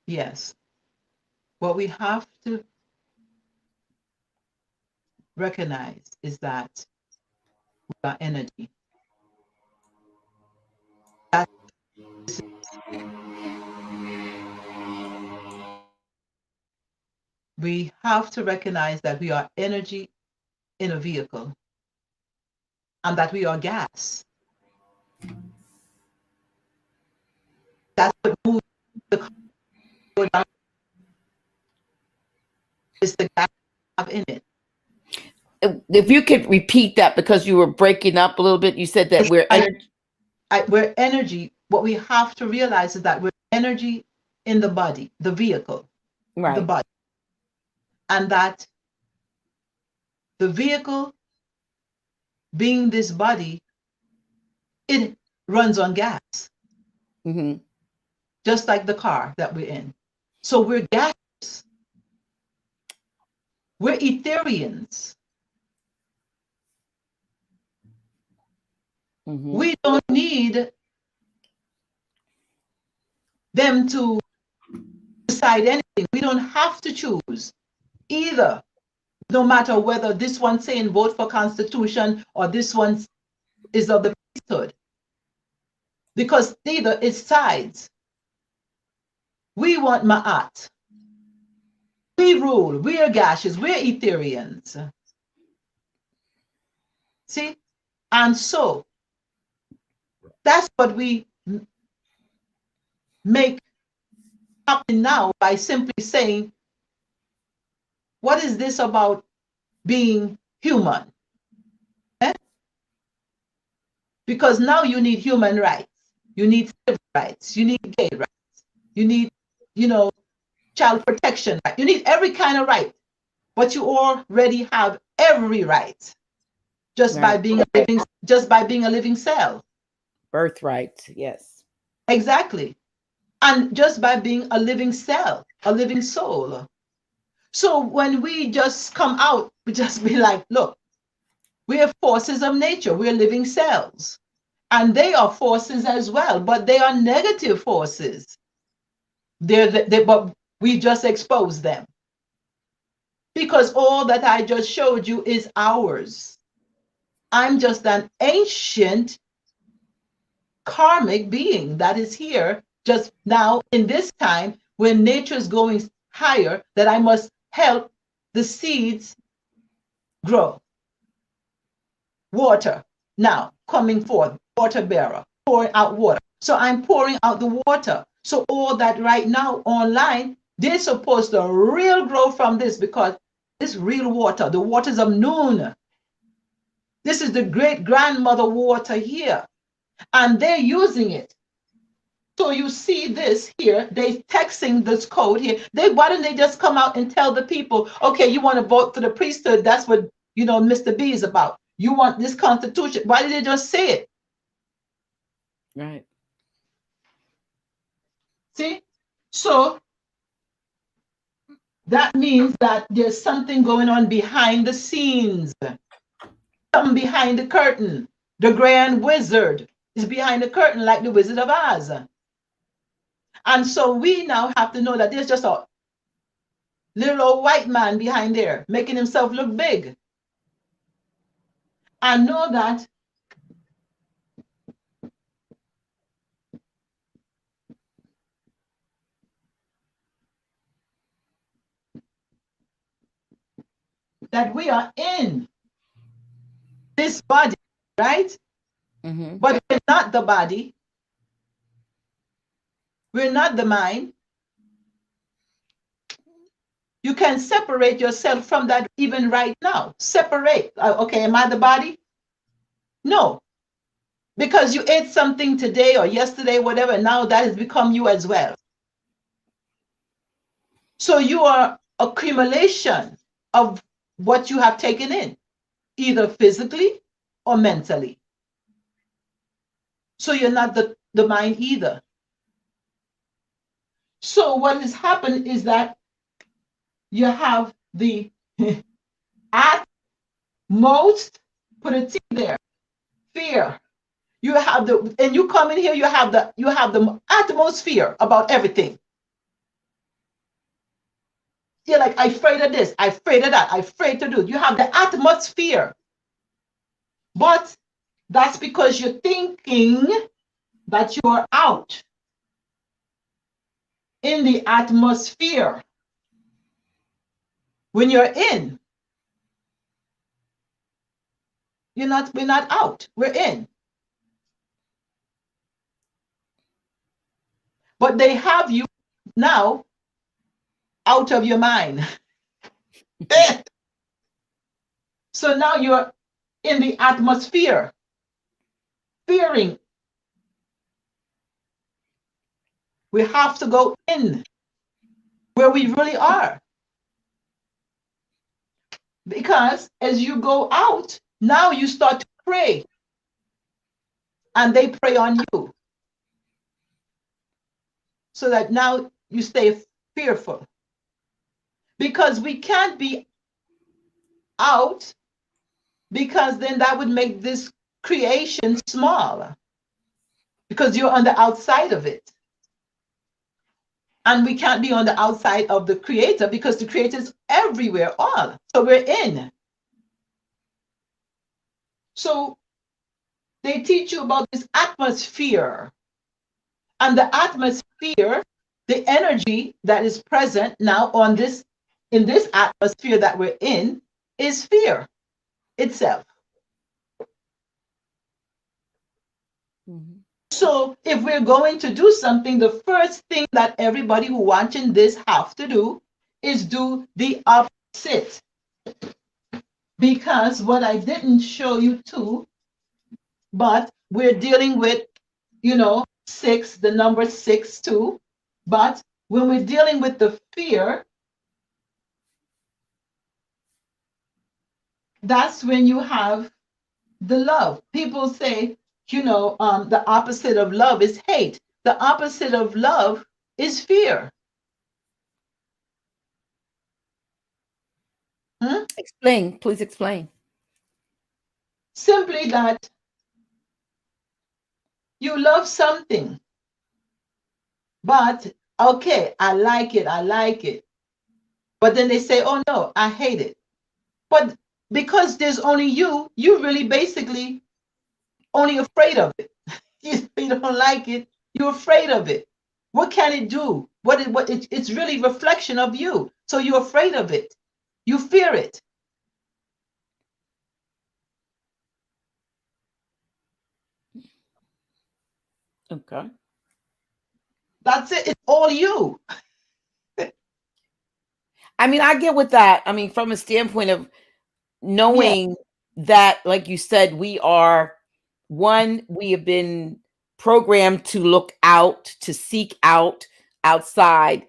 Yes. What we have to recognize is that we are energy. We have to recognize that we are energy in a vehicle and that we are gas. That's what moves the car. It's the gas we have in it. If you could repeat that because you were breaking up a little bit, you said that we're energy. We're energy. What we have to realize is that we're energy in the body, the vehicle, the body. And that the vehicle, being this body, it runs on gas. Just like the car that we're in. So we're gas. We're Etherians. We don't need them to decide anything. We don't have to choose either, no matter whether this one's saying vote for Constitution or this one is of the priesthood, because either it's sides. We want Ma'at. We rule. We're Gashes. We're Etherians. See? And so that's what we make happen now by simply saying, what is this about being human? Eh? Because now you need human rights. You need civil rights. You need gay rights. You need, child protection. You need every kind of right. But you already have every right just by being a living cell. Birthright, yes. Exactly. And just by being a living cell, a living soul. So when we just come out, we just be like, look, we are forces of nature. We're living cells. And they are forces as well, but they are negative forces. But we just expose them. Because all that I just showed you is ours. I'm just an ancient karmic being that is here just now in this time when nature is going higher, that I must help the seeds grow. Water now coming forth, water bearer, pouring out water. So I'm pouring out the water. So all that right now online, they're supposed to real grow from this, because this real water, the waters of noon, this is the great grandmother water here, and they're using it. So you see this here, they texting this code here. Why don't they just come out and tell the people, okay, you want to vote for the priesthood? That's what, Mr. B is about. You want this constitution. Why did they just say it? Right. See? So that means that there's something going on behind the scenes. Something behind the curtain. The grand wizard is behind the curtain, like the Wizard of Oz. And so we now have to know that there's just a little old white man behind there making himself look big. And know that we are in this body, right? But we're not the body. We're not the mind. You can separate yourself from that even right now. Separate. Okay, am I the body? No. Because you ate something today or yesterday, whatever, now that has become you as well. So you are accumulation of what you have taken in, either physically or mentally. So you're not the mind either. So what has happened is that you have the at most, put a T there, fear. You have and you come in here, you have the atmosphere about everything. You're like, I'm afraid of this, I'm afraid of that, I'm afraid to do it. You have the atmosphere. But that's because you're thinking that you are out in the atmosphere. When you're in, we're not out, we're in. But they have you now out of your mind. So now you're in the atmosphere, fearing. We have to go in where we really are. Because as you go out, now you start to pray. And they pray on you. So that now you stay fearful. Because we can't be out, because then that would make this creation small because you're on the outside of it. And we can't be on the outside of the creator because the creator is everywhere, all. So we're in. So they teach you about this atmosphere. And the atmosphere, the energy that is present now on this, in this atmosphere that we're in, is fear itself. Mm-hmm. So if we're going to do something, the first thing that everybody who watching this have to do is do the opposite. Because what I didn't show you too, but we're dealing with, you know, 6, the number 6 too. But when we're dealing with the fear, that's when you have the love. People say, you know, the opposite of love is hate. The opposite of love is fear. Explain, please explain. Simply that you love something, but okay, I like it. But then they say, oh no, I hate it. But because there's only you really basically only afraid of it. You don't like it, you're afraid of it. What can it do? It's really reflection of you. So you're afraid of it. You fear it. Okay. That's it. It's all you. I mean, I get with that. I mean, from a standpoint of knowing that, like you said, we have been programmed to look out, to seek out outside,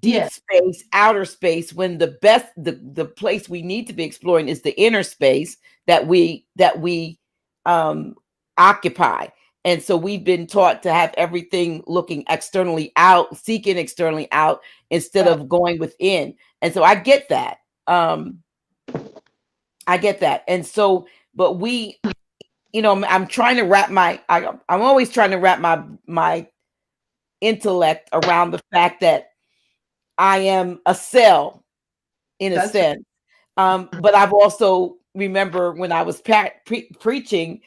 deep space, outer space, when the place we need to be exploring is the inner space that we occupy. And so we've been taught to have everything looking externally out, seeking externally out instead of going within. And so I get that. And so, but we, you know, I'm trying to wrap I'm always trying to wrap my intellect around the fact that I am a cell in a sense. But I've also remember when I was preaching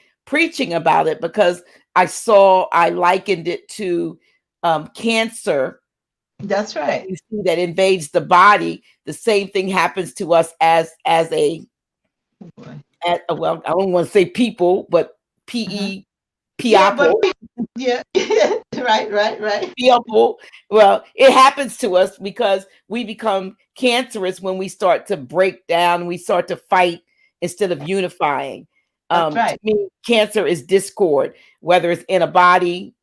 about it, because I likened it to cancer. That's right. You see that invades the body. The same thing happens to us as well, I don't want to say people, but PE. Yeah, right. People. Well, it happens to us because we become cancerous when we start to break down, we start to fight instead of unifying. That's right. To me, cancer is discord, whether it's in a body,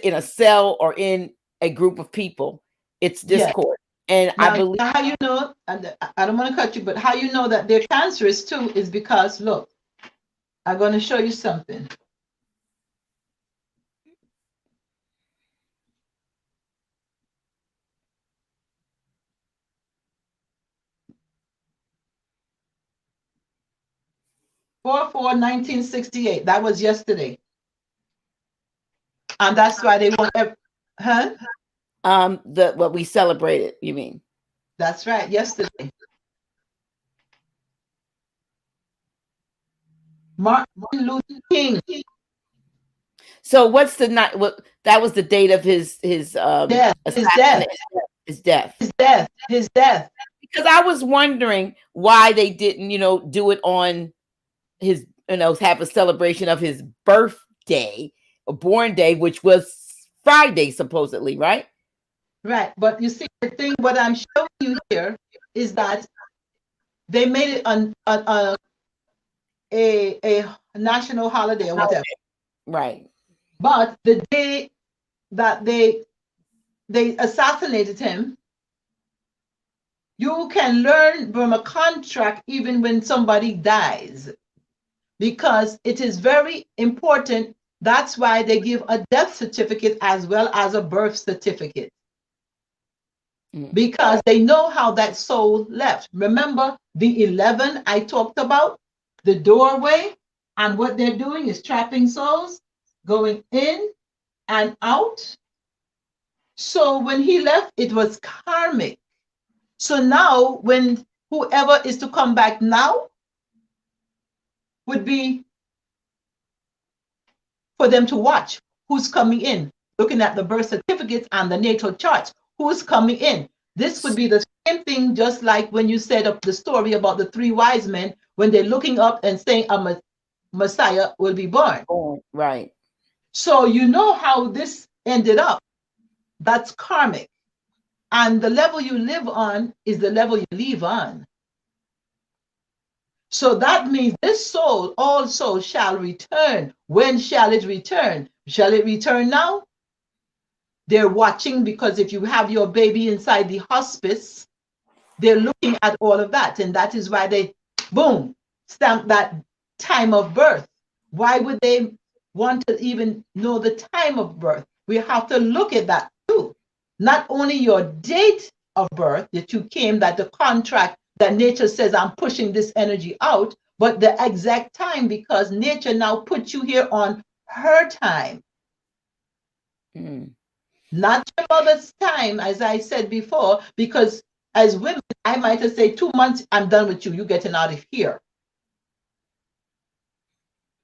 in a cell, or in a group of people. It's discord. And now, I believe how you know, and I don't want to cut you, but how you know that they're cancerous too is because, look, I'm going to show you something. Four 1968. That was yesterday, and that's why they want. what we celebrated. You mean? That's right. Yesterday, Martin Luther King. So what's the night? What that was the date of his death. His death. Because I was wondering why they didn't, do it on his, have a celebration of his birthday, a born day, which was Friday, supposedly, right? Right. But you see, the thing, what I'm showing you here is that they made it a national holiday or whatever. Right. But the day that they assassinated him, you can learn from a contract even when somebody dies, because it is very important. That's why they give a death certificate as well as a birth certificate, because they know how that soul left. Remember the 11 I talked about, the doorway? And what they're doing is trapping souls, going in and out. So when he left, it was karmic. So now when whoever is to come back now would be for them to watch who's coming in, looking at the birth certificates and the natal charts, who's coming in. This would be the same thing, just like when you set up the story about the three wise men, when they're looking up and saying a Messiah will be born. Oh, right. So you know how this ended up. That's karmic. And the level you live on is the level you leave on. So that means this soul also shall return. When shall it return? Shall it return now? They're watching, because if you have your baby inside the hospice, they're looking at all of that. And that is why they, boom, stamp that time of birth. Why would they want to even know the time of birth? We have to look at that too. Not only your date of birth that you came, that the contract that nature says I'm pushing this energy out, but the exact time, because nature now puts you here on her time. Not your mother's time, as I said before, because as women, I might have said 2 months, I'm done with you, you're getting out of here.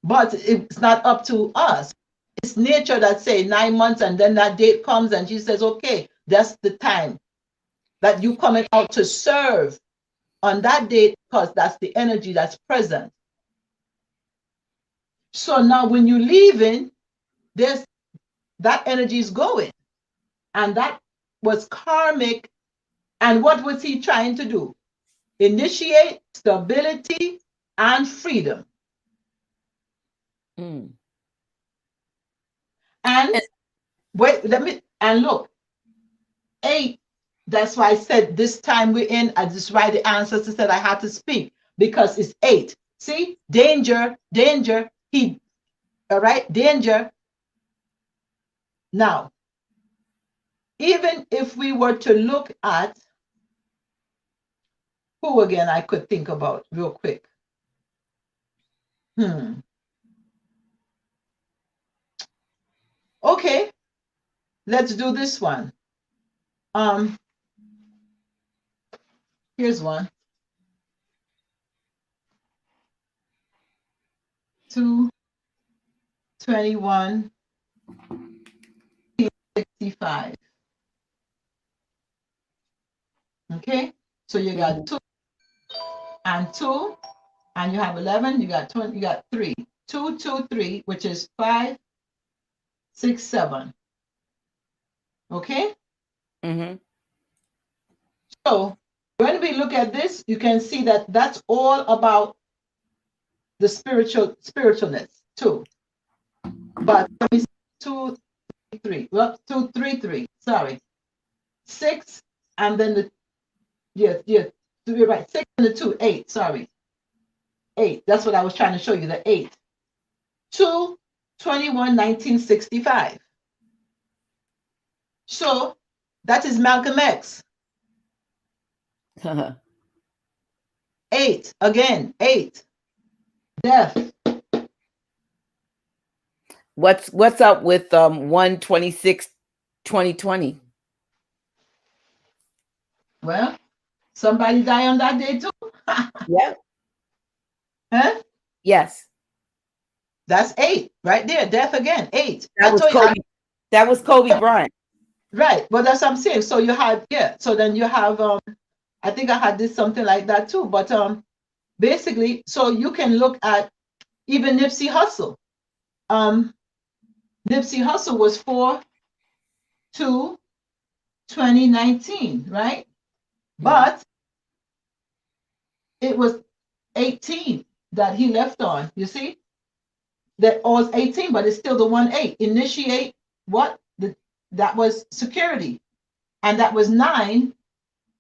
But it's not up to us. It's nature that say 9 months, and then that date comes and she says, okay, that's the time that you coming out to serve on that date, because that's the energy that's present. So now when you're leaving, there's that energy is going. And that was karmic. And what was he trying to do? Initiate stability and freedom. And wait, and look, 8, that's why I said this time we're in, I just write the ancestors said I had to speak, because it's 8. See, danger, danger, all right, danger. Now, even if we were to look at who again I could think about real quick. Okay, let's do this one. Here's one. 2/21/65. Okay, so you got 2 and 2, and you have 11. You got 20. You got 3. 2, 2, 3, which is 5, 6, 7. Okay. So when we look at this, you can see that that's all about the spiritualness too. But let me see, 2, 3. Well, 2, 3, 3. Sorry, 6, and then the you're right. 6 and the 2, 8. Sorry, 8. That's what I was trying to show you. The 8. 2/21/1965. So that is Malcolm X. 8 again. 8. Death. What's up with 1/26/2020? Well, somebody die on that day too. Yeah. Huh? Yes. That's 8 right there. Death again. 8. That was Kobe Bryant. Right. Well, that's what I'm saying. So you had, yeah. So then you have, I think I had this something like that too. But basically, so you can look at even Nipsey Hussle. Nipsey Hussle was 4/2/2019, right? But it was 18 that he left on. You see? That was 18, but it's still the 1/8. Initiate what? That was security. And that was 9,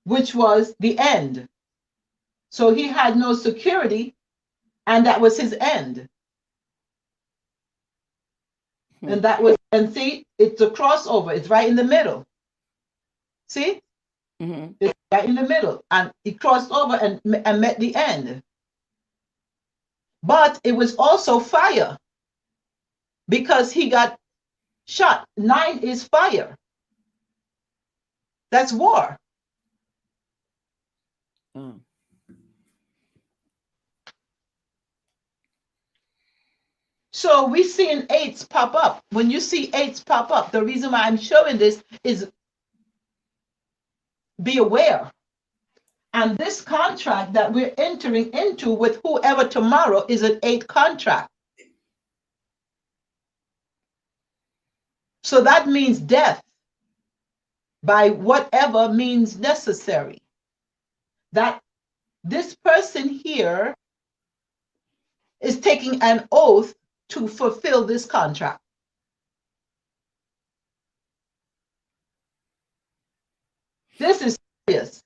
which was the end. So he had no security, and that was his end. And that was, and see, it's a crossover. It's right in the middle. See? It's right in the middle. And he crossed over and met the end. But it was also fire because he got shot. 9 is fire. That's war. Mm. So we seeing 8s pop up. When you see 8s pop up, the reason why I'm showing this is be aware. And this contract that we're entering into with whoever tomorrow is an 8 contract. So that means death by whatever means necessary. That this person here is taking an oath to fulfill this contract. This is serious.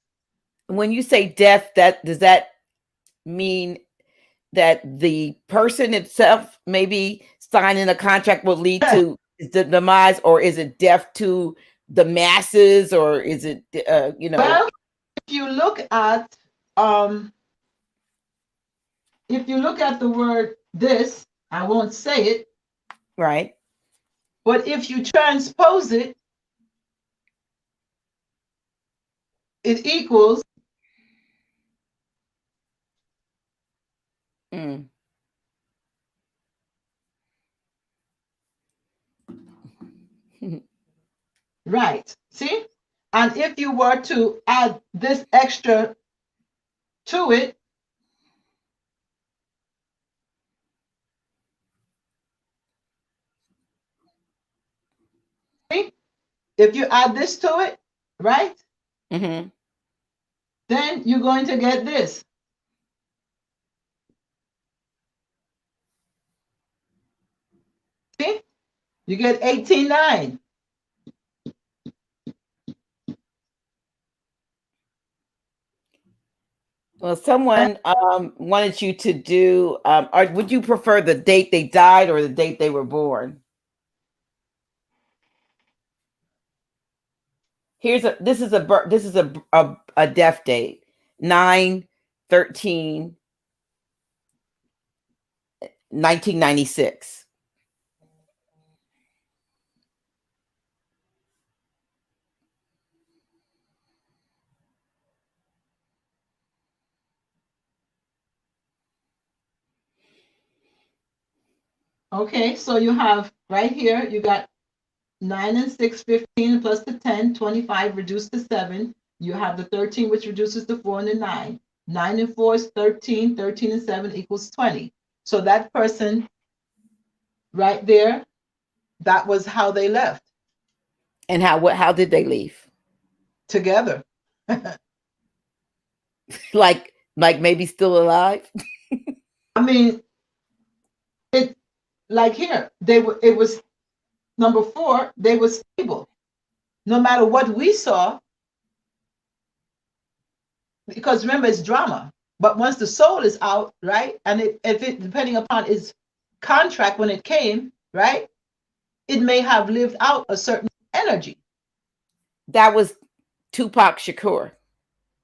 When you say death, that does that mean that the person itself maybe signing a contract will lead to the demise, or is it death to the masses, or is it Well, if you look at the word this, I won't say it, right? but if you transpose it, it equals right. See? And if you were to add this extra to it, see? If you add this to it, right? Mm-hmm. Then you're going to get this. See? You get 18.9. Well, someone wanted you to do, or would you prefer the date they died or the date they were born? This is a death date, 9/13/1996. Okay, so you have right here, you got 9 and 6, 15 plus the 10, 25 reduced to 7. You have the 13, which reduces to 4 and the 9. 9 and 4 is 13. 13 and 7 equals 20. So that person right there, that was how they left. And how did they leave? Together. like maybe still alive? I mean, it like here, it was number 4, they were stable. No matter what we saw, because remember it's drama. But once the soul is out, right? And if it depending upon its contract when it came, right? It may have lived out a certain energy. That was Tupac Shakur.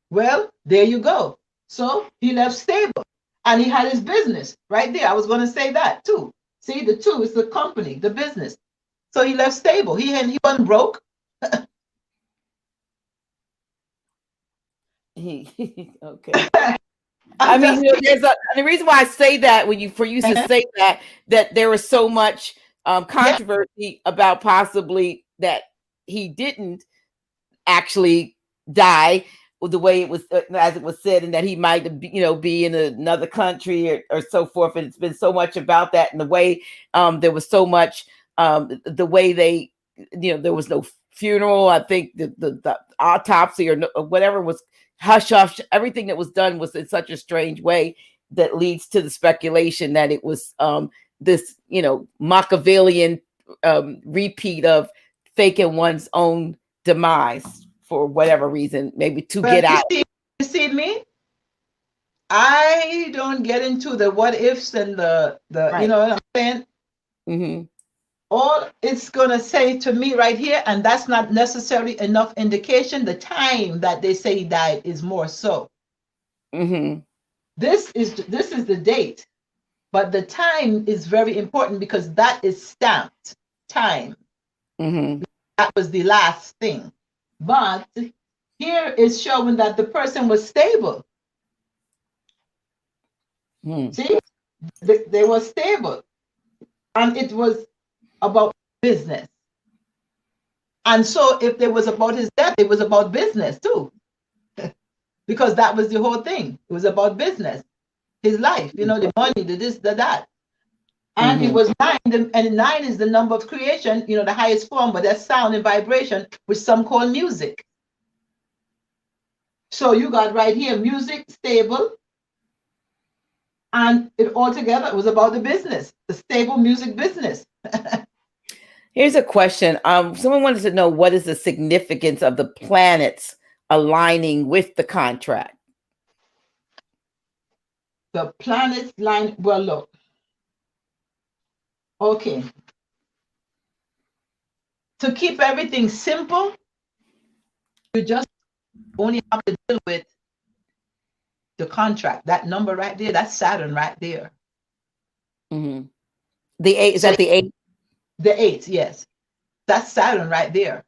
Well, there you go. So he left stable and he had his business right there. I was going to say that too. See, the 2 is the company, the business. So he left stable. He wasn't broke. Okay. I mean, there's the reason why I say that when you to say that there was so much controversy about possibly that he didn't actually die the way it was as it was said, and that he might be in another country or so forth. And it's been so much about that, and the way there was so much the way they there was no funeral. I think the autopsy or whatever was hush hush. Everything that was done was in such a strange way that leads to the speculation that it was this Machiavellian repeat of faking one's own demise for whatever reason, maybe to get out. You see me? I don't get into the what ifs and the right. You know what I'm saying? Mm-hmm. All it's going to say to me right here, and that's not necessarily enough indication. The time that they say he died is more so. Mm-hmm. This is the date. But the time is very important because that is stamped time. Mm-hmm. That was the last thing. But here is showing that the person was stable. See, they were stable. And it was about business. And so if it was about his death, it was about business too. Because that was the whole thing. It was about business, his life, you know, the money, the this, the that. And it was 9, and 9 is the number of creation, you know, the highest form, but that's sound and vibration, which some call music. So you got right here, music, stable, and it all together, it was about the business, the stable music business. Here's a question. Someone wanted to know, what is the significance of the planets aligning with the contract? The planets line, well, look. Okay. To keep everything simple, you just only have to deal with the contract. That number right there, that's Saturn right there. Mm-hmm. The 8, is that the 8? The 8, yes. That's Saturn right there.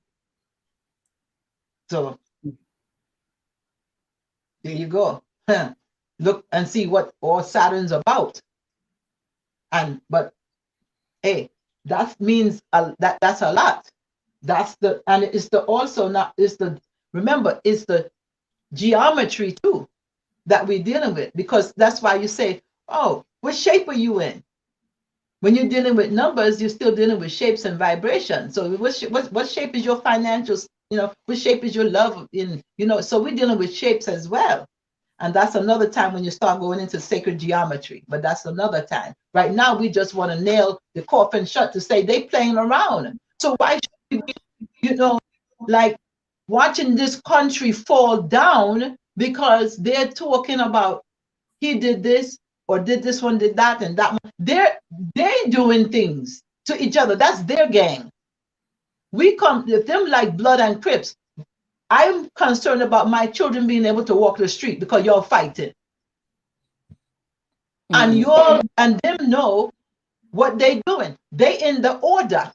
So there you go. Look and see what all Saturn's about. But hey, that means that's a lot. That's the, and it's the also not, it's the, remember, it's the geometry too that we're dealing with, because that's why you say, oh, what shape are you in? When you're dealing with numbers, you're still dealing with shapes and vibrations. So what shape is your financial, you know, what shape is your love in, you know, so we're dealing with shapes as well. And that's another time when you start going into sacred geometry, but that's another time. Right now, we just want to nail the coffin shut to say they playing around. So why should we be, you know, like watching this country fall down because they're talking about he did this or did this one, did that, and that one. They're doing things to each other. That's their gang. We come with them like blood and Crips. I'm concerned about my children being able to walk the street because you're fighting. And you're and them know what they doing. They in the order.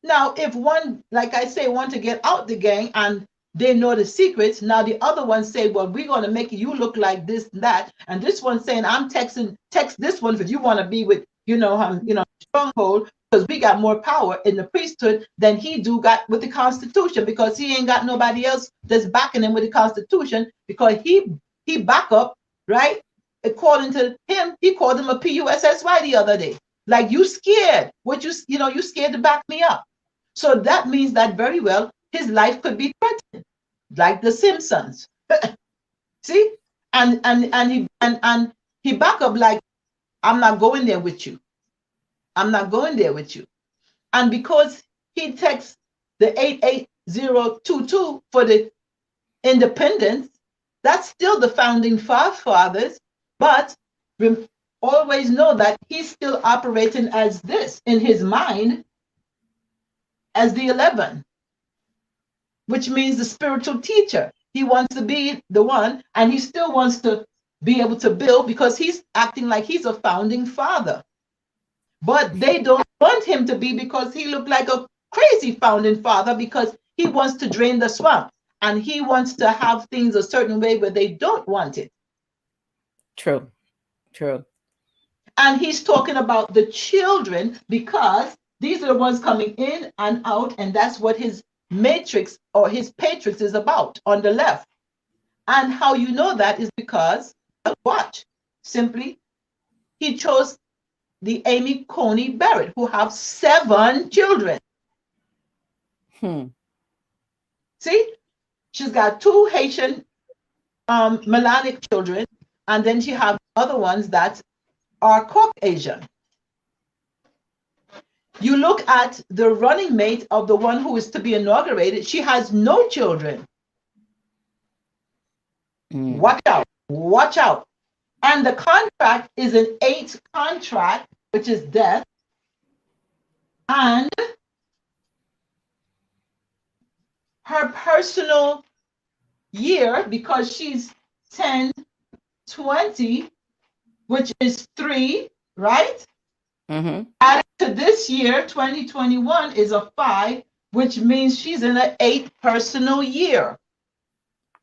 Now, if one, like I say, want to get out the gang and they know the secrets, now the other one say, well, we're going to make you look like this and that. And this one saying, I'm text this one if you want to be with, stronghold, because we got more power in the priesthood than he do got with the Constitution, because he ain't got nobody else that's backing him with the Constitution, because he back up, right? According to him, he called him a PUSSY the other day. Like, you scared. What you scared to back me up. So that means that very well his life could be threatened, like the Simpsons. See? And he back up like, I'm not going there with you. I'm not going there with you. And because he texts the 88022 for the independence, that's still the founding fathers, but always know that he's still operating as this in his mind as the 11, which means the spiritual teacher. He wants to be the one, and he still wants to be able to build because he's acting like he's a founding father. But they don't want him to be, because he looked like a crazy founding father, because he wants to drain the swamp and he wants to have things a certain way where they don't want it. True. And he's talking about the children, because these are the ones coming in and out, and that's what his matrix or his Patrix is about on the left. And how you know that is because, watch, simply, he chose the Amy Coney Barrett, who have 7 children. See, she's got 2 Haitian melanic children, and then she have other ones that are Caucasian. You look at the running mate of the one who is to be inaugurated, she has no children. Watch out. And the contract is an 8 contract, which is death. And her personal year, because she's 10, 20, which is 3, right? Mm-hmm. Added to this year, 2021, is a 5, which means she's in an 8 personal year.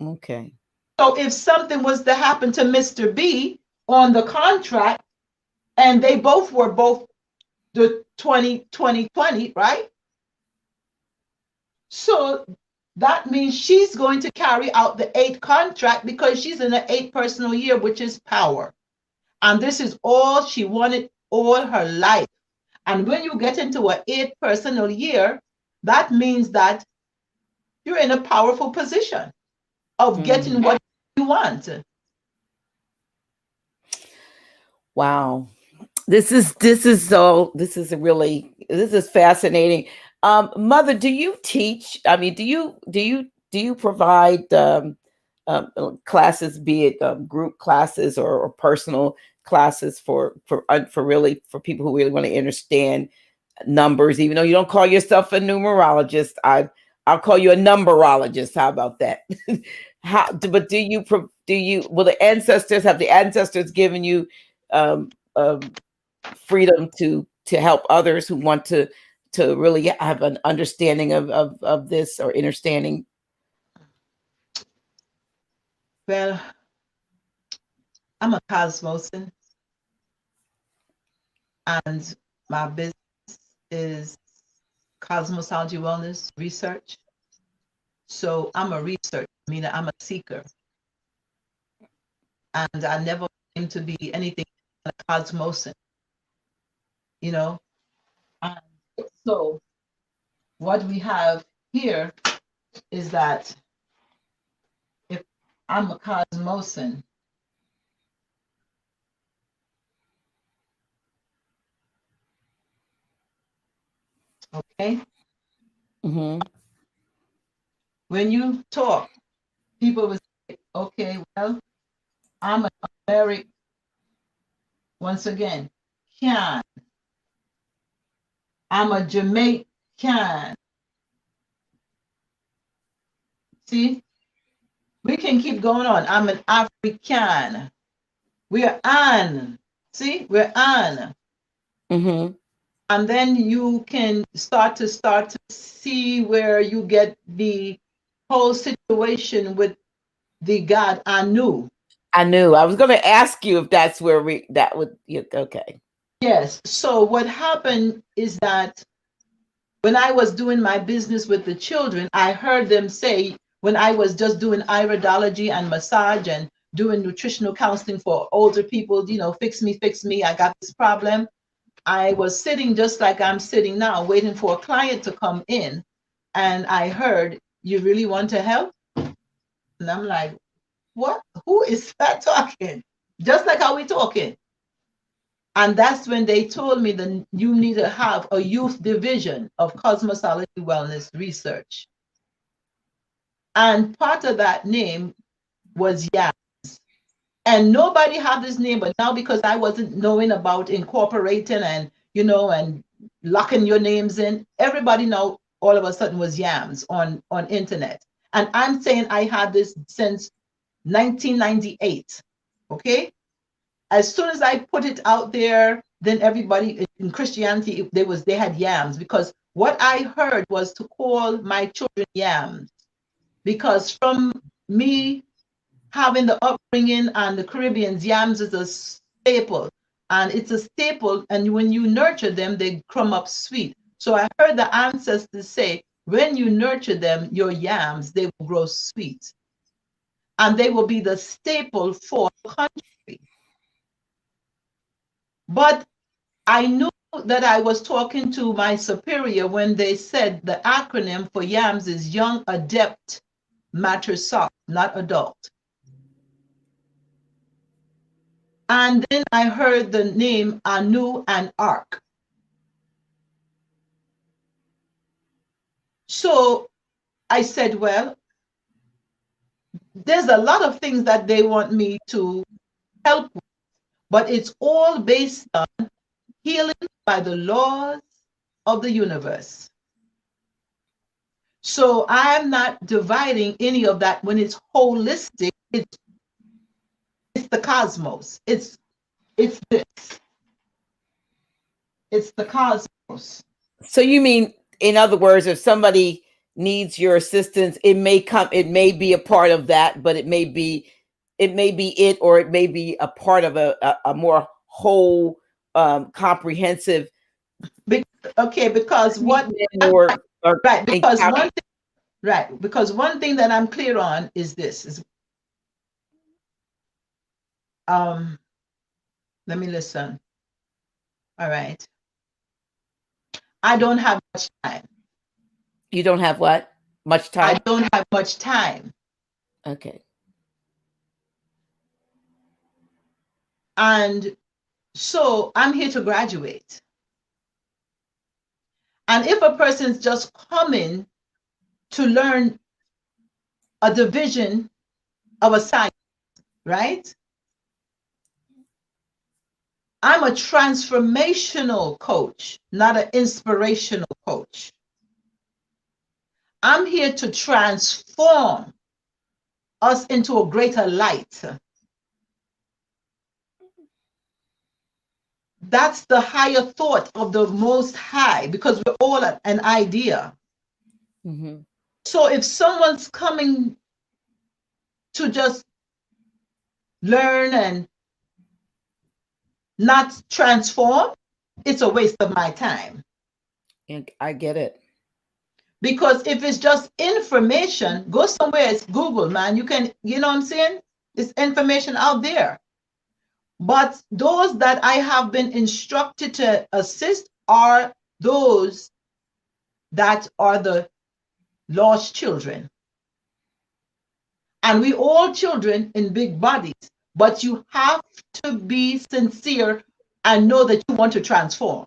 Okay. So if something was to happen to Mr. B on the contract, and they both were both the 2020, right? So that means she's going to carry out the 8 contract because she's in an 8 personal year, which is power. And this is all she wanted all her life. And when you get into an 8 personal year, that means that you're in a powerful position of getting what you want. Wow. This is fascinating. Mother, do you teach? I mean, do you provide classes, be it group classes or personal classes for people who really want to understand numbers? Even though you don't call yourself a numerologist, I'll call you a numberologist. How about that? But will the ancestors given you um, um, freedom to help others who want to really have an understanding of this or understanding? Well, I'm a cosmosan, and my business is cosmosology wellness research. So I'm a researcher, meaning I'm a seeker. And I never claim to be anything but a cosmosan, you know. And so what we have here is that if I'm a cosmosan, okay, Mm-hmm. when you talk, people will say, okay, well, I'm an American, once again, can. I'm a Jamaican. See, we can keep going on. I'm an African. We're on. See, we're on. Mm-hmm. And then you can start to see where you get the whole situation with the God Anu. I knew I was going to ask you if that's where okay. Yes. So what happened is that when I was doing my business with the children, I heard them say, when I was just doing iridology and massage and doing nutritional counseling for older people, fix me, I got this problem. I was sitting just like I'm sitting now, waiting for a client to come in. And I heard, you really want to help? And I'm like, what? Who is that talking? Just like how we talking. And that's when they told me that you need to have a youth division of cosmology wellness research. And part of that name was Yams. And nobody had this name, but now because I wasn't knowing about incorporating and, and locking your names in, everybody now all of a sudden was Yams on internet. And I'm saying I had this since 1998. Okay. As soon as I put it out there, then everybody in Christianity, they had Yams, because what I heard was to call my children Yams, because from me having the upbringing and the Caribbeans, yams is a staple, and it's a staple. And when you nurture them, they come up sweet. So I heard the ancestors say, when you nurture them, your yams, they will grow sweet, and they will be the staple for the country. But I knew that I was talking to my superior when they said the acronym for yams is Young Adept Matter Soft, not adult. And then I heard the name Anu and Ark. So I said, well, there's a lot of things that they want me to help with, but it's all based on healing by the laws of the universe. So I'm not dividing any of that. When it's holistic, it's the cosmos. It's It's this. It's the cosmos. So you mean, in other words, if somebody needs your assistance, it may be a part of that, but it may be it, or it may be a part of a more whole, comprehensive. Okay, because what Or right, because encounter. one thing, right, because one thing that I'm clear on is this is let me listen. All right. I don't have much time. You don't have what? Much I time? don't have much time. Okay. And so I'm here to graduate. And if a person's just coming to learn a division of a science, right? I'm a transformational coach, not an inspirational coach. I'm here to transform us into a greater light. That's the higher thought of the Most High, because we're all an idea. Mm-hmm. So if someone's coming to just learn and not transform, it's a waste of my time. And I get it. Because if it's just information, go somewhere, it's Google, man. You can, you know what I'm saying? It's information out there. But those that I have been instructed to assist are those that are the lost children. And we all children in big bodies, but you have to be sincere and know that you want to transform,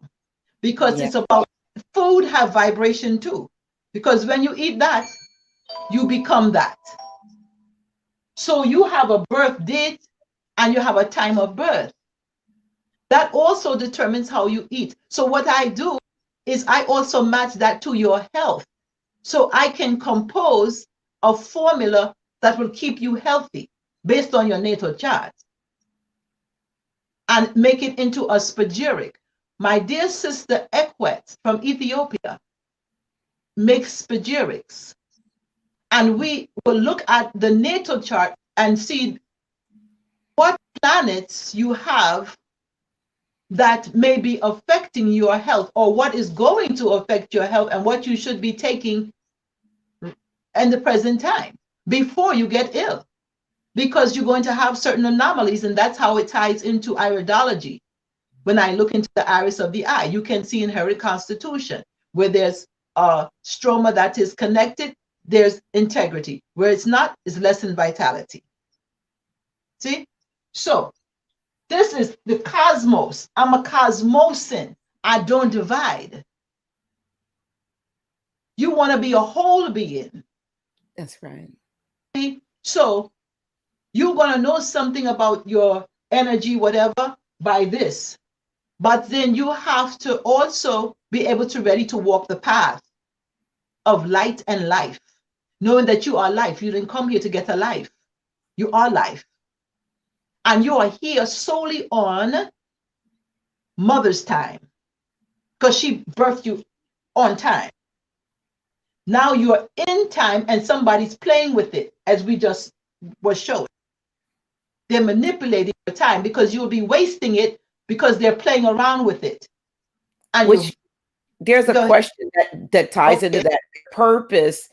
because it's about food have vibration too. Because when you eat that, you become that. So you have a birth date and you have a time of birth. That also determines how you eat. So what I do is I also match that to your health. So I can compose a formula that will keep you healthy based on your natal chart and make it into a spagyric. My dear sister Ekwet from Ethiopia makes spagyrics. And we will look at the natal chart and see what planets you have that may be affecting your health, or what is going to affect your health, and what you should be taking in the present time before you get ill, because you're going to have certain anomalies. And that's how it ties into iridology. When I look into the iris of the eye, you can see inherited constitution. Where there's a stroma that is connected, there's integrity. Where it's not, is less in vitality. See? So this is the cosmos. I'm a cosmosan. I don't divide. You want to be a whole being. That's right. See? So you're going to know something about your energy, whatever, by this. But then you have to also be able to ready to walk the path of light and life, knowing that you are life. You didn't come here to get a life. You are life. And you are here solely on mother's time, because she birthed you on time. Now you're in time and somebody's playing with it, as we just was shown. They're manipulating your time because you'll be wasting it because they're playing around with it. And Which there's a question that ties into that purpose.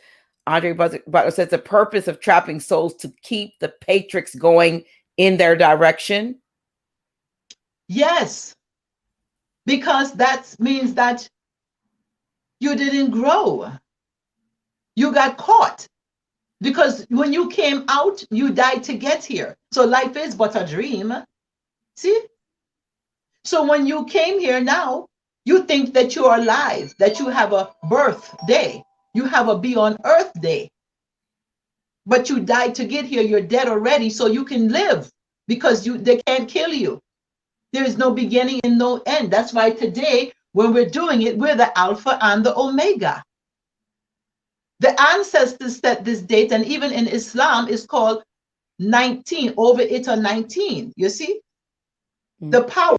Andre Butler says the purpose of trapping souls to keep the Patrix going in their direction. Yes, because that means that you didn't grow. You got caught. Because when you came out, you died to get here. So life is but a dream. See? So when you came here now, you think that you're alive, that you have a birthday, you have a be on earth day. But you died to get here. You're dead already, so you can live, because they can't kill you. There is no beginning and no end. That's why today, when we're doing it, we're the Alpha and the Omega. The ancestors set this date, and even in Islam, is called 19, over it or 19. You see? the power.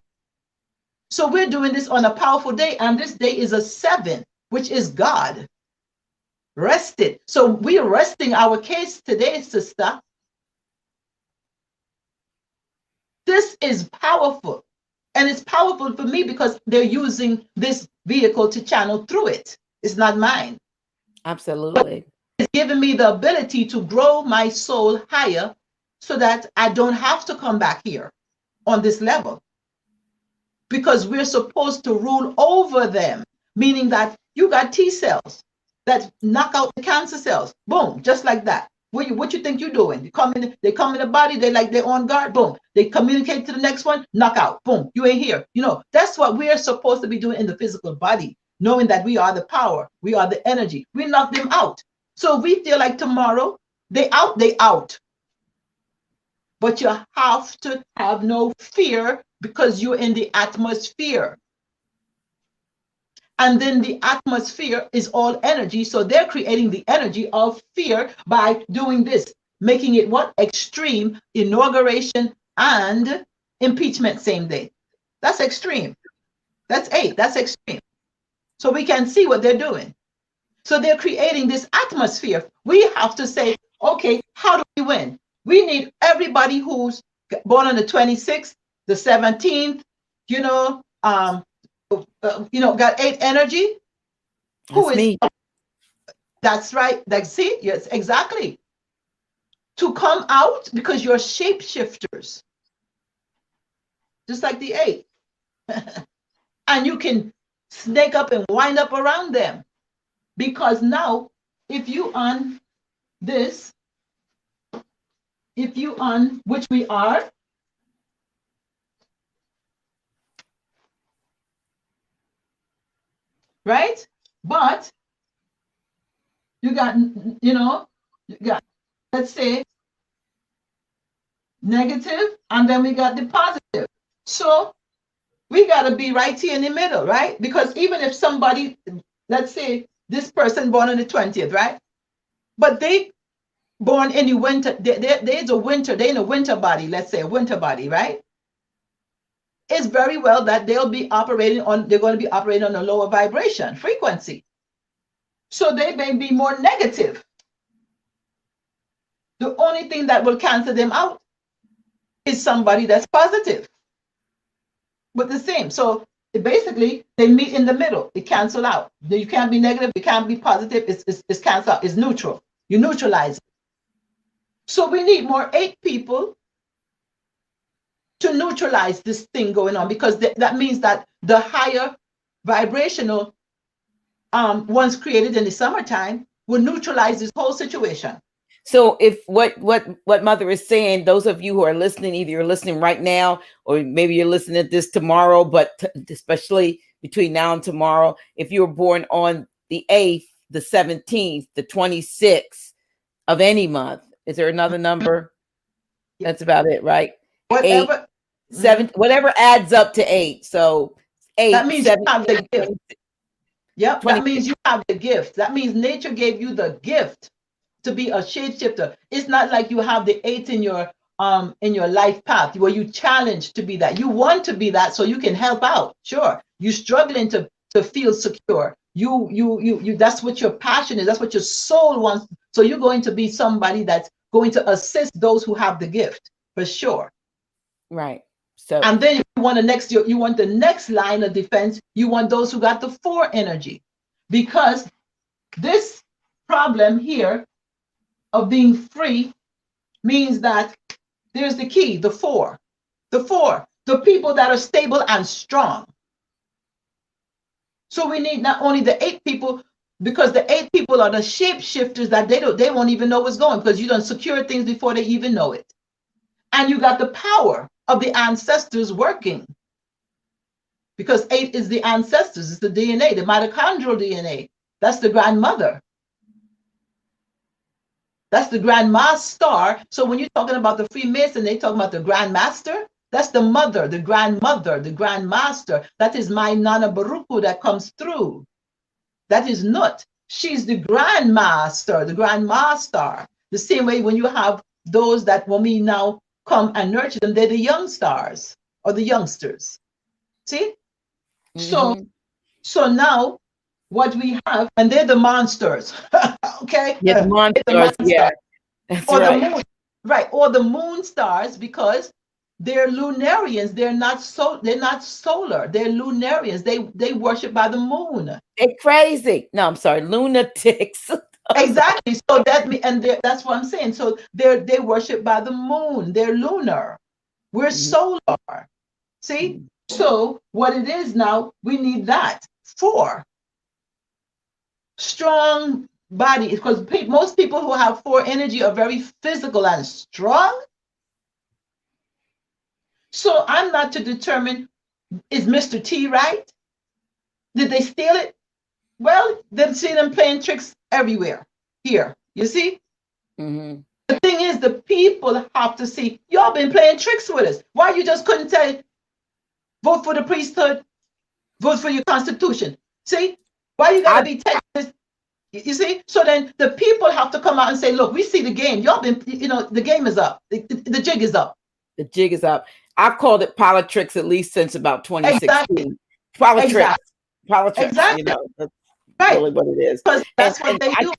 So we're doing this on a powerful day, and this day is a 7, which is God. Rested. So we're resting our case today, sister. This is powerful. And it's powerful for me because they're using this vehicle to channel through it. It's not mine. Absolutely. But it's giving me the ability to grow my soul higher so that I don't have to come back here on this level. Because we're supposed to rule over them, meaning that you got T cells that knock out the cancer cells. Boom, just like that. What you think you're doing? They come in the body, they like they're on guard, boom. They communicate to the next one, knock out, boom, you ain't here. You know, that's what we're supposed to be doing in the physical body, knowing that we are the power, we are the energy. We knock them out. So if we feel like tomorrow, they out. But you have to have no fear because you're in the atmosphere. And then the atmosphere is all energy. So they're creating the energy of fear by doing this, making it what? Extreme, inauguration and impeachment same day. That's extreme. That's 8. That's extreme. So we can see what they're doing. So they're creating this atmosphere. We have to say, okay, how do we win? We need everybody who's born on the 26th, the 17th, got 8 energy. Who is me? That's right. See, yes, exactly. To come out because you're shapeshifters, just like the 8. And you can snake up and wind up around them. Because now, if you on this, which we are, right? But you got, let's say, negative, and then we got the positive. So we got to be right here in the middle, right? Because even if somebody, let's say this person born on the 20th, right? But they born in the winter, there's a winter, they're in a winter body, let's say a winter body, right? It's very well that they're going to be operating on a lower vibration frequency. So they may be more negative. The only thing that will cancel them out is somebody that's positive. But the same. So basically, they meet in the middle. It cancel out. You can't be negative. You can't be positive. It's cancel out. It's neutral. You neutralize it. So we need more 8 people to neutralize this thing going on, because that means that the higher vibrational ones created in the summertime will neutralize this whole situation. So if what Mother is saying, those of you who are listening, either you're listening right now or maybe you're listening to this tomorrow, but especially between now and tomorrow, if you were born on the 8th, the 17th, the 26th of any month, is there another number? That's about it, right? Whatever. 8, 7, whatever adds up to 8. So 8. That means 7, you have the gift. Yep, 20. that means you have the gift. That means nature gave you the gift to be a shapeshifter. It's not like you have the 8 in your life path where you challenge to be that. You want to be that so you can help out. Sure, you're struggling to feel secure. You that's what your passion is. That's what your soul wants. So you're going to be somebody that's going to assist those who have the gift for sure. Right. So and then you want the next line of defense. You want those who got the 4 energy, because this problem here of being free means that there's the key, the 4, the people that are stable and strong. So we need not only the 8 people, because the 8 people are the shapeshifters that they won't even know what's going, because you don't secure things before they even know it. And you got the power of the ancestors working, because 8 is the ancestors, it's the DNA, the mitochondrial DNA. That's the grandmother. That's the grandma star. So when you're talking about the Freemason, they talk about the grandmaster. That's the mother, the grandmother, the grandmaster. That is my Nana Baruku that comes through. That is Nut. She's the grandmaster, the grandma star. The same way when you have those that when we now come and nurture them, they're the young stars or the youngsters. See? Mhm. So now what we have, and they're the monsters. Okay? Yeah, the They're the monsters. Yeah, monsters. that's Or the right. moon, right? Or the moon stars, because they're lunarians. They're not solar. They're lunarians. They worship by the moon. They're crazy. No, I'm sorry, lunatics. I'm sorry. Exactly. So that's what I'm saying. So they worship by the moon. They're lunar. We're Mhm. solar. See? Mhm. So what it is now, we need that. 4. Strong body, because most people who have 4 energy are very physical and strong. So I'm not to determine, is Mr. T right? Did they steal it? Well, then see them playing tricks everywhere. Here, you see? Mhm. The thing is, the people have to see, y'all been playing tricks with us. Why you just couldn't say, vote for the priesthood, vote for your constitution? See? Why you gotta I be Texas? You see? So then the people have to come out and say, look, we see the game. Y'all been, the game is up. The jig is up. the jig is up. I've called it politics at least since about Exactly. 2016. Politics, Exactly. politics. Exactly. That's Right. really what it is. Because And that's what they I do.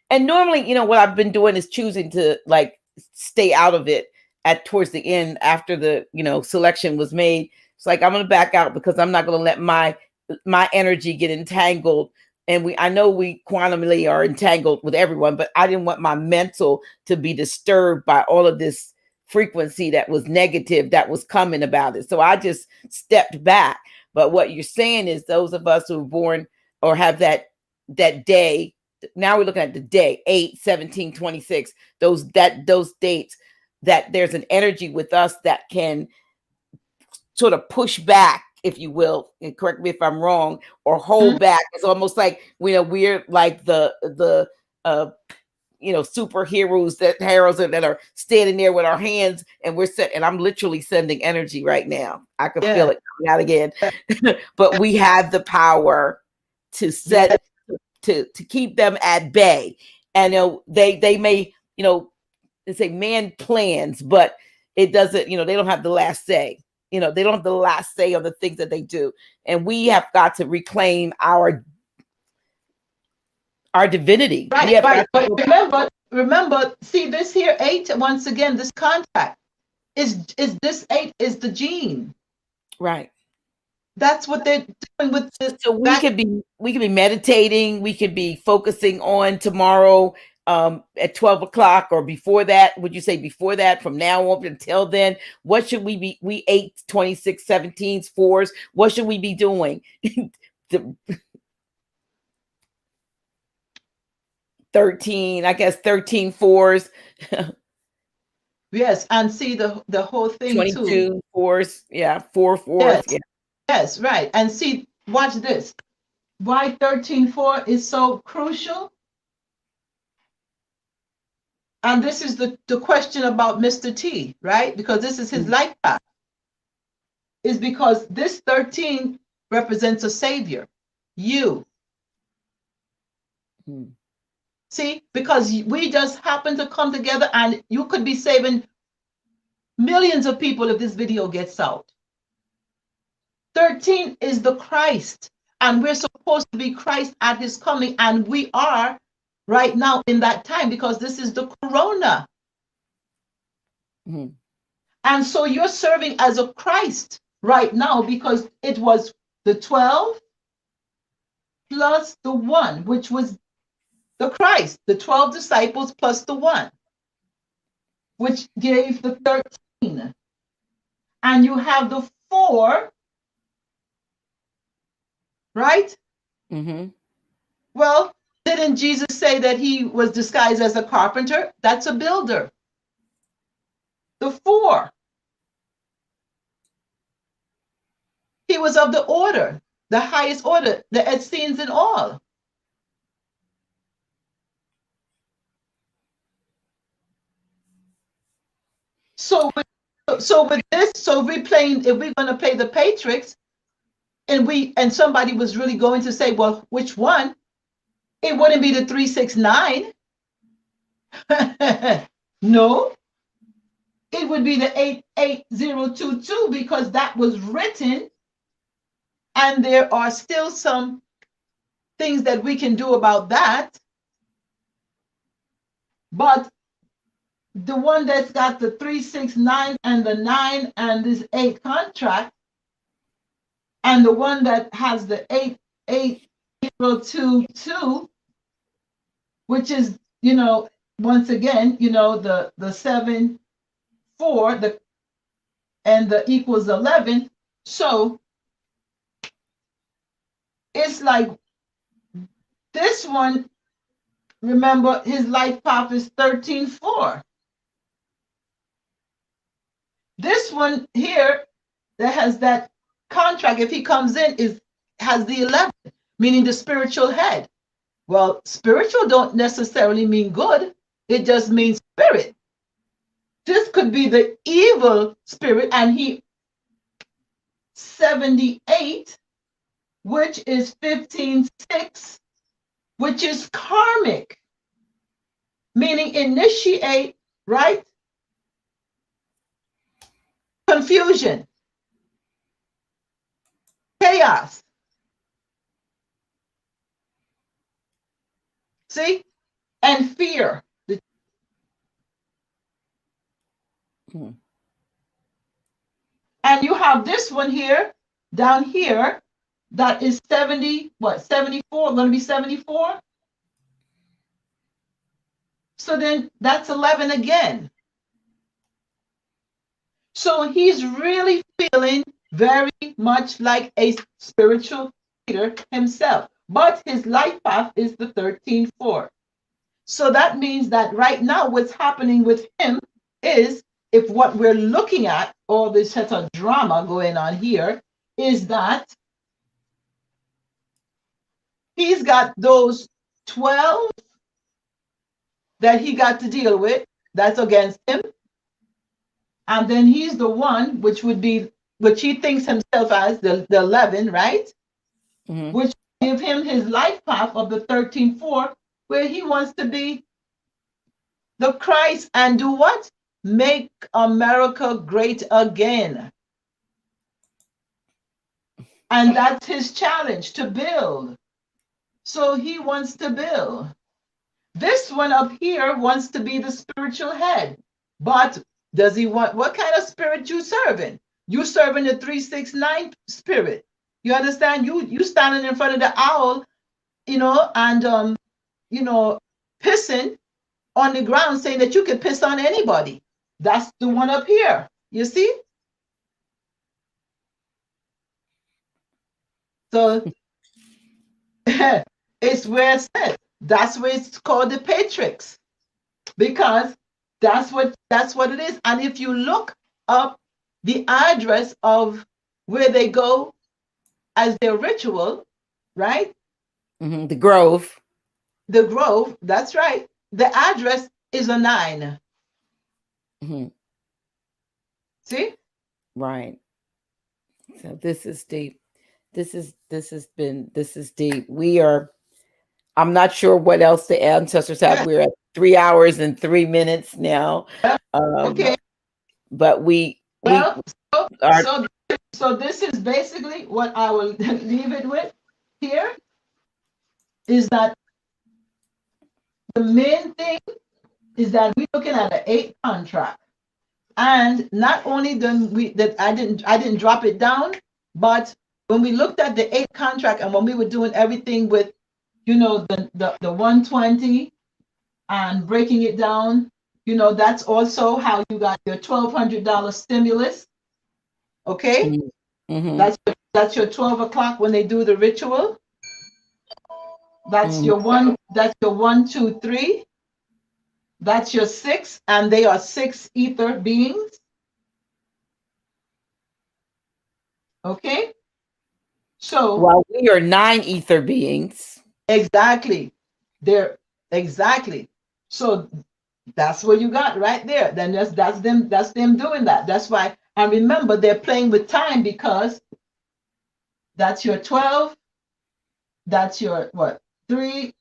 and normally, what I've been doing is choosing to like stay out of it at towards the end after the selection was made. It's like I'm gonna back out because I'm not gonna let my energy get entangled. And I know we quantumly are entangled with everyone, but I didn't want my mental to be disturbed by all of this frequency that was negative that was coming about it. So I just stepped back. But what you're saying is those of us who were born or have that day, now we're looking at the day 8 17 26, those dates, that there's an energy with us that can sort of push back, if you will, and correct me if I'm wrong, or hold back. It's almost like we're like the superheroes, that heroes that are standing there with our hands, and we're set. And I'm literally sending energy right now. I can feel it coming out again. But we have the power to set to keep them at bay. And they may they say man plans, but it doesn't. They don't have the last say. They don't have the last say on the things that they do. And we have got to reclaim our divinity. Right, We have right. got But remember, see this here 8, once again, this contact is this 8 is the gene. right. That's what they're doing with this. So we could be meditating, we could be focusing on tomorrow at 12 o'clock or before that. Would you say before that, from now on until then? What should we be? We 8, 26, 17s, 4s. What should we be doing? 13, I guess 13 4s. Yes, and see the whole thing 22 too. 4s. Yeah, 4 4s. Yes, Yeah. yes, right. And see, watch this. Why 13-4 is so crucial? And this is the question about Mr. T, right? Because this is his life path. Is because this 13 represents a savior, you. See, because we just happen to come together, and you could be saving millions of people if this video gets out. 13 is the Christ, and we're supposed to be Christ at his coming, and we are right now in that time, because this is the corona. And so you're serving as a Christ right now, because it was the 12 plus the 1, which was the Christ, the 12 disciples plus the 1, which gave the 13. And you have the 4, right? Well, didn't Jesus say that he was disguised as a carpenter? That's a builder. The 4. He was of the order, the highest order, the Essenes and all. So with this, if we're going to play the Patrix, and somebody was really going to say, well, which one? It wouldn't be the 369. No, it would be the 88022 because that was written, and there are still some things that we can do about that. But the one that's got the 369 and the 9 and this 8 contract, and the one that has the 88022, which is, once again, the 7 4, and the equals 11. So it's like this one, remember his life path is 13-4. This one here that has that contract, if he comes in, has the 11, meaning the spiritual head. Well, spiritual don't necessarily mean good. It just means spirit. This could be the evil spirit, and he 78, which is 15-6, which is karmic, meaning initiate, right? Confusion, chaos. See? And fear. And you have this one here, down here, that is 74, going to be 74. So then that's 11 again. So he's really feeling very much like a spiritual leader himself, but his life path is the 13-4. So that means that right now what's happening with him is, if what we're looking at, all this sort of drama going on here, is that he's got those 12 that he got to deal with, that's against him. And then he's the one, which he thinks himself as the 11, right? Mm-hmm. Which give him his life path of the 13-4, where he wants to be the Christ and do what? Make America great again. And that's his challenge, to build. So he wants to build. This one up here wants to be the spiritual head. But does he want, what kind of spirit you serving? You serving the 369 spirit. You understand? You standing in front of the owl, and pissing on the ground, saying that you can piss on anybody. That's the one up here. You see? So it's where it says. That's why it's called the Patrix, because that's what it is. And if you look up the address of where they go as their ritual, right? Mm-hmm. The Grove. The Grove, that's right. The address is a 9. Mm-hmm. See? Right. So this is deep. This is deep. I'm not sure what else the ancestors have. We're at 3 hours and 3 minutes now. Okay. But so this is basically what I will leave it with here, is that the main thing is that we're looking at an 8 contract. And not only I didn't drop it down, but when we looked at the 8 contract, and when we were doing everything with, the 120 and breaking it down, that's also how you got your $1,200 stimulus. Okay. Mm-hmm. That's your 12 o'clock when they do the ritual. That's your 1, 2, 3. That's your 6, and they are 6 ether beings. Okay. So while we are 9 ether beings. Exactly. Exactly. So that's what you got right there. Then that's them doing that. That's why. And remember, they're playing with time, because that's your 12. That's your 3.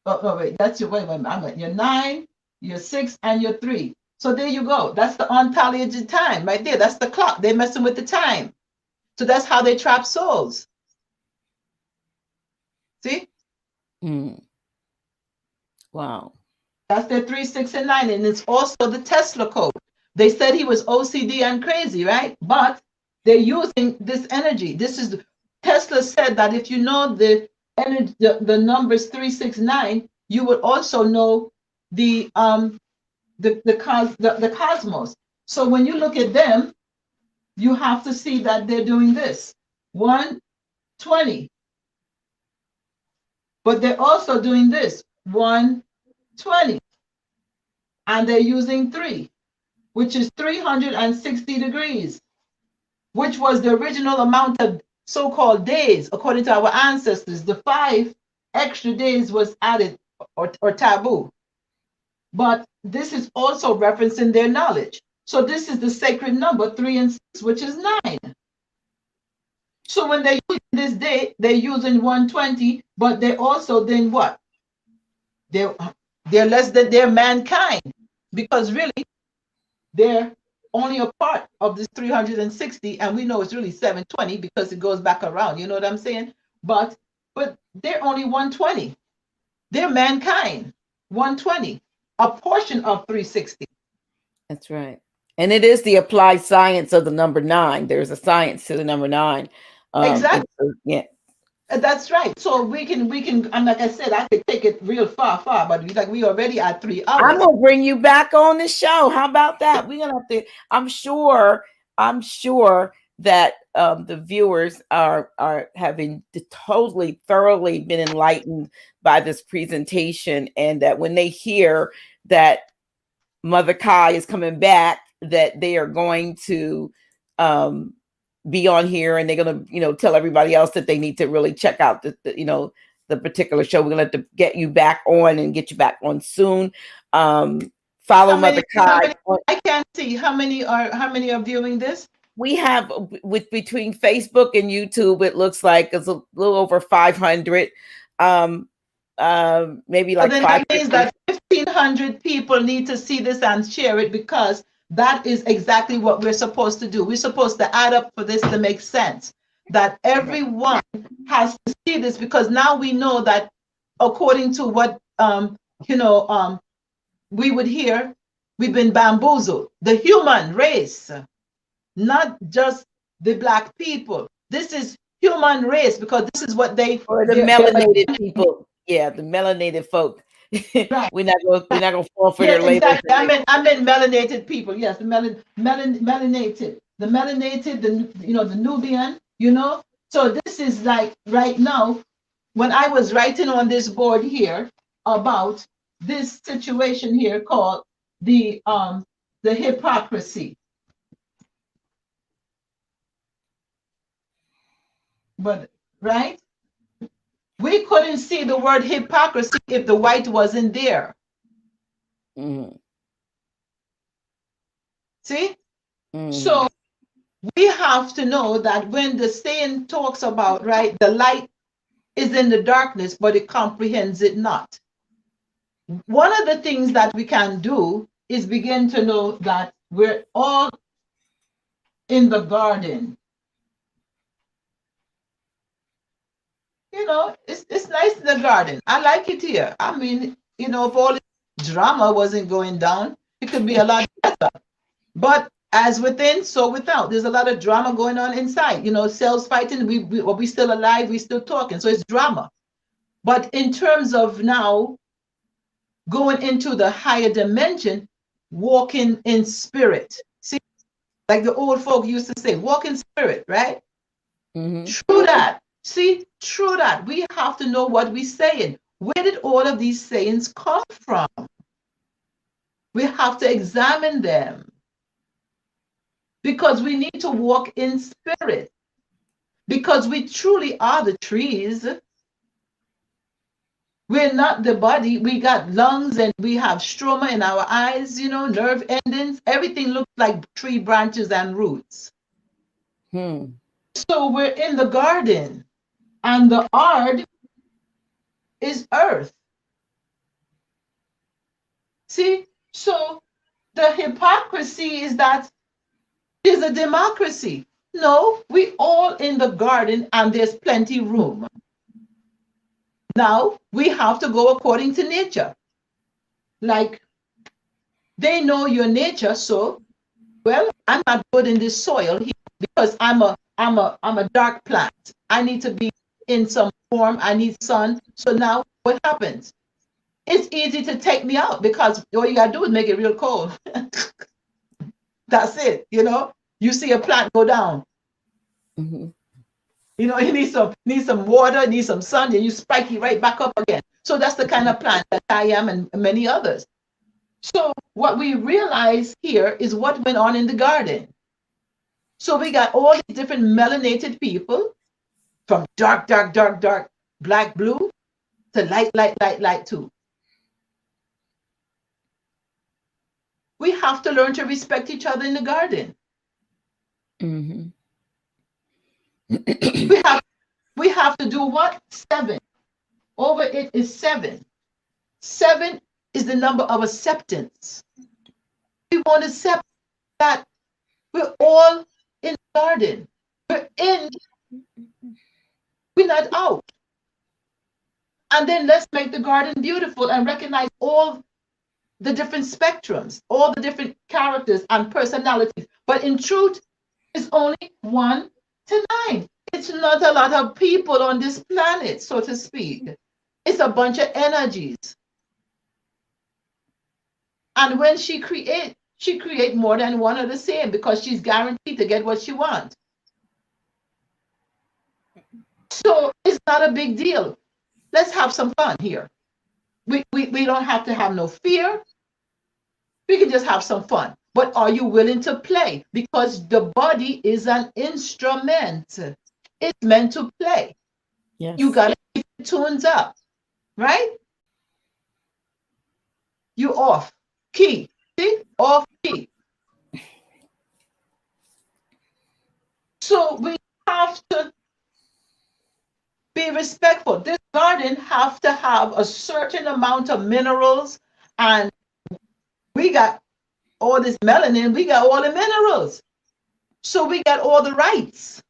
Oh wait, that's your wait. Your 9, your 6, and your 3. So there you go. That's the ontology time right there. That's the clock. They're messing with the time. So that's how they trap souls. See? Wow. That's their 3, 6, and 9. And it's also the Tesla code. They said he was OCD and crazy, right? But they're using this energy. This is Tesla said that if you know the energy, the numbers 3, 6, 9, you would also know the cosmos. So when you look at them, you have to see that they're doing this 120, but they're also doing this 120, and they're using 3, which is 360 degrees, which was the original amount of so-called days according to our ancestors. The 5 extra days was added or taboo, but this is also referencing their knowledge. So this is the sacred number 3 and 6, which is 9. So when they're using this day, they're using 120, but they're also then what? They're less than they're mankind, because really they're only a part of this 360, and we know it's really 720 because it goes back around. You know what I'm saying? But they're only 120. They're mankind, 120, a portion of 360. That's right. And it is the applied science of the number 9. There's a science to the number 9. Exactly. Yeah. That's right. So we can, and like I said, I could take it real far, but we already at 3 hours. I'm gonna bring you back on the show. How about that? We're gonna have to. I'm sure that the viewers are having totally thoroughly been enlightened by this presentation, and that when they hear that Mother Khai is coming back, that they are going to be on here, and they're going to, tell everybody else that they need to really check out the particular show. We're going to get you back on and get you back on soon. Follow Mother Khai. I can't see how many are viewing this. We have between Facebook and YouTube, it looks like it's a little over 500. Maybe like then that means that 1,500 people need to see this and share it, because that is exactly what we're supposed to do. We're supposed to add up for this to make sense, that everyone has to see this, because now we know that according to what we would hear, we've been bamboozled. The human race, not just the Black people. This is human race, because this is what or the melanated people. Yeah, the melanated folk. Right. We're not gonna fall for their labels. Exactly. I meant melanated people. Yes, the melanated, the Nubian. So this is like right now, when I was writing on this board here about this situation here called the hypocrisy. But right, we couldn't see the word hypocrisy if the white wasn't there. Mm-hmm. See? Mm-hmm. So we have to know that when the saying talks about, right, the light is in the darkness, but it comprehends it not. One of the things that we can do is begin to know that we're all in the garden. It's nice in the garden. I like it here. I mean, if all this drama wasn't going down, it could be a lot better. But as within, so without. There's a lot of drama going on inside. Cells fighting. We still alive. We still talking. So it's drama. But in terms of now going into the higher dimension, walking in spirit. See, like the old folk used to say, walk in spirit, right? Mm-hmm. True that. See, true that. We have to know what we're saying. Where did all of these sayings come from? We have to examine them, because we need to walk in spirit, because we truly are the trees. We're not the body. We got lungs and we have stroma in our eyes, nerve endings. Everything looks like tree branches and roots. So we're in the garden, and the ard is earth. See, so the hypocrisy is that there's a democracy. No, we all in the garden and there's plenty room. Now we have to go according to nature. Like they know your nature, so well, I'm not good in this soil here because I'm a dark plant. I need to be in some form. I need sun. So now what happens? It's easy to take me out because all you gotta do is make it real cold. That's it. You know, you see a plant go down. Mm-hmm. You know, you need some water, need some sun, and you spike it right back up again. So that's the kind of plant that I am and many others. So what we realize here is what went on in the garden. So we got all these different melanated people from dark, dark, dark, dark, black, blue to light, light, light, light too. We have to learn to respect each other in the garden. Mm-hmm. we have to do what? 7. Over it is 7. 7 is the number of acceptance. We want to accept that we're all in the garden. We're not out. And then let's make the garden beautiful and recognize all the different spectrums, all the different characters and personalities. But in truth, it's only 1 to 9. It's not a lot of people on this planet, so to speak. It's a bunch of energies. And when she create more than one of the same because she's guaranteed to get what she wants. So it's not a big deal. Let's have some fun here. We don't have to have no fear. We can just have some fun. But are you willing to play? Because the body is an instrument. It's meant to play. Yes. You got to keep the tunes up, right? You off key. See? Off key. So we have to be respectful. This garden have to have a certain amount of minerals, and we got all this melanin, we got all the minerals. So we got all the rights.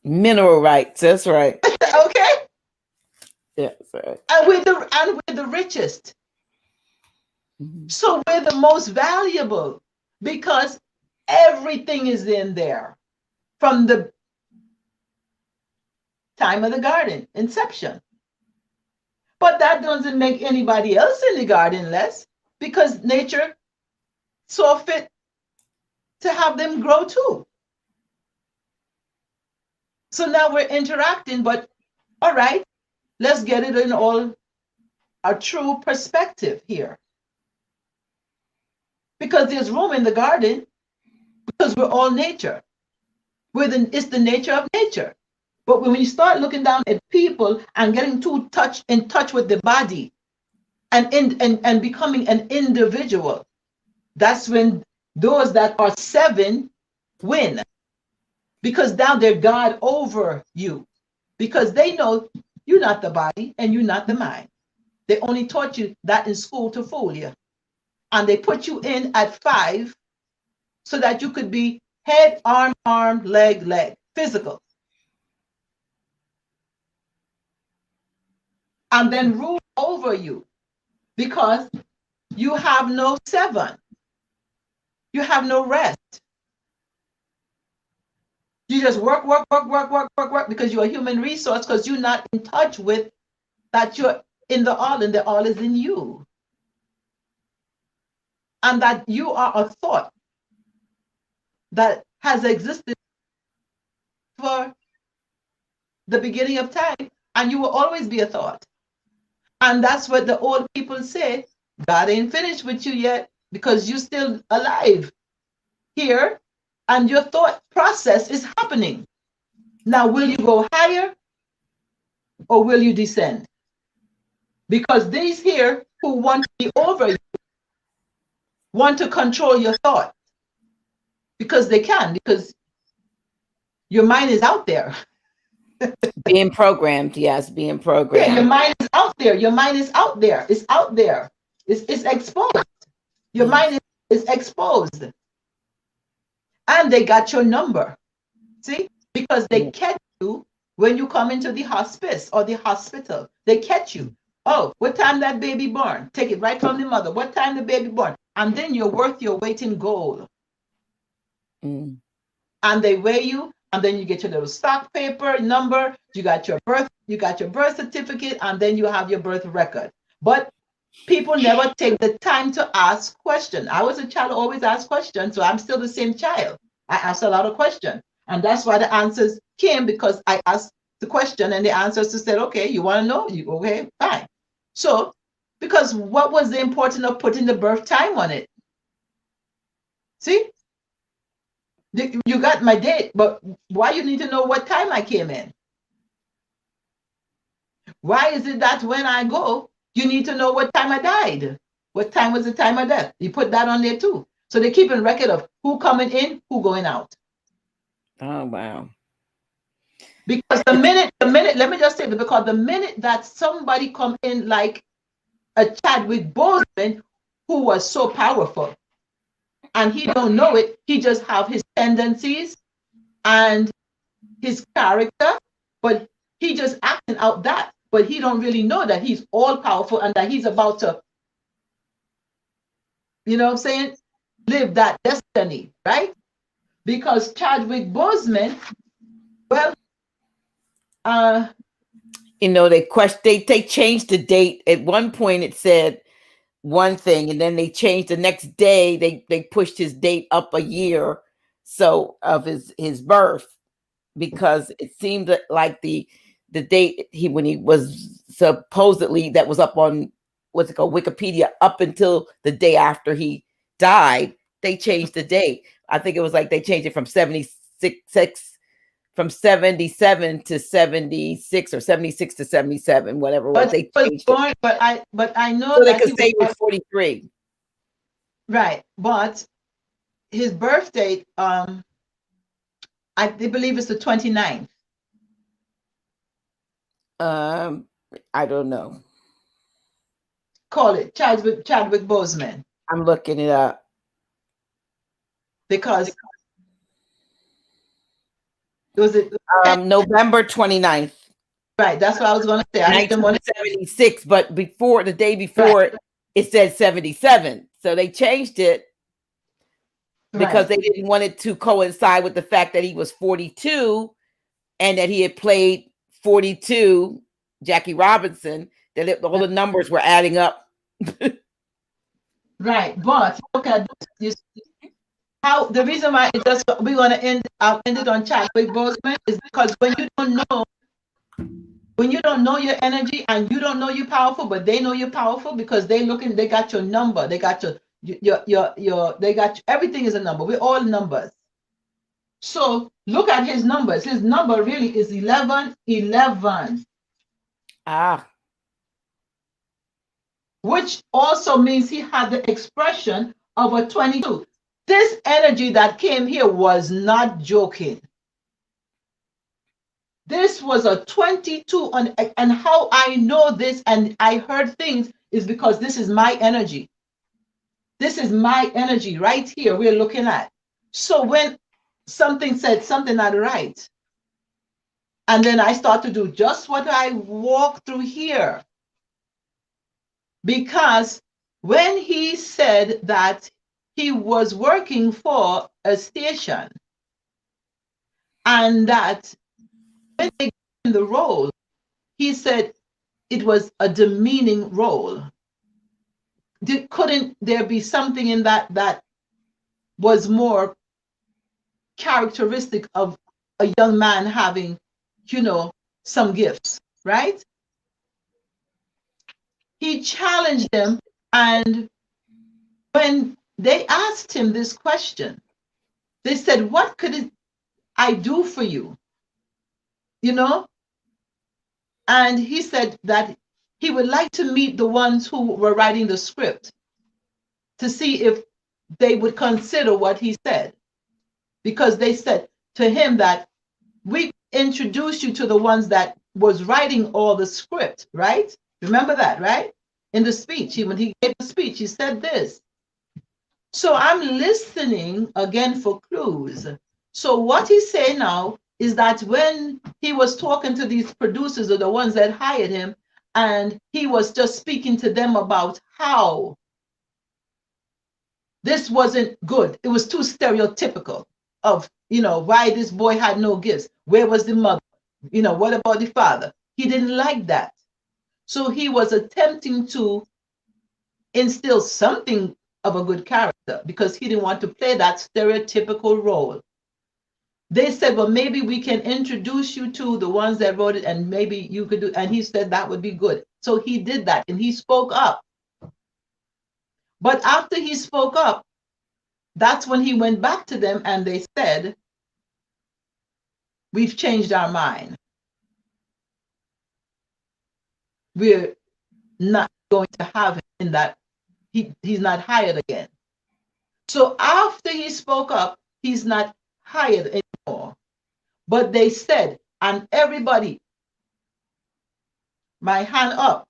Mineral rights, that's right. Okay? Yes, right. And we're the richest. Mm-hmm. So we're the most valuable because everything is in there from the time of the garden, inception. But that doesn't make anybody else in the garden less because nature saw fit to have them grow too. So now we're interacting, but all right, let's get it in all a true perspective here. Because there's room in the garden because we're all nature. It's the nature of nature. But when you start looking down at people and getting too in touch with the body and becoming an individual, that's when those that are 7 win. Because now they're God over you. Because they know you're not the body and you're not the mind. They only taught you that in school to fool you. And they put you in at 5 so that you could be head, arm, leg, physical. And then rule over you because you have no 7. You have no rest. You just work because you're a human resource because you're not in touch with that you're in the all and the all is in you. And that you are a thought that has existed for the beginning of time and you will always be a thought. And that's what the old people say, God ain't finished with you yet because you're still alive here and your thought process is happening. Now, will you go higher or will you descend? Because these here who want to be over you want to control your thought because they can, because your mind is out there. Being programmed, yes, being programmed. Yeah, your mind is out there. Your mind is out there. It's out there. It's exposed. Your mind is is exposed. And they got your number. See? Because they catch you when you come into the hospice or the hospital. They catch you. Oh, what time that baby born? Take it right from the mother. What time the baby born? And then you're worth your weight in gold. Mm. And they weigh you, and then you get your little stock paper number. You got your birth certificate, and then you have your birth record. But people never take the time to ask questions. I was a child who always asked questions, so I'm still the same child. I asked a lot of questions. And that's why the answers came, because I asked the question and the answers said, okay, you want to know? You okay, fine. So, because what was the importance of putting the birth time on it? See? You got my date, but why you need to know what time I came in? Why is it that when I go, you need to know what time I died? What time was the time of death? You put that on there too. So they keep a record of who coming in, who going out. Oh, wow. Because the minute, let me just say that, because the minute that somebody come in like a Chadwick Boseman, who was so powerful, and he don't know it, he just have his tendencies and his character, but he just acting out that, but he don't really know that he's all powerful and that he's about to, you know what I'm saying, live that destiny, right? Because Chadwick Boseman, well, you know, they changed the date. At one point it said one thing, and then they changed the next day. They pushed his date up a year, so of his birth, because it seemed like the date when he was supposedly, that was up on what's it called, Wikipedia, up until the day after he died, they changed the date. I think it was like they changed it from 77 to 76, or 76 to 77, whatever it was. They changed it. But I know so they that could say he was 43. Right, but his birth date, I believe it's the 29th. I don't know. Call it Chadwick Boseman. I'm looking it up. Because was it November 29th. Right, that's what I was going to say. I didn't want to 76, but before, the day before, it said 77. So they changed it because they didn't want it to coincide with the fact that he was 42 and that he had played 42, Jackie Robinson, that all the numbers were adding up. Right, but look at this. How the reason why it just we want to end it on Chadwick Boseman is because when you don't know your energy and you don't know you're powerful, but they know you're powerful because they got your number, they got they got everything is a number. We're all numbers. So look at his numbers. His number really is 1111. Which also means he had the expression of a 22. This energy that came here was not joking. This was a 22, and how I know this and I heard things is because this is my energy. This is my energy right here we're looking at. So when something said something not right, and then I start to do just what I walk through here. Because when he said that he was working for a station and that when they gave him the role, he said it was a demeaning role. Couldn't there be something in that was more characteristic of a young man having, some gifts, right? He challenged them, and when they asked him this question, they said, what could I do for you? And he said that he would like to meet the ones who were writing the script to see if they would consider what he said. Because they said to him that we introduced you to the ones that was writing all the script, right? Remember that, right? In the speech, when he gave the speech, he said this. So I'm listening again for clues. So what he's saying now is that when he was talking to these producers or the ones that hired him, and he was just speaking to them about how this wasn't good. It was too stereotypical of, why this boy had no gifts. Where was the mother? What about the father? He didn't like that. So he was attempting to instill something of a good character because he didn't want to play that stereotypical role. They said, well, maybe we can introduce you to the ones that wrote it and maybe you could do, and he said that would be good. So he did that and he spoke up. But after he spoke up, that's when he went back to them and they said, we've changed our mind. We're not going to have him in that, he's not hired again. So after he spoke up, he's not hired anymore. But they said, and everybody, my hand up,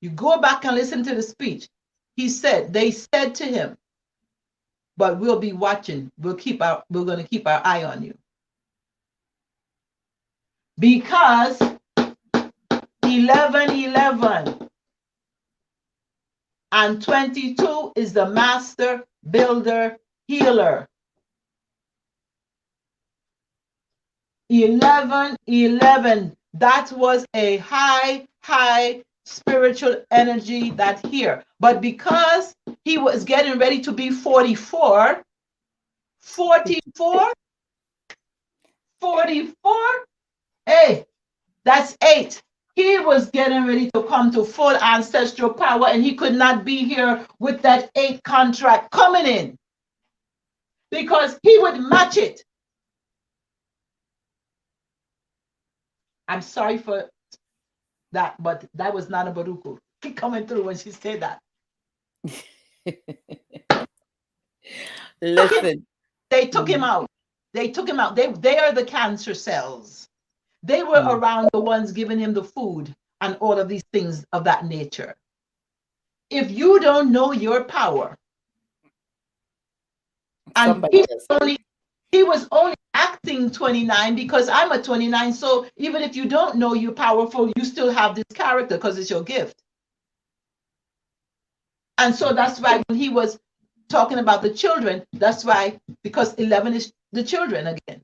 you go back and listen to the speech. They said to him, but we'll be watching. We're going to keep our eye on you. Because 1111 and 22 is the master builder healer. 1111, that was a high spiritual energy that here. But because he was getting ready to be 44, hey, that's 8. He was getting ready to come to full ancestral power and he could not be here with that 8 contract coming in because he would match it. I'm sorry for that, but that was Nana Baruku coming through when she said that. Listen. They took him out. They took him out. They are the cancer cells. They were around the ones giving him the food and all of these things of that nature. If you don't know your power, and he was only acting 29 because I'm a 29. So even if you don't know you're powerful, you still have this character because it's your gift. And so that's why when he was talking about the children, that's why, because 11 is the children again.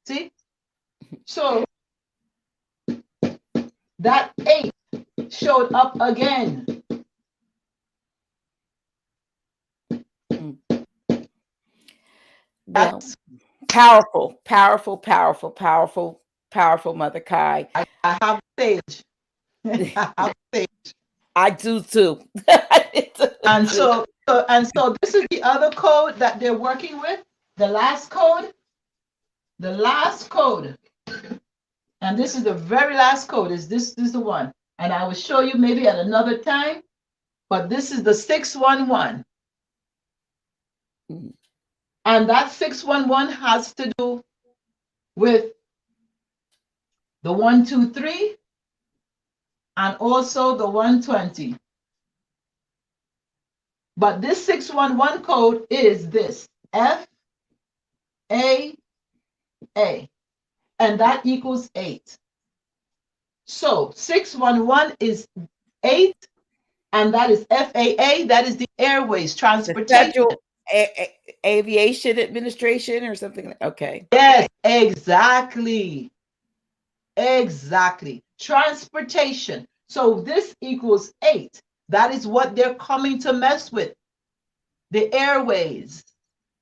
See? So that 8 showed up again. That's powerful, Mother Khai. I have stage. I have stage. I do too. And so this is the other code that they're working with. The last code. And this is the very last code. This is the one. And I will show you maybe at another time. But this is the 611. And that 611 has to do with the 123 and also the 120. But this 611 code is this FAA, and that equals 8. So 611 is 8, and that is FAA, that is the Airways Transportation. Aviation Administration or something. Okay. Yes, exactly. Transportation. So this equals 8. That is what they're coming to mess with. The airways,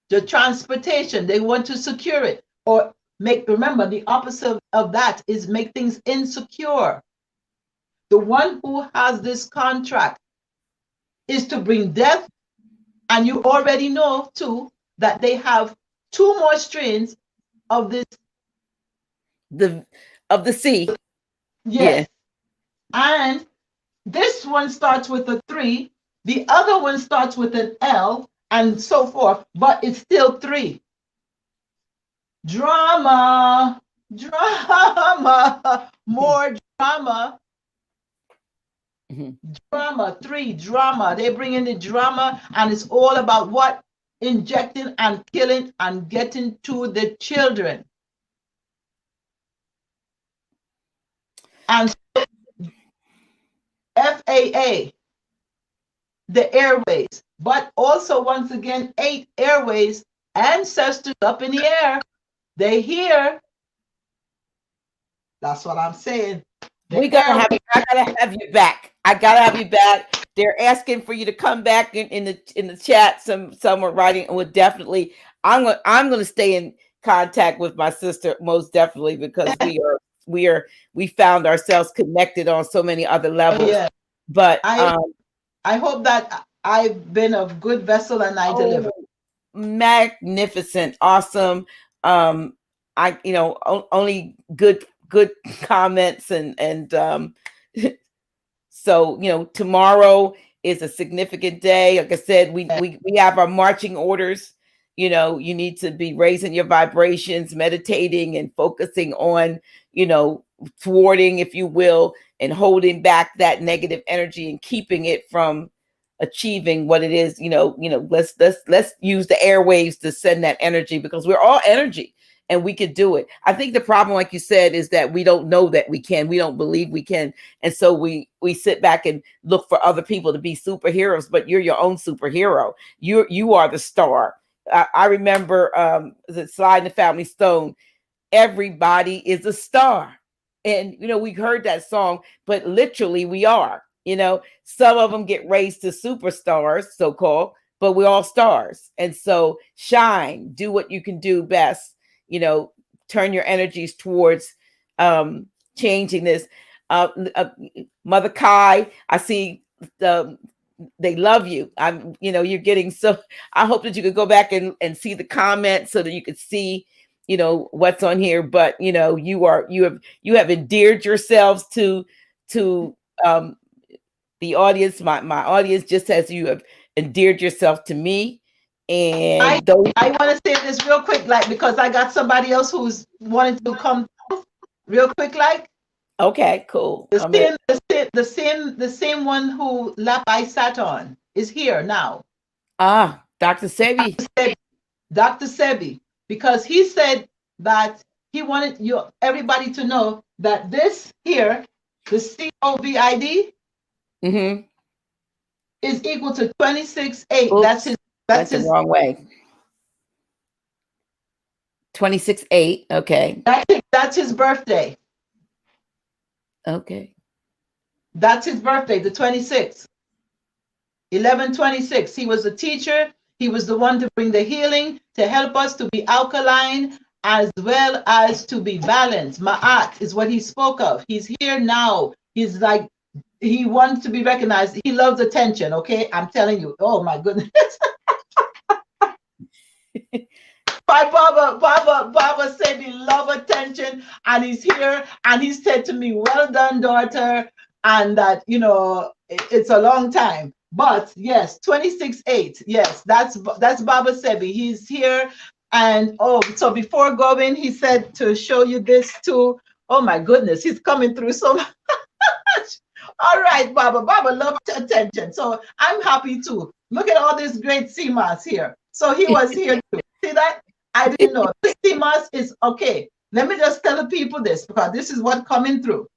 the transportation. They want to secure it or remember, the opposite of that is make things insecure. The one who has this contract is to bring death. And you already know too that they have 2 more strains of this. Of the C. Yes. Yeah. And this one starts with a 3. The other one starts with an L and so forth, but it's still 3. Drama, more drama. Drama, 3, drama. They bring in the drama, and it's all about what? Injecting and killing and getting to the children. And so FAA, the airways, but also once again 8 airways, ancestors up in the air. They hear. That's what I'm saying. I gotta have you back. I gotta have you back. They're asking for you to come back in the chat. Some were writing. Well, definitely. I'm gonna stay in contact with my sister most definitely, because we found ourselves connected on so many other levels. Yeah. But I hope that I've been a good vessel and I deliver. Magnificent, awesome. I only good comments and so tomorrow is a significant day. Like I said, we have our marching orders. You need to be raising your vibrations, meditating and focusing on thwarting, if you will, and holding back that negative energy and keeping it from achieving what it is. Let's use the airwaves to send that energy, because we're all energy. And we could do it. I think the problem, like you said, is that we don't know that we can. We don't believe we can. And so we sit back and look for other people to be superheroes, but you're your own superhero. You are the star. I remember the Sly and the Family Stone. Everybody is a star. And, we heard that song, but literally we are. Some of them get raised to superstars, so-called, but we're all stars. And so shine, do what you can do best. Turn your energies towards changing this. Mother Khai, I see they love you. You're getting so. I hope that you could go back and see the comments so that you could see, what's on here. But you have endeared yourselves to the audience, my audience, just as you have endeared yourself to me. And I want to say this real quick, because I got somebody else who's wanting to come real quick, Okay, cool. The same one who lap I sat on is here now. Dr. Sebi. Dr. Sebi, because he said that he wanted everybody to know that this here, the COVID, is equal to 26.8. That's the wrong way. 26.8. Okay. That's his birthday. Okay. That's his birthday, the 26th. 11/26. He was a teacher. He was the one to bring the healing, to help us to be alkaline as well as to be balanced. Ma'at is what he spoke of. He's here now. He's like, he wants to be recognized. He loves attention. Okay. I'm telling you. Oh my goodness. Baba said he love attention, and he's here, and he said to me, well done, daughter, and that, it's a long time. But yes, 26.8. Yes, that's Baba Sebi. He's here. And so before going, he said to show you this too. Oh my goodness, he's coming through so much. All right, Baba. Baba loves attention. So I'm happy too. Look at all this great CMAS here. So he was here too. See that? I didn't know. This CMAS is okay. Let me just tell the people this, because this is what coming through.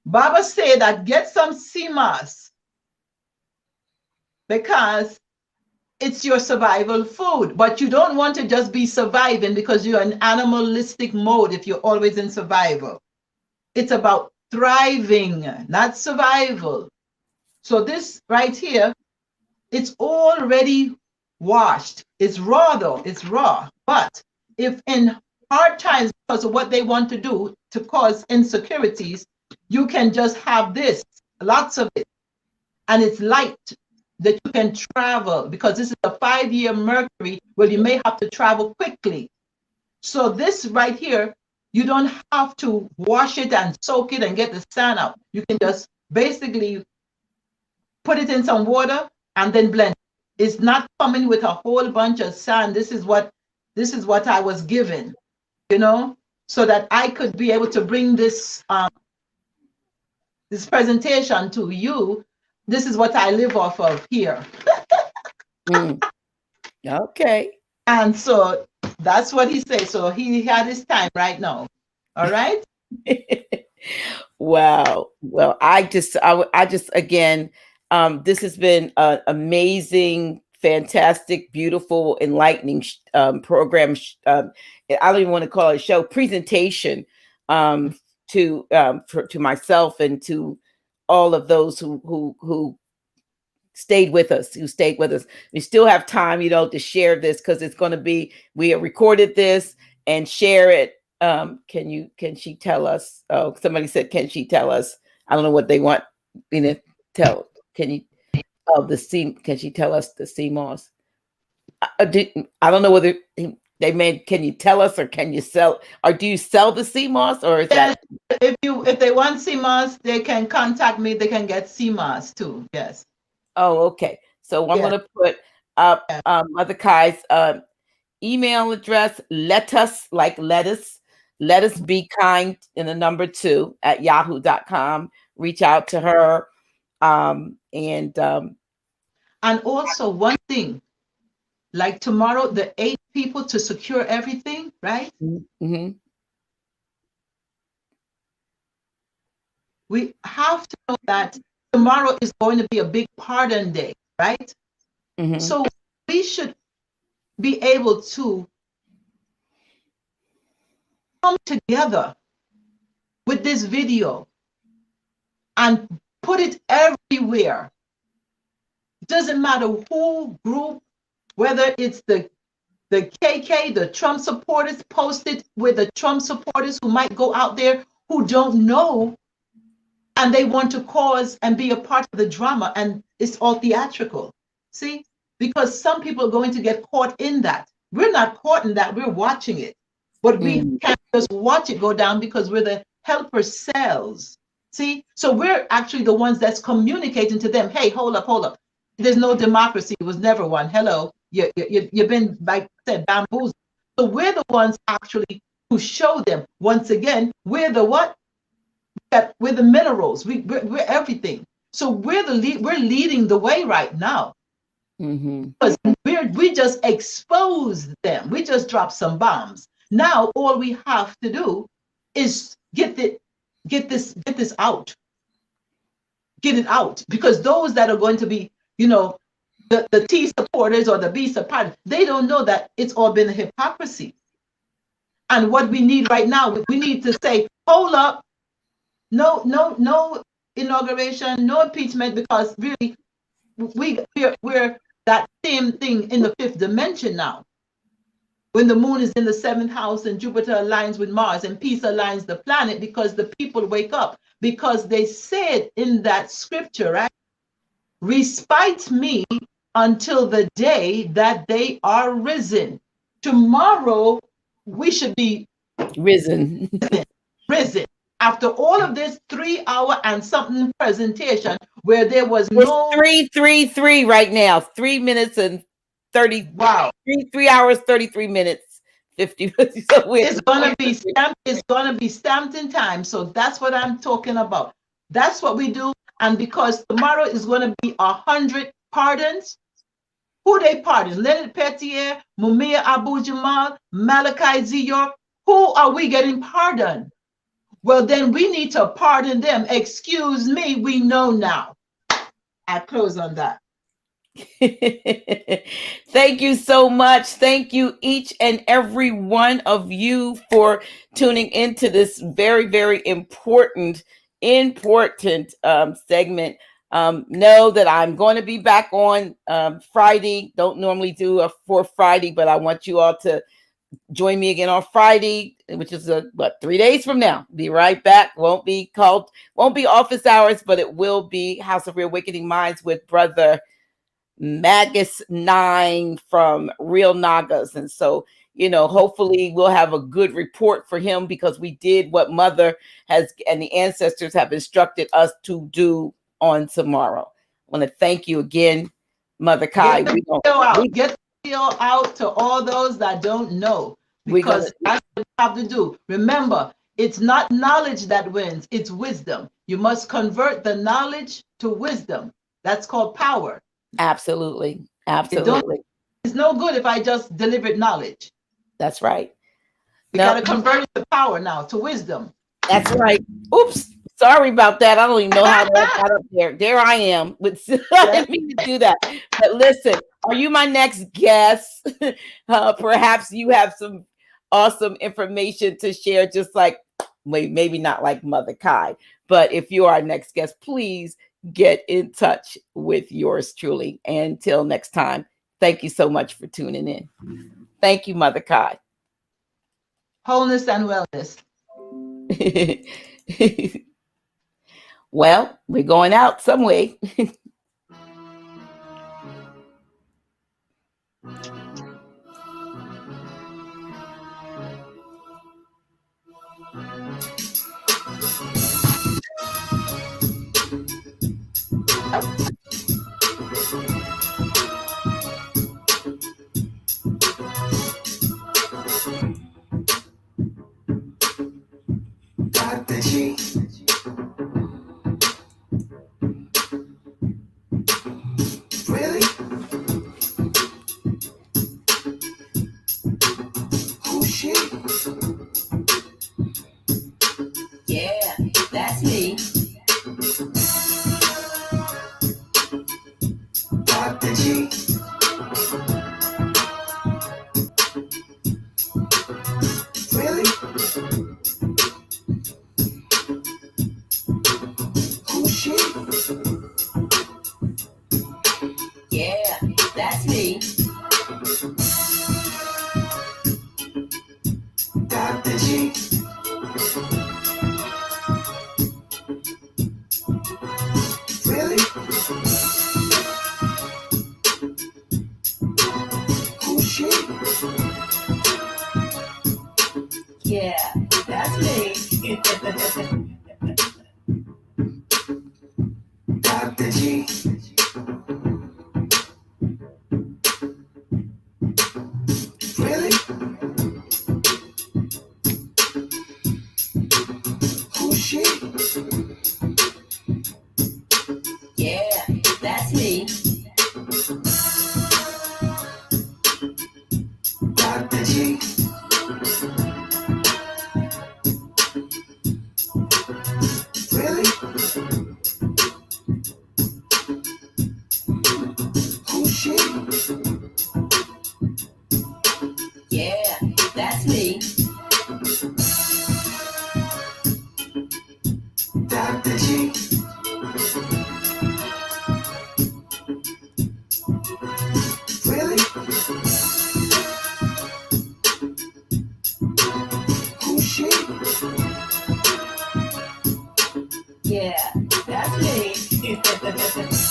Baba said that get some CMAS because it's your survival food, but you don't want to just be surviving because you're in animalistic mode if you're always in survival. It's about thriving, not survival. So this right here, it's already washed. It's raw though, it's raw. But if in hard times, because of what they want to do to cause insecurities, you can just have this, lots of it. And it's light that you can travel, because this is a 5-year Mercury where you may have to travel quickly. So this right here, you don't have to wash it and soak it and get the sand out. You can just basically put it in some water and then blend. It's not coming with a whole bunch of sand. This is what I was given, so that I could be able to bring this this presentation to you This is what I live off of here. Mm. Okay. And so that's what he said. So he had his time right now. All right. Wow. Well, I just again, this has been an amazing, fantastic, beautiful, enlightening program. I don't even want to call it a show, presentation, to myself and to all of those who stayed with us, We still have time, to share this, because it's going to be, we have recorded this and share it. Can she tell us? Oh, somebody said, can she tell us? I don't know what they want me to tell. Can you, can she tell us the CMOS? I don't know whether they meant, can you tell us, or can you sell, or do you sell the CMOS, or is Yes, that? if they want CMOS, they can contact me. They can get CMOS too. Yes. Oh, okay. So I'm Yeah. going to put up Mother Khai's email address. Let us be kind in the number 2 at yahoo.com. Reach out to her. And also one thing, like tomorrow, the 8 people to secure everything, right? mm-hmm. We have to know that tomorrow is going to be a big pardon day, right? Mm-hmm. So we should be able to come together with this video and put it everywhere. It doesn't matter who group, whether it's the KK, the Trump supporters, post it with the Trump supporters who might go out there who don't know, and they want to cause and be a part of the drama, and it's all theatrical. See? Because some people are going to get caught in that. We're not caught in that, we're watching it. But we can't just watch it go down because we're the helper cells. See? So we're actually the ones that's communicating to them, hey, hold up. There's no democracy. It was never one. Hello. You've been, like I said, bamboozled. So we're the ones actually who show them. Once again, we're the what? We're the minerals. We're everything. So we're leading the way right now. Because we just exposed them. We just dropped some bombs. Now all we have to do is get this out. Get it out. Because those that are going to be, the T supporters or the B supporters, they don't know that it's all been a hypocrisy. And what we need right now, we need to say, hold up, no inauguration, no impeachment, because really we're that same thing in the 5th dimension now. When the moon is in the 7th house and Jupiter aligns with Mars and peace aligns the planet, because the people wake up, because they said in that scripture, right? Respite me until the day that they are risen. Tomorrow we should be risen. After all of this 3-hour and something presentation where there was no 3 right now, 3 minutes and 30. Wow. 3 hours 33 minutes 50. So it's gonna be stamped. It's gonna be stamped in time. So that's what I'm talking about. That's what we do. And because tomorrow is gonna be 100 pardons. Who they pardon? Leonard Petier, Mumia Abu Jamal, Malachi Z. York. Who are we getting pardoned? Well, then we need to pardon them. Excuse me, we know now. I close on that. Thank you so much. Thank you, each and every one of you, for tuning into this very, very important segment. Know that I'm going to be back on Friday. Don't normally do a for Friday, but I want you all to join me again on Friday, which is 3 days from now. Be right back. Won't be office hours, but it will be House of Reawakening Minds with Brother Magus 9 from Real Nagas. And so, hopefully we'll have a good report for him, because we did what Mother has and the ancestors have instructed us to do on tomorrow. I want to thank you again, Mother Khai. Get the video out to all those that don't know, because that's what you have to do. Remember, it's not knowledge that wins, it's wisdom. You must convert the knowledge to wisdom. That's called power. Absolutely. Absolutely. It's no good if I just delivered knowledge. That's right. We got to convert it to power now, to wisdom. That's right. Oops. Sorry about that. I don't even know how that got up there. There I am. I didn't mean to do that. But listen, are you my next guest? Perhaps you have some awesome information to share, just like, maybe not like Mother Khai, but if you are our next guest, please get in touch with yours truly. Until next time, thank you so much for tuning in. Thank you, Mother Khai. Wholeness and wellness. Well, we're going out some way. Dr. G. Really? Who's she? Yeah, that's me. Dr. G. Really? Who's she? Yeah, that's me. Dr. G. Really? Who's she? Yeah, that's me. Dr. G. Really? Who's she? Yeah, that's me. Dr. G. Really? Who's she? Yeah, that's me. Dr. G. Really? Who's she? Yeah, that's me.